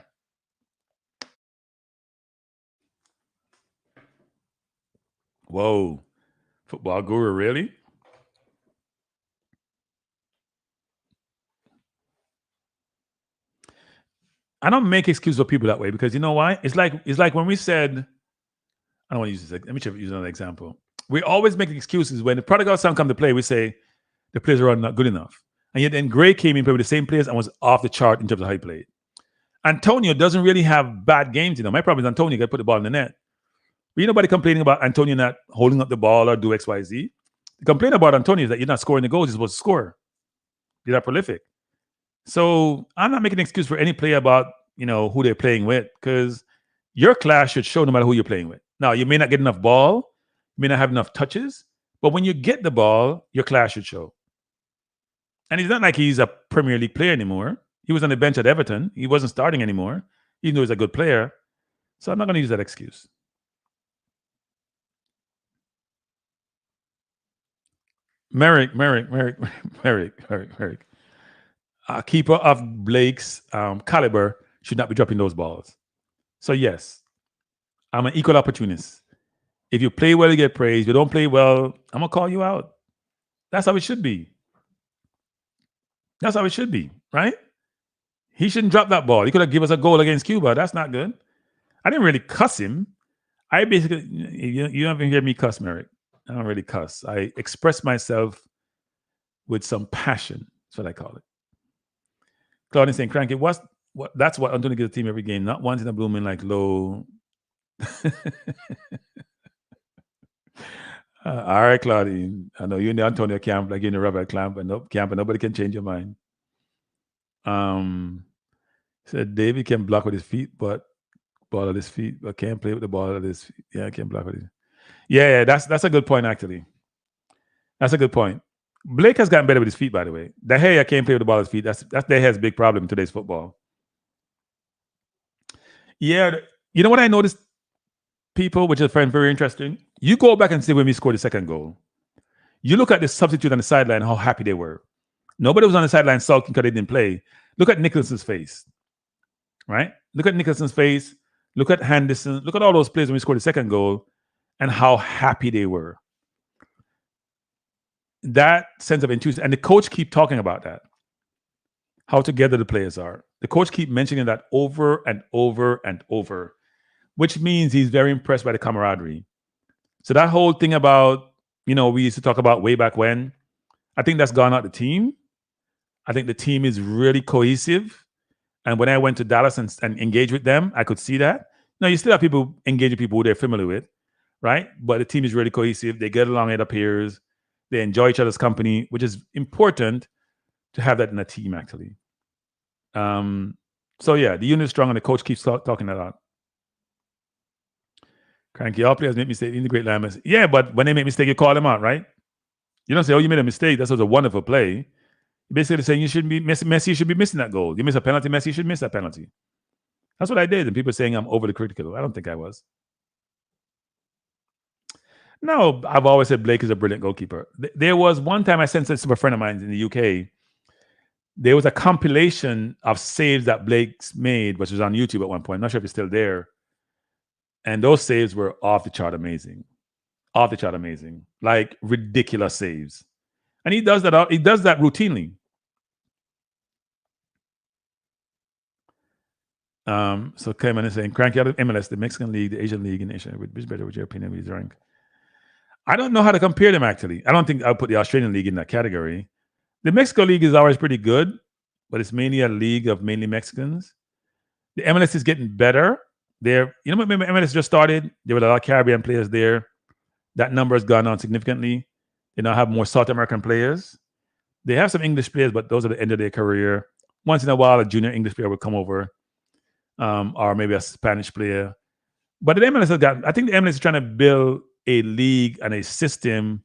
S1: Whoa. Football guru, really? I don't make excuses for people that way because you know why? It's like when we said, I don't want to use this. Let me use another example. We always make excuses when the prodigal son come to play. We say the players are not good enough, and yet then Gray came in, played with the same players, and was off the chart in terms of how he played. Antonio doesn't really have bad games. My problem is Antonio got to put the ball in the net. But nobody complaining about Antonio not holding up the ball or do X, Y, Z. The complaint about Antonio is that you're not scoring the goals you're supposed to score. You're not prolific. So I'm not making an excuse for any player about, who they're playing with because your class should show no matter who you're playing with. Now, you may not get enough ball, you may not have enough touches, but when you get the ball, your class should show. And it's not like he's a Premier League player anymore. He was on the bench at Everton. He wasn't starting anymore, even though he's a good player. So I'm not going to use that excuse. Merrick. A keeper of Blake's caliber should not be dropping those balls. So yes, I'm an equal opportunist. If you play well, you get praised. If you don't play well, I'm going to call you out. That's how it should be. That's how it should be, right? He shouldn't drop that ball. He could have given us a goal against Cuba. That's not good. I didn't really cuss him. I basically, you haven't heard me cuss, Merrick. I don't really cuss. I express myself with some passion. That's what I call it. Claudia saying, Kranky, that's what Antonio gives the team every game, not once in a blooming like low. All right, Claudine. I know you're in the Antonio camp, like you're in the Robert camp, and nobody can change your mind. Said David can block with his feet, but ball at his feet, but can't play with the ball at his feet. Yeah, I can't block with it. Yeah, that's a good point, actually. That's a good point. Blake has gotten better with his feet, by the way. De Gea can't play with the ball at his feet. That's De Gea's big problem in today's football. Yeah, you know what I noticed, people, which is very interesting? You go back and see when we scored the second goal. You look at the substitute on the sideline, how happy they were. Nobody was on the sideline sulking because they didn't play. Look at Nicholson's face, right? Look at Nicholson's face. Look at Henderson. Look at all those players when we scored the second goal and how happy they were. That sense of enthusiasm. And the coach keep talking about that, how together the players are. The coach keep mentioning that over and over and over, which means he's very impressed by the camaraderie. So that whole thing about, we used to talk about way back when, I think that's gone out the team. I think the team is really cohesive. And when I went to Dallas and engaged with them, I could see that. Now, you still have people engaging people who they're familiar with, right? But the team is really cohesive. They get along, it appears. They enjoy each other's company, which is important to have that in a team, actually. So, yeah, the unit is strong, and the coach keeps talking that out. Kranky, all players make mistakes, integrate line. Yeah, but when they make mistakes, you call them out, right? You don't say, oh, you made a mistake. That was a wonderful play. You're basically saying you shouldn't be Messi should be missing that goal. You miss a penalty, Messi should miss that penalty. That's what I did. And people are saying I'm overly critical. I don't think I was. No, I've always said Blake is a brilliant goalkeeper. There was one time I sent this to a friend of mine in the UK. There was a compilation of saves that Blake's made, which was on YouTube at one point. I'm not sure if it's still there. And those saves were off the chart amazing. Off the chart amazing. Like ridiculous saves. And he does that routinely. So Cayman is saying, Kranky, out of MLS, the Mexican League, the Asian League, and Asia, which better with your opinion with his rank? I don't know how to compare them, actually. I don't think I'll put the Australian League in that category. The Mexico League is always pretty good, but it's mainly a league of mainly Mexicans. The MLS is getting better. When MLS just started, there were a lot of Caribbean players there. That number has gone on significantly. They now have more South American players. They have some English players, but those are the end of their career. Once in a while, a junior English player will come over, or maybe a Spanish player. But the MLS I think the MLS is trying to build a league and a system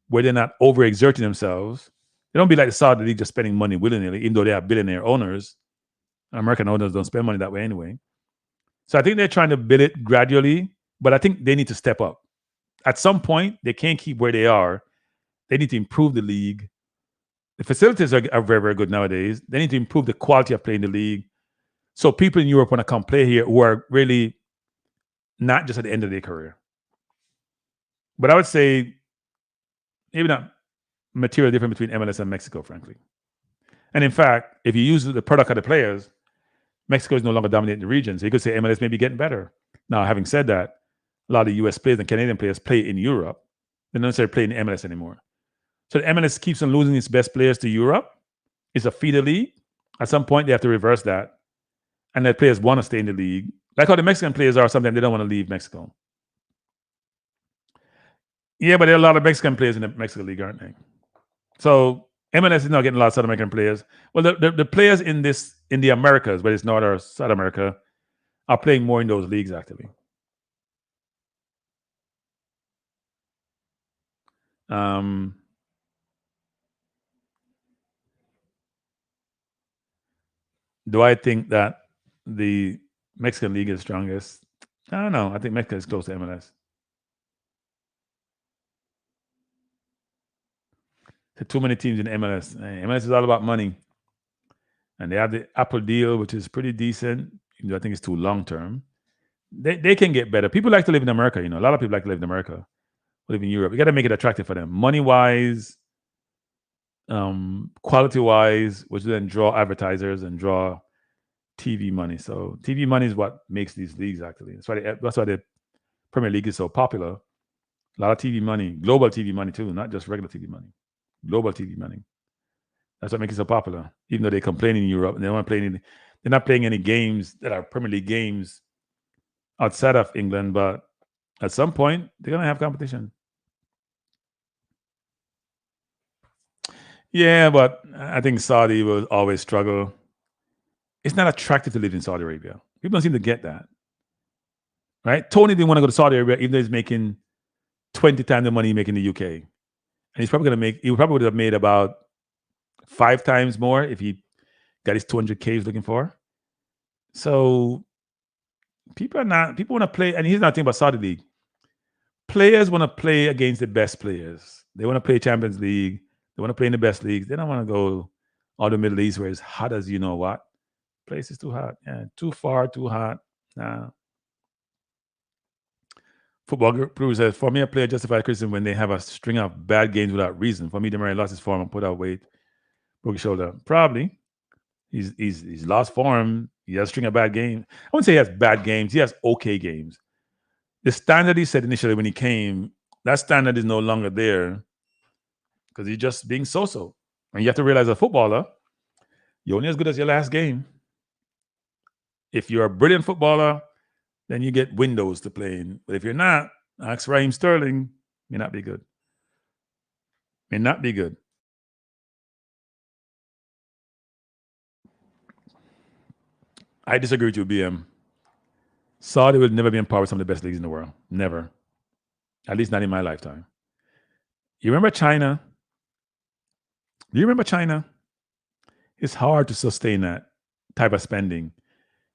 S1: where they're not overexerting themselves. They don't be like the Saudi League, just spending money willy-nilly, even though they have billionaire owners. American owners don't spend money that way anyway. So I think they're trying to build it gradually, but I think they need to step up. At some point, they can't keep where they are. They need to improve the league. The facilities are very, very good nowadays. They need to improve the quality of playing the league. So people in Europe want to come play here who are really not just at the end of their career. But I would say maybe not material difference between MLS and Mexico, frankly. And in fact, if you use the product of the players, Mexico is no longer dominating the region. So you could say MLS may be getting better. Now, having said that, a lot of US players and Canadian players play in Europe. They don't necessarily play in the MLS anymore. So the MLS keeps on losing its best players to Europe. It's a feeder league. At some point, they have to reverse that. And let players want to stay in the league. Like how the Mexican players are, sometimes they don't want to leave Mexico. Yeah, but there are a lot of Mexican players in the Mexican League, aren't they? So MLS is not getting a lot of South American players. Well, the players in the Americas, whether it's North or South America, are playing more in those leagues, actually. Do I think that the Mexican League is strongest? I don't know. I think Mexico is close to MLS. There are too many teams in MLS. MLS is all about money. And they have the Apple deal, which is pretty decent. I think it's too long term. They can get better. People like to live in America. A lot of people like to live in America, live in Europe. You got to make it attractive for them, money-wise, quality-wise, which then draw advertisers and draw TV money. So TV money is what makes these leagues, actually. That's why they Premier League is so popular. A lot of TV money, global TV money too, not just regular TV money. Global TV money. That's what makes it so popular. Even though they complain in Europe, and they're not playing any games that are Premier League games outside of England, but at some point they're gonna have competition. Yeah, but I think Saudi will always struggle. It's not attractive to live in Saudi Arabia. People don't seem to get that. Right? Tony didn't want to go to Saudi Arabia even though he's making 20 times the money he makes in the UK. And he probably would have made about 5 times more if he got his 200K he's looking for. So people want to play, and here's another thing about Saudi League. Players want to play against the best players. They want to play Champions League. They want to play in the best leagues. They don't want to go all the Middle East where it's hot as you know what. Place is too hot. Yeah, too far, too hot. Nah. Football Guru says, for me, a player justifies criticism when they have a string of bad games without reason. For me, Demare lost his form and put out weight, broke his shoulder. Probably. He's lost form. He has a string of bad games. I wouldn't say he has bad games. He has okay games. The standard he set initially when he came, that standard is no longer there because he's just being so-so. And you have to realize, as a footballer, you're only as good as your last game. If you're a brilliant footballer, then you get windows to play in. But if you're not, ask Raheem Sterling, may not be good. May not be good. I disagree with you, BM. Saudi will never be in power with some of the best leagues in the world. Never. At least not in my lifetime. You remember China? Do you remember China? It's hard to sustain that type of spending.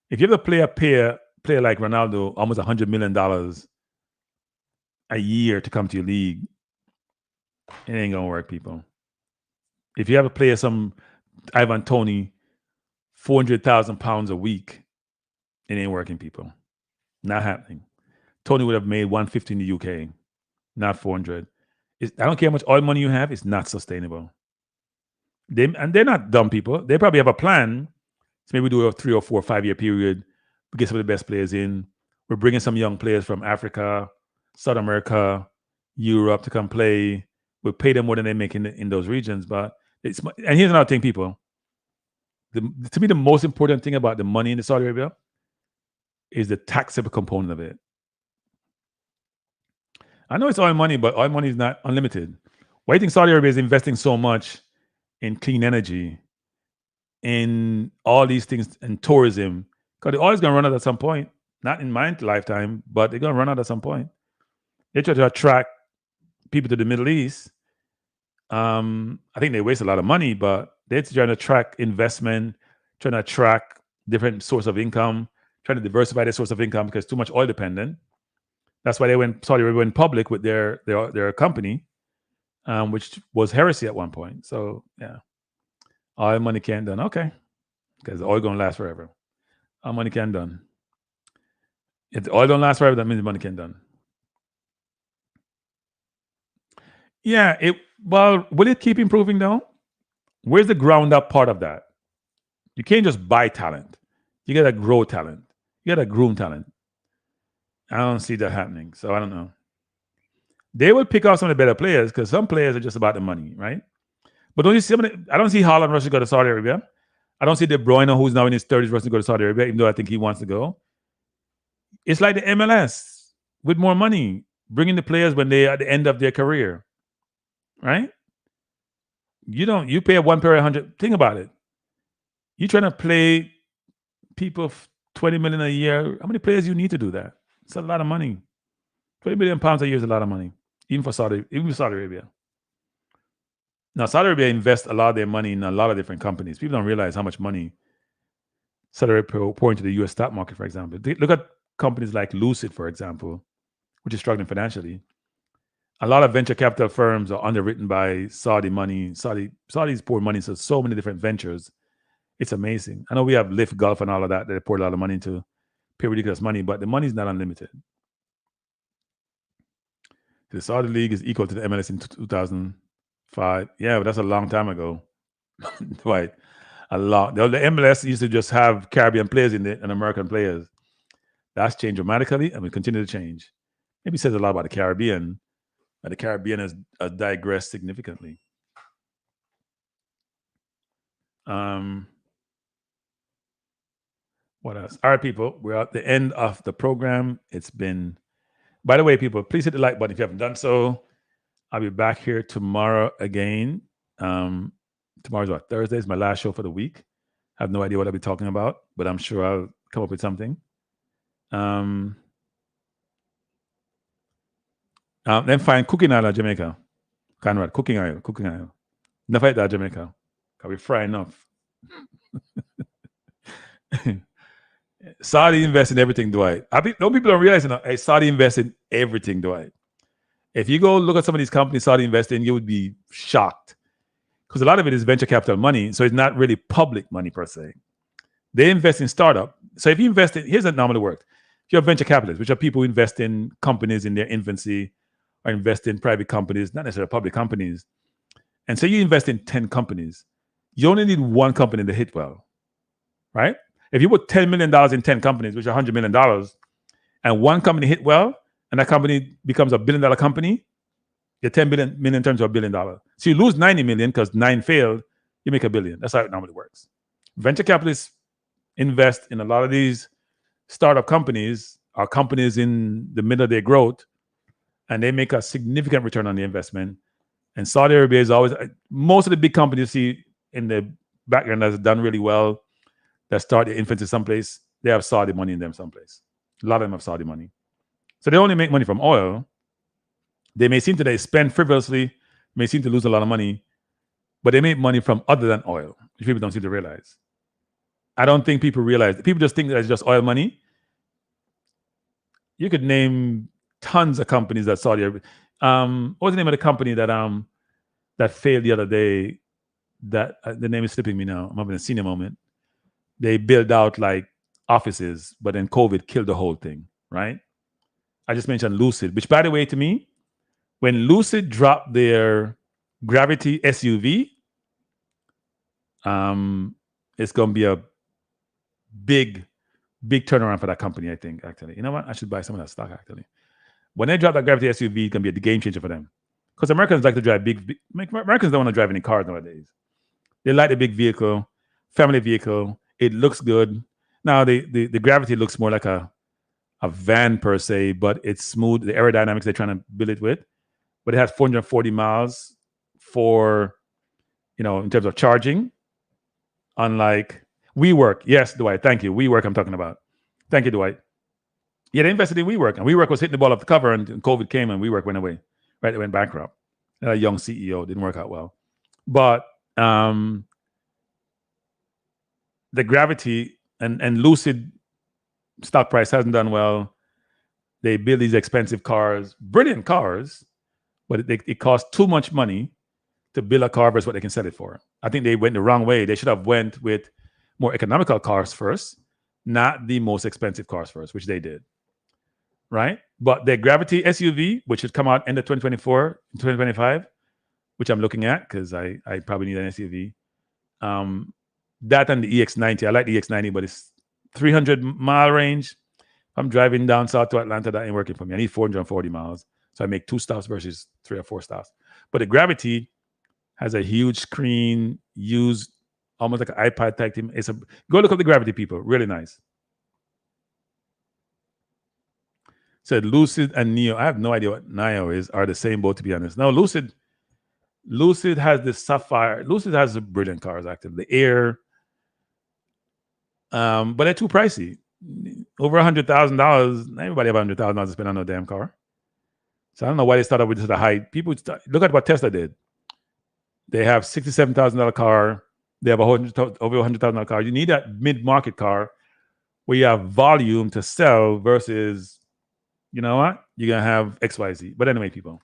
S1: If you have to player like Ronaldo, almost $100 million a year to come to your league, it ain't gonna work, people. If you have a player, some Ivan Toney, 400,000 pounds a week, it ain't working, people. Not happening. Tony would have made 150 in the UK, not 400. I don't care how much oil money you have, it's not sustainable. They're not dumb people. They probably have a plan. So maybe we do a 3 or 4 or 5 year period. We get some of the best players in. We're bringing some young players from Africa, South America, Europe to come play. We'll pay them more than they make in those regions. And here's another thing, people. To me, the most important thing about the money in Saudi Arabia is the taxable component of it. I know it's oil money, but oil money is not unlimited. Why do you think Saudi Arabia is investing so much in clean energy, in all these things, in tourism? Because the oil is going to run out at some point. Not in my lifetime, but they're going to run out at some point. They try to attract people to the Middle East. I think they waste a lot of money, but they're trying to attract investment, trying to attract different source of income, trying to diversify their source of income because too much oil dependent. That's why Saudi Arabia went public with their company, which was heresy at one point. So yeah, oil money can't done. Okay, because oil gonna last forever. Oil money can't done. If the oil don't last forever, that means the money can't done. Yeah, will it keep improving though? Where's the ground up part of that? You can't just buy talent. You gotta grow talent. You gotta groom talent. I don't see that happening. So I don't know. They will pick out some of the better players because some players are just about the money, right? But don't you see? I don't see Haaland rushing to go to Saudi Arabia. I don't see De Bruyne, who's now in his 30s, rushing to go to Saudi Arabia, even though I think he wants to go. It's like the MLS with more money, bringing the players when they're at the end of their career, right? You pay one player 100. Think about it. You're trying to play people 20 million a year. How many players you need to do that? It's a lot of money. 20 million pounds a year is a lot of money, even for Saudi Arabia. Now, Saudi Arabia invests a lot of their money in a lot of different companies. People don't realize how much money Saudi Arabia pour into the U.S. stock market, for example. Look at companies like Lucid, for example, which is struggling financially. A lot of venture capital firms are underwritten by Saudi money. Saudis pour money into so many different ventures. It's amazing. I know we have Lyft Golf and all of that they pour a lot of money into, pay ridiculous money, but the money is not unlimited. The Saudi League is equal to the MLS in 2005. Yeah, but that's a long time ago. Right. A lot. The MLS used to just have Caribbean players in it and American players. That's changed dramatically and will continue to change. maybe says a lot about the Caribbean. But the Caribbean has digressed significantly. What else? All right, people, we're at the end of the program. It's been, by the way, people, please hit the like button if you haven't done so. I'll be back here tomorrow again. Tomorrow's what? Thursday is my last show for the week. I have no idea what I'll be talking about, but I'm sure I'll come up with something. Then find cooking oil at Jamaica. Conrad, cooking oil. Enough like that, Jamaica. Can we fry enough? Saudi invest in everything, Dwight. I think no people don't realize it. Saudi invest in everything, Dwight. If you go look at some of these companies Saudi invest in, you would be shocked. Because a lot of it is venture capital money, so it's not really public money per se. They invest in startup. So if you invest in, here's how it normally works. If you have venture capitalists, which are people who invest in companies in their infancy or invest in private companies, not necessarily public companies. And so you invest in 10 companies. You only need one company to hit well, right? If you put $10 million in 10 companies, which are $100 million, and one company hit well, and that company becomes a $1 billion company, your 10 million turns to $1 billion. So you lose 90 million because 9 failed, you make $1 billion. That's how it normally works. Venture capitalists invest in a lot of these startup companies or companies in the middle of their growth, and they make a significant return on the investment. And Saudi Arabia is always, most of the big companies you see in the background that's done really well, that start their infancy someplace, they have Saudi money in them someplace. A lot of them have Saudi money. So they only make money from oil. They may seem to spend frivolously, may seem to lose a lot of money, but they make money from other than oil, which people don't seem to realize. I don't think people realize. People just think that it's just oil money. You could name tons of companies that Saudi Arabia. What was the name of the company that failed the other day? That the name is slipping me now. I'm having a senior moment. They build out like offices, but then COVID killed the whole thing, right? I just mentioned Lucid, which, by the way, to me, when Lucid dropped their Gravity SUV, it's going to be a big turnaround for that company, I think, actually. You know what? I should buy some of that stock, actually. When they drop that Gravity SUV, it's going to be a game changer for them. Because Americans like to drive big. Americans don't want to drive any cars nowadays. They like the big vehicle, family vehicle. It looks good. Now, the Gravity looks more like a van per se, but it's smooth. The aerodynamics they're trying to build it with. But it has 440 miles for, in terms of charging. Unlike WeWork. Yes, Dwight. Thank you. WeWork I'm talking about. Thank you, Dwight. Yeah, they invested in WeWork. And WeWork was hitting the ball off the cover and COVID came and WeWork went away. Right? They went bankrupt. A young CEO. Didn't work out well. But the Gravity and Lucid stock price hasn't done well. They build these expensive cars, brilliant cars, but it costs too much money to build a car versus what they can sell it for. I think they went the wrong way. They should have went with more economical cars first, not the most expensive cars first, which they did. Right? But the Gravity SUV, which should come out end of 2024, 2025, which I'm looking at because I probably need an SUV. That and the EX90. I like the EX90, but it's 300-mile range. I'm driving down south to Atlanta. That ain't working for me. I need 440 miles. So I make 2 stops versus 3 or 4 stops. But the Gravity has a huge screen, used almost like an iPad type thing. Go look up the Gravity, people. Really nice. Said Lucid and Neo. I have no idea what Neo is. Are the same boat, to be honest. No, Lucid has the Sapphire. Lucid has the brilliant cars, actually. The Air. But they're too pricey. Over $100,000. Everybody have $100,000 to spend on a damn car. So I don't know why they started with the high. People look at what Tesla did. They have $67,000 car. They have over $100,000 car. You need that mid-market car where you have volume to sell versus, you know what? You're going to have XYZ. But anyway, people,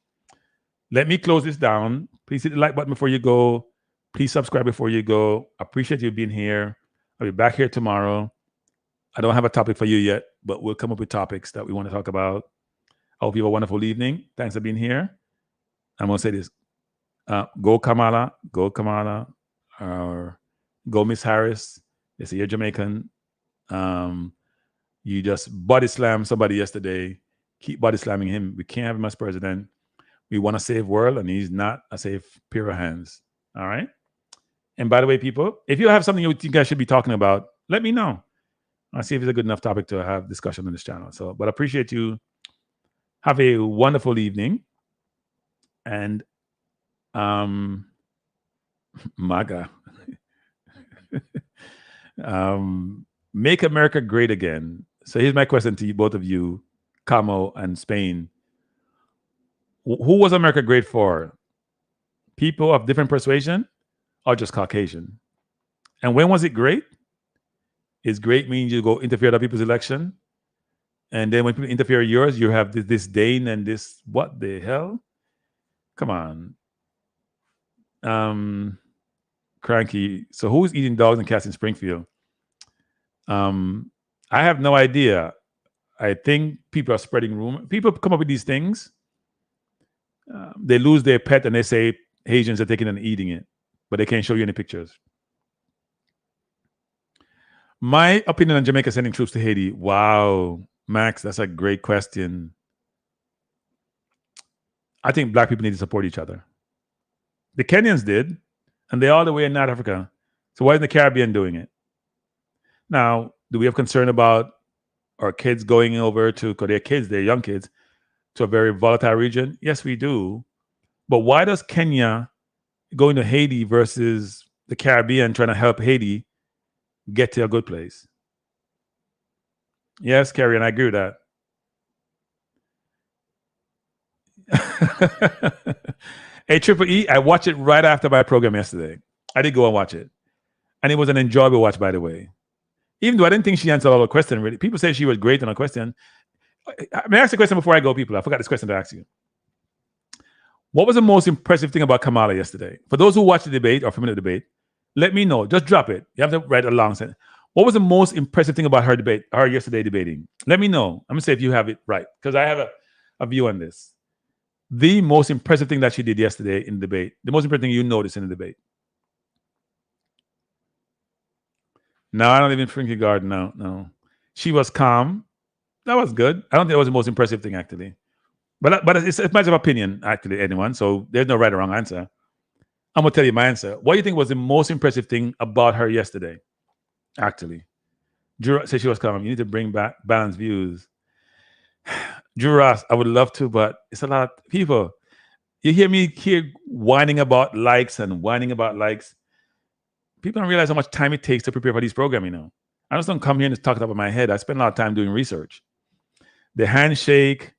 S1: let me close this down. Please hit the like button before you go. Please subscribe before you go. Appreciate you being here. I'll be back here tomorrow. I don't have a topic for you yet, but we'll come up with topics that we want to talk about. I hope you have a wonderful evening. Thanks for being here. I'm going to say this. Go Kamala, or go Miss Harris. They say you're Jamaican. You just body slammed somebody yesterday. keep body slamming him. We can't have him as president. We want to save world, and he's not a safe pair of hands. All right. And by the way, people, if you have something you think I should be talking about, let me know. I'll see if it's a good enough topic to have discussion on this channel. So, but I appreciate you. Have a wonderful evening. And MAGA. Make America great again. So here's my question to you, both of you, Camo and Spain. Who was America great for? People of different persuasion or just Caucasian? And when was it great? Is great means you go interfere with other people's election? And then when people interfere with yours, you have this disdain and this, what the hell? Come on. Kranky. So who's eating dogs and cats in Springfield? I have no idea. I think people are spreading rumors. People come up with these things. They lose their pet and they say Haitians are taking and eating it, but they can't show you any pictures. My opinion on Jamaica sending troops to Haiti. Wow, Max, that's a great question. I think black people need to support each other. The Kenyans did, and they're all the way in North Africa. So why isn't the Caribbean doing it? Now, do we have concern about our kids going over to, because they're kids, they're young kids, to a very volatile region? Yes, we do. But why does Kenya go into Haiti versus the Caribbean trying to help Haiti get to a good place? Yes, Carrie, and I agree with that. Hey, Triple E, I watched it right after my program yesterday. I did go and watch it. And it was an enjoyable watch, by the way. Even though I didn't think she answered all the questions, really. People say she was great on a question. May I ask a question before I go, people? I forgot this question to ask you. What was the most impressive thing about Kamala yesterday? For those who watched the debate or familiar with the debate, let me know. Just drop it. You have to write a long sentence. What was the most impressive thing about her yesterday debating? Let me know. I'm going to say if you have it right, because I have a view on this. The most impressive thing that she did yesterday in the debate, the most important thing you noticed in the debate. No, I don't live in Frinky Garden. No. She was calm. That was good. I don't think that was the most impressive thing, actually. But it's a matter of opinion, actually, anyone. So there's no right or wrong answer. I'm going to tell you my answer. What do you think was the most impressive thing about her yesterday, actually? Drew said she was calm. You need to bring back balanced views. Drew Ross, I would love to, but it's a lot of people. You hear me here whining about likes and whining about likes. People don't realize how much time it takes to prepare for these programs, you know. I just don't come here and just talk it up in my head. I spend a lot of time doing research. The handshake,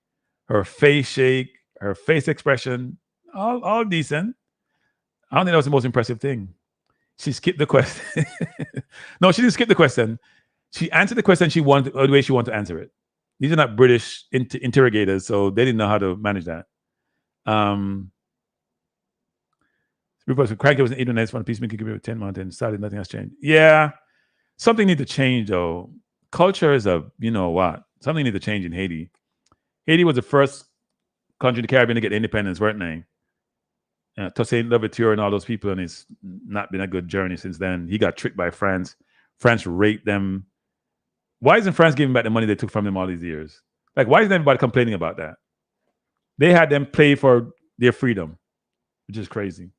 S1: her face shake, her face expression, all decent. I don't think that was the most impressive thing. She skipped the question. No, she didn't skip the question. She answered the question the way she wanted to answer it. These are not British interrogators, so they didn't know how to manage that. Kranky was an internet for peacemaking community with 10 mountains. Sadly, nothing has changed. Yeah, something need to change, though. Culture is you know what? Something need to change in Haiti. Haiti was the first country in the Caribbean to get independence, weren't they? Toussaint Louverture and all those people, and it's not been a good journey since then. He got tricked by France. France raped them. Why isn't France giving back the money they took from them all these years? Like, why isn't everybody complaining about that? They had them play for their freedom, which is crazy.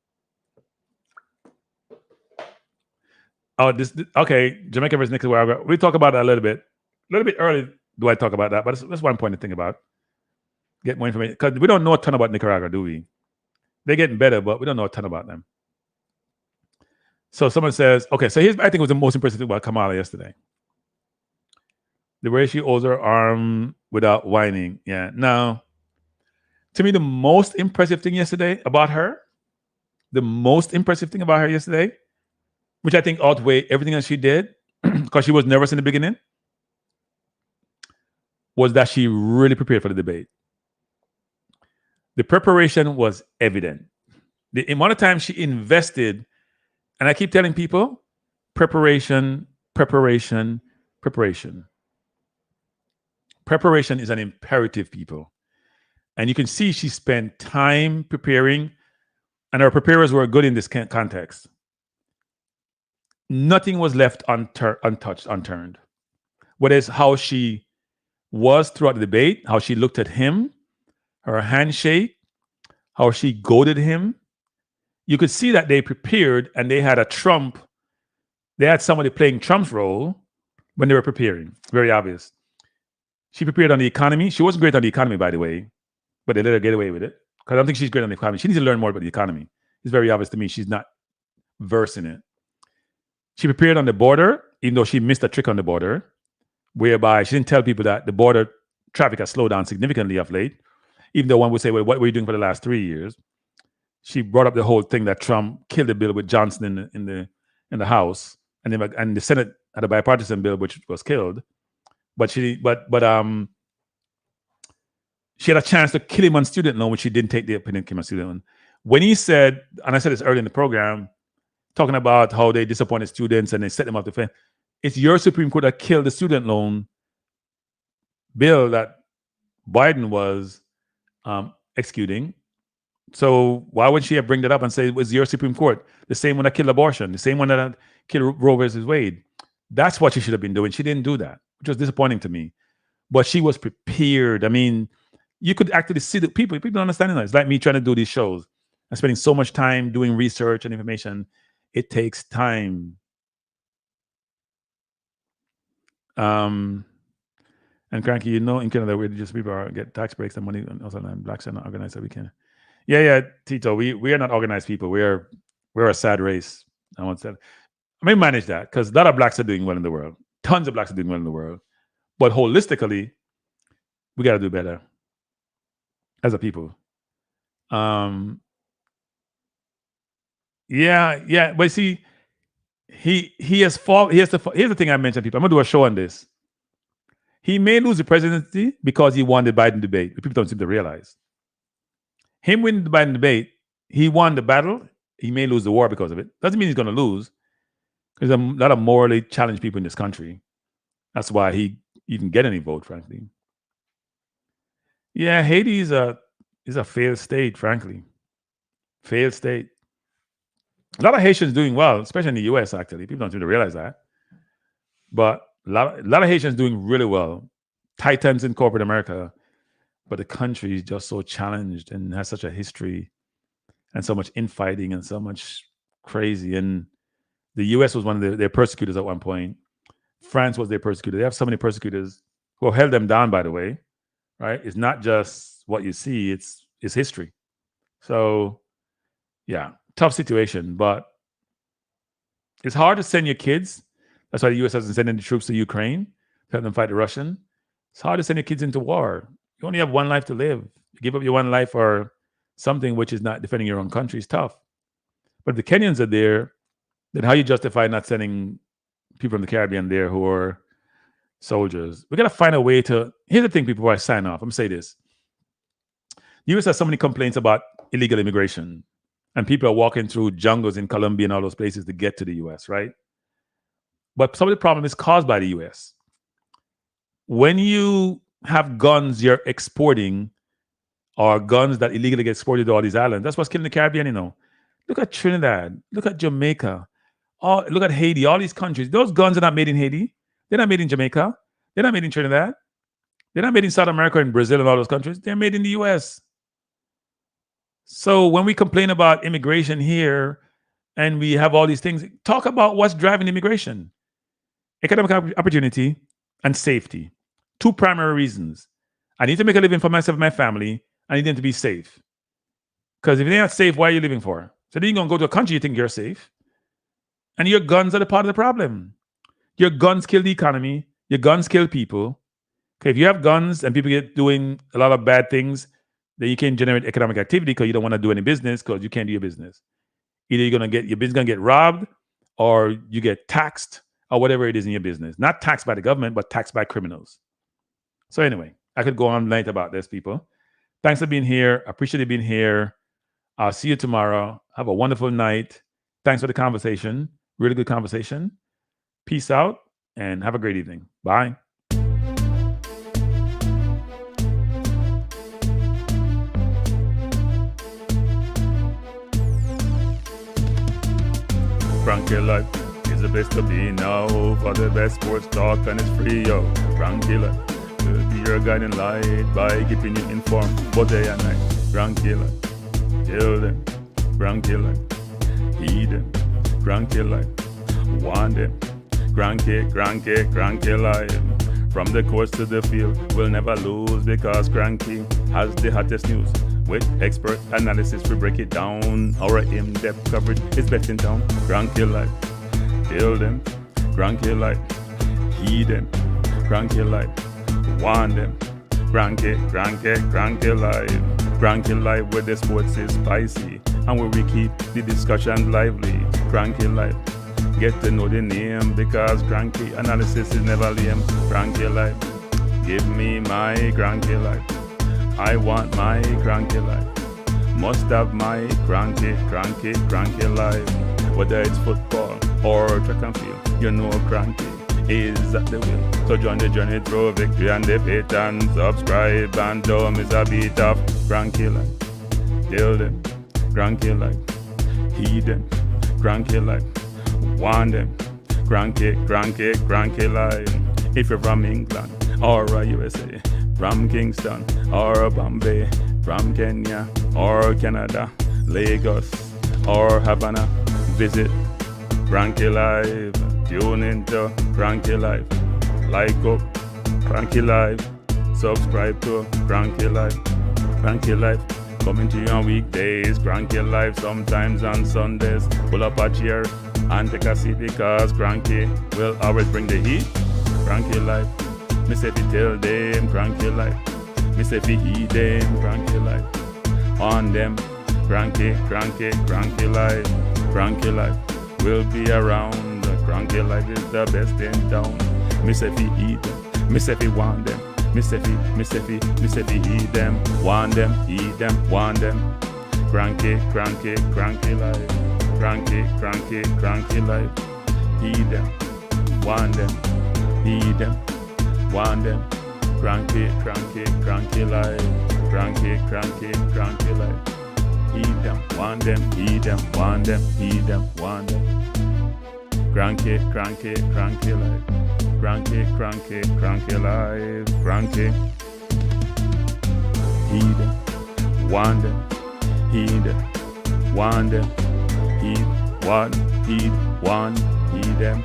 S1: Oh, okay. Jamaica versus Nicaragua. We talk about that a little bit. A little bit early do I talk about that, but that's one point to think about. Get more information. Because we don't know a ton about Nicaragua, do we? They're getting better, but we don't know a ton about them. So someone says, okay, so here's, I think it was the most impressive thing about Kamala yesterday. The way she holds her arm without whining. Yeah. Now, to me, the most impressive thing about her yesterday, which I think outweighed everything that she did, because she was nervous in the beginning, was that she really prepared for the debate. The preparation was evident. The amount of time she invested, and I keep telling people, preparation. Preparation is an imperative, people. And you can see she spent time preparing, and her preparers were good in this context. Nothing was left untouched, unturned. Whether it's how she was throughout the debate, how she looked at him, her handshake, how she goaded him. You could see that they prepared and they had they had somebody playing Trump's role when they were preparing. Very obvious. She prepared on the economy. She wasn't great on the economy, by the way, but they let her get away with it. Because I don't think she's great on the economy. She needs to learn more about the economy. It's very obvious to me she's not versed in it. She prepared on the border, even though she missed a trick on the border, whereby she didn't tell people that the border traffic has slowed down significantly of late. Even though one would say, well, what were you doing for the last 3 years? She brought up the whole thing that Trump killed the bill with Johnson in the House, and the Senate had a bipartisan bill which was killed. But she had a chance to kill him on student loan, which she didn't take the opinion of him on student loan. When he said, and I said this earlier in the program, talking about how they disappointed students and they set them up to fail, it's your Supreme Court that killed the student loan bill that Biden was executing. So why would she have bring that up and say it was your Supreme Court, the same one that killed abortion, the same one that killed Roe versus Wade? That's what she should have been doing. She didn't do that, which was disappointing to me. But she was prepared. I mean, you could actually see the people don't understand it. It's like me trying to do these shows and spending so much time doing research and information. It takes time. And Kranky, you know, in Canada, we just people get tax breaks and money, and also blacks are not organized, so we can. Yeah, Tito, we are not organized people. We're a sad race. I want to say, I may manage that because a lot of blacks are doing well in the world. Tons of blacks are doing well in the world, but holistically, we got to do better as a people. Yeah, but see, he has fall. Here's the thing I mentioned, people. I'm gonna do a show on this. He may lose the presidency because he won the Biden debate. People don't seem to realize. Him winning the Biden debate, he won the battle. He may lose the war because of it. Doesn't mean he's going to lose. There's a lot of morally challenged people in this country. That's why he even get any vote, frankly. Yeah, Haiti is a failed state, frankly. Failed state. A lot of Haitians doing well, especially in the U.S., actually. People don't seem to realize that. But a lot of Haitians doing really well. Titans in corporate America. But the country is just so challenged and has such a history and so much infighting and so much crazy. And the U.S. was one of their persecutors at one point. France was their persecutor. They have so many persecutors who have held them down, by the way. Right? It's not just what you see, it's history. So, yeah, tough situation. But it's hard to send your kids. That's why the U.S. hasn't sent any troops to Ukraine to help them fight the Russian. It's hard to send your kids into war. You only have one life to live. You give up your one life for something which is not defending your own country is tough. But if the Kenyans are there, then how you justify not sending people from the Caribbean there who are soldiers? We got to find a way to... Here's the thing, people, before I sign off. I'm going to say this. The U.S. has so many complaints about illegal immigration, and people are walking through jungles in Colombia and all those places to get to the U.S., right? But some of the problem is caused by the U.S. When you have guns you're exporting, or guns that illegally get exported to all these islands, that's what's killing the Caribbean, you know. Look at Trinidad. Look at Jamaica. Oh, look at Haiti. All these countries. Those guns are not made in Haiti. They're not made in Jamaica. They're not made in Trinidad. They're not made in South America and Brazil and all those countries. They're made in the U.S. So when we complain about immigration here and we have all these things, talk about what's driving immigration. Economic opportunity and safety. Two primary reasons. I need to make a living for myself and my family. I need them to be safe. Because if they're not safe, why are you living for? So then you're going to go to a country you think you're safe. And your guns are the part of the problem. Your guns kill the economy. Your guns kill people. Okay, if you have guns and people get doing a lot of bad things, then you can't generate economic activity because you don't want to do any business because you can't do your business. Either your business going to get robbed or you get taxed or whatever it is in your business. Not taxed by the government, but taxed by criminals. So anyway, I could go on night about this, people. Thanks for being here. I appreciate you being here. I'll see you tomorrow. Have a wonderful night. Thanks for the conversation. Really good conversation. Peace out and have a great evening. Bye. Kranky life is the best to be now. For the best sports talk and it's free, yo. Kranky life. your guiding light by keeping you informed. But day and night, Kranky life. Tell them, Kranky life. Heed them, Kranky life. Want them, Kranky life. From the coast to the field, we'll never lose because Kranky has the hottest news. With expert analysis, we break it down. Our in-depth coverage is best in town. Kranky life. Tell them, Kranky life. Heed them, Kranky life. Want them, Kranky life. Kranky life where the sports is spicy and where we keep the discussion lively. Kranky life. Get to know the name because Kranky analysis is never lame. Kranky life. Give me my Kranky life. I want my Kranky life. Must have my Kranky life. Whether it's football or track and field, you know Kranky is at the wheel. So join the journey through victory and defeat and subscribe and don't miss a beat of Kranky life. Tell them, Kranky life. Heed them, Kranky life. Want them, Kranky life. If you're from England or USA, from Kingston or Bombay, from Kenya or Canada, Lagos or Havana, visit Kranky life. Tune into Kranky life. Like up Kranky life. Subscribe to Kranky life. Kranky life. Coming to you on weekdays. Kranky life sometimes on Sundays. Pull up a chair and take a seat because Kranky will always bring the heat. Kranky life. Me say fi tell them Kranky life. Me say fi heed them Kranky life. On them Kranky life. Kranky life will be around. Kranky life is the best in town. Me say fi eat them. Me say fi want them. Me say fi eat them. Want them, eat them, want them. Kranky life. Kranky life. Eat them, want them, eat them, want them. Kranky life. Kranky life. Eat them, want them, eat them, want them, eat them, want them. Kranky life. Kranky life. Kranky. Heed them, want them, heed them, want them, heed, want, heed them.